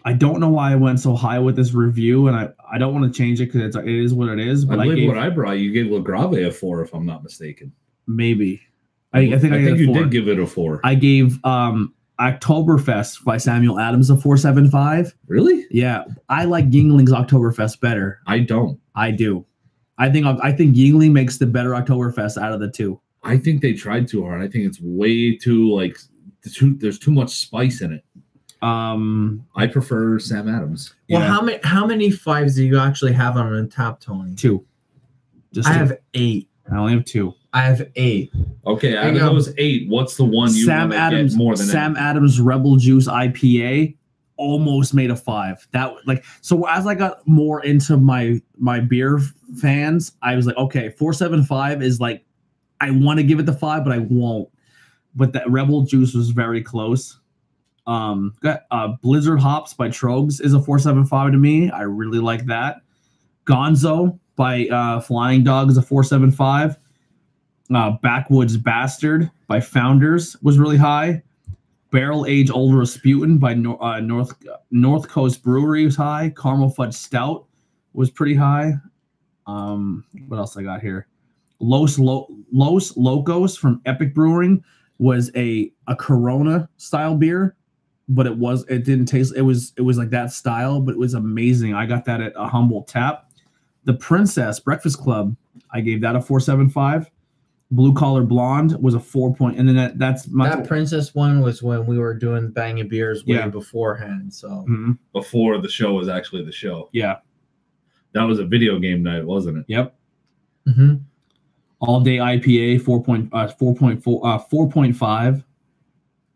I don't know why I went so high with this review, and I don't want to change it because it is what it is. But what I brought, you gave LaGrave a 4, if I'm not mistaken. Maybe. I think you did give it a 4. I gave Oktoberfest by Samuel Adams a 4.75. Really? Yeah, I like Yingling's Oktoberfest better. I don't. I do. I think Yingling makes the better Oktoberfest out of the 2. I think they tried too hard. I think it's way too there's too much spice in it. I prefer Sam Adams. Well, how many 5s do you actually have on Untapped, Tony? 2. Just I 2. have 8. I only have 2. I have 8. Okay, out of those 8, what's the one you Sam want to Adams get more than Sam anything? Adams Rebel Juice IPA almost made a 5. That like so as I got more into my beer fans, I was like, okay, 475 is like I want to give it the 5, but I won't. But that Rebel Juice was very close. Blizzard Hops by Trogs is a 475 to me. I really like that. Gonzo by Flying Dog is a 475. Backwoods Bastard by Founders was really high. Barrel Age Old Rasputin by North Coast Brewery was high. Caramel Fudge Stout was pretty high. What else I got here? Los Locos from Epic Brewing was a Corona style beer, but it didn't taste. It was like that style, but it was amazing. I got that at a Humboldt Tap. The Princess Breakfast Club, I gave that a 475. Blue Collar Blonde was a 4 point, and then that Princess one was when we were doing Bangin beers way beforehand. So before the show was actually the show. Yeah, that was a video game night, wasn't it? Yep. Mm-hmm. All Day IPA 4.5.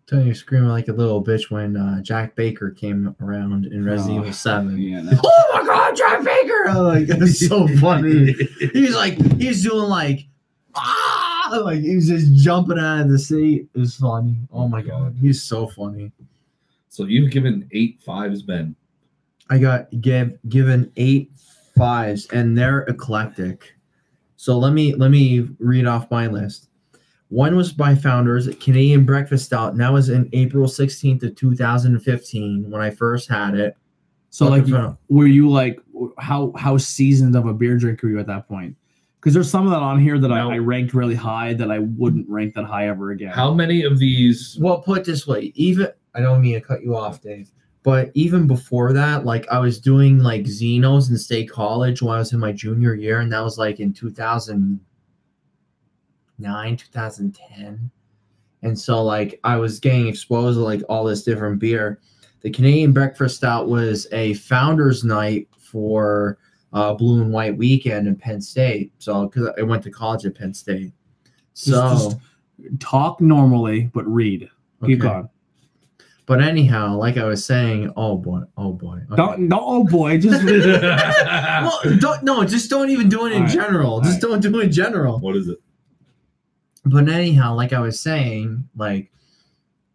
Tony, you're screaming like a little bitch when Jack Baker came around in Resident Evil 7. Yeah, oh my God, Jack Baker! Like it's so funny. He's doing like he's just jumping out of the seat. It was funny. Oh my God, he's so funny. So you've given 8 5s, Ben. I got given 8 5s, and they're eclectic. So let me read off my list. One was by Founders, Canadian Breakfast Stout, and that was in April 16th of 2015 when I first had it. So were you like how seasoned of a beer drinker were you at that point? Because there's some of that on here that I ranked really high that I wouldn't rank that high ever again. How many of these? Well, put it this way, I don't mean to cut you off, Dave, but even before that, like I was doing like Xenos in State College when I was in my junior year, and that was like in 2009, 2010. And so like I was getting exposed to like all this different beer. The Canadian Breakfast Stout was a founders night for Blue and White weekend in Penn State. So because I went to college at Penn State. So just talk normally, but read. Keep going. But anyhow, like I was saying, oh boy. Okay. Oh boy, just well, just don't even do it in general. Just don't do it in general. What is it? But anyhow, like I was saying, like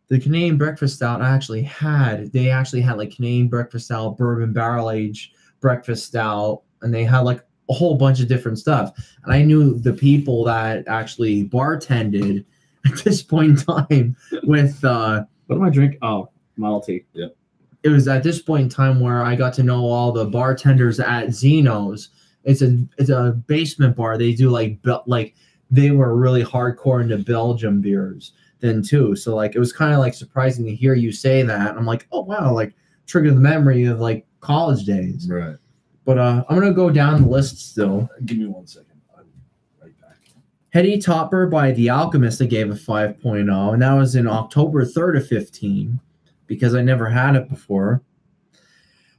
the Canadian Breakfast Stout they actually had like Canadian Breakfast Stout, bourbon barrel aged breakfast stout, and they had like a whole bunch of different stuff. And I knew the people that actually bartended at this point in time with what am I drinking? Oh, Model T. Yeah. It was at this point in time where I got to know all the bartenders at Xenos. It's a basement bar. They do like they were really hardcore into Belgium beers then too. So like it was kind of like surprising to hear you say that. And I'm like, oh wow, like triggered the memory of like college days. Right. But I'm gonna go down the list still. Give me 1 second. I'm right back. Heady Topper by The Alchemist, I gave a 5.0, and that was in October 3rd of 15 because I never had it before.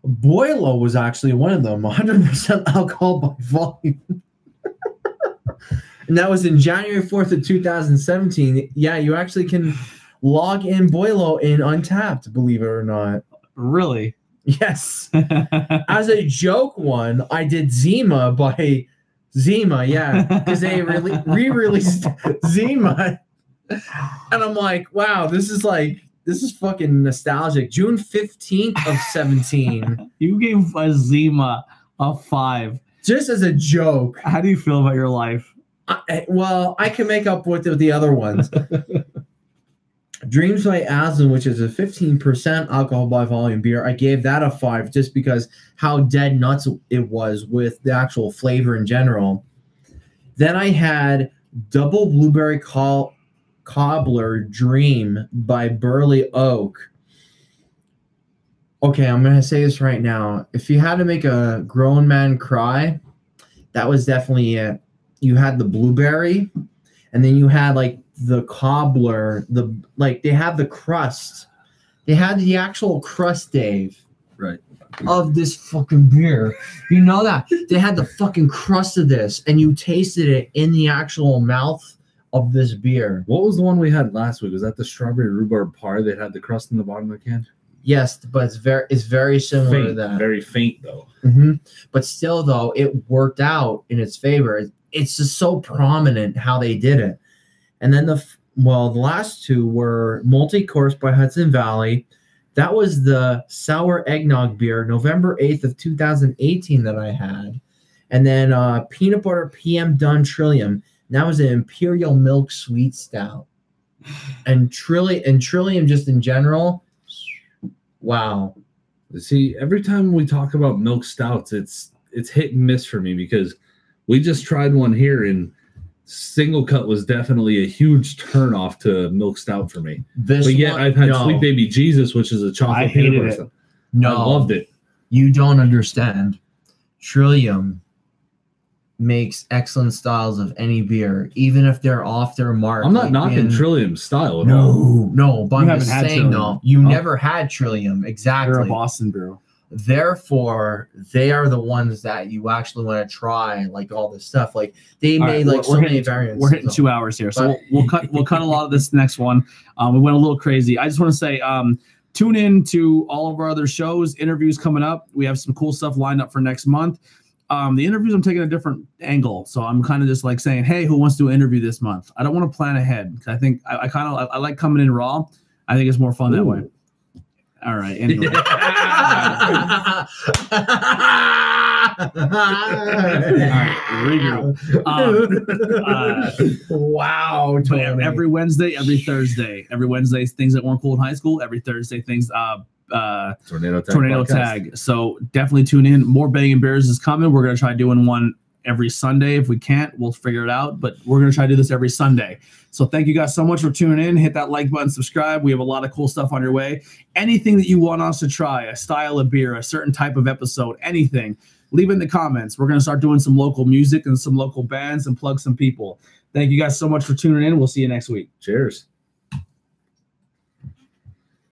Boilo was actually one of them, 100% alcohol by volume. And that was in January 4th of 2017. Yeah, you actually can log in Boilo in Untapped, believe it or not. Really? Yes. As a joke one, I did Zima by Zima, yeah, because they re-released Zima. And I'm like, wow, this is fucking nostalgic. June 15th of 17. You gave a Zima a 5. Just as a joke. How do you feel about your life? I can make up with the other ones. Dreams by Aslan, which is a 15% alcohol by volume beer, I gave that a 5 just because how dead nuts it was with the actual flavor in general. Then I had Double Blueberry Cobbler Dream by Burley Oak. Okay, I'm going to say this right now. If you had to make a grown man cry, that was definitely it. You had the blueberry, and then you had like the cobbler, they have the crust They had the actual crust, Dave. Right. Of this fucking beer. You know that? They had the fucking crust of this, and you tasted it in the actual mouth of this beer. What was the one we had last week? Was that the strawberry rhubarb par that had the crust in the bottom of the can? Yes, but it's very similar faint, to that. Very faint, though. Mm-hmm. But still, though, it worked out in its favor. It's just so prominent how they did it. And then the last two were Multi-Course by Hudson Valley. That was the sour eggnog beer, November 8th of 2018 that I had. And then Peanut Butter PM Dun Trillium. That was an Imperial Milk Sweet Stout. And Trillium just in general, wow. See, every time we talk about milk stouts, it's hit and miss for me because we just tried one here and single cut was definitely a huge turnoff to milk stout for me. But yet I've had Sweet Baby Jesus, which is a chocolate. I hated it. No, I loved it. You don't understand. Trillium makes excellent styles of any beer, even if they're off their mark. I'm not knocking Trillium style at all. No, but I'm just saying, though, you never had Trillium. Exactly. They're a Boston brew. Therefore, they are the ones that you actually want to try, like all this stuff. Like they made so many variants. We're hitting 2 hours here, so we'll cut a lot of this next one. We went a little crazy. I just want to say, tune in to all of our other shows, interviews coming up. We have some cool stuff lined up for next month. The interviews, I'm taking a different angle, so I'm kind of just like saying, hey, who wants to do an interview this month? I don't want to plan ahead because I think I like coming in raw. I think it's more fun that way. All right. Anyway. All right. Wow. But yeah, every Wednesday, every Thursday. Every Wednesday, things that weren't cool in high school. Every Thursday, things Tornado Tag. So definitely tune in. More Bangin' Bears is coming. We're gonna try doing one every Sunday. If we can't, we'll figure it out. But we're gonna try to do this every Sunday. So thank you guys so much for tuning in. Hit that like button, subscribe. We have a lot of cool stuff on your way. Anything that you want us to try, a style of beer, a certain type of episode, anything, leave it in the comments. We're gonna start doing some local music and some local bands and plug some people. Thank you guys so much for tuning in. We'll see you next week. Cheers.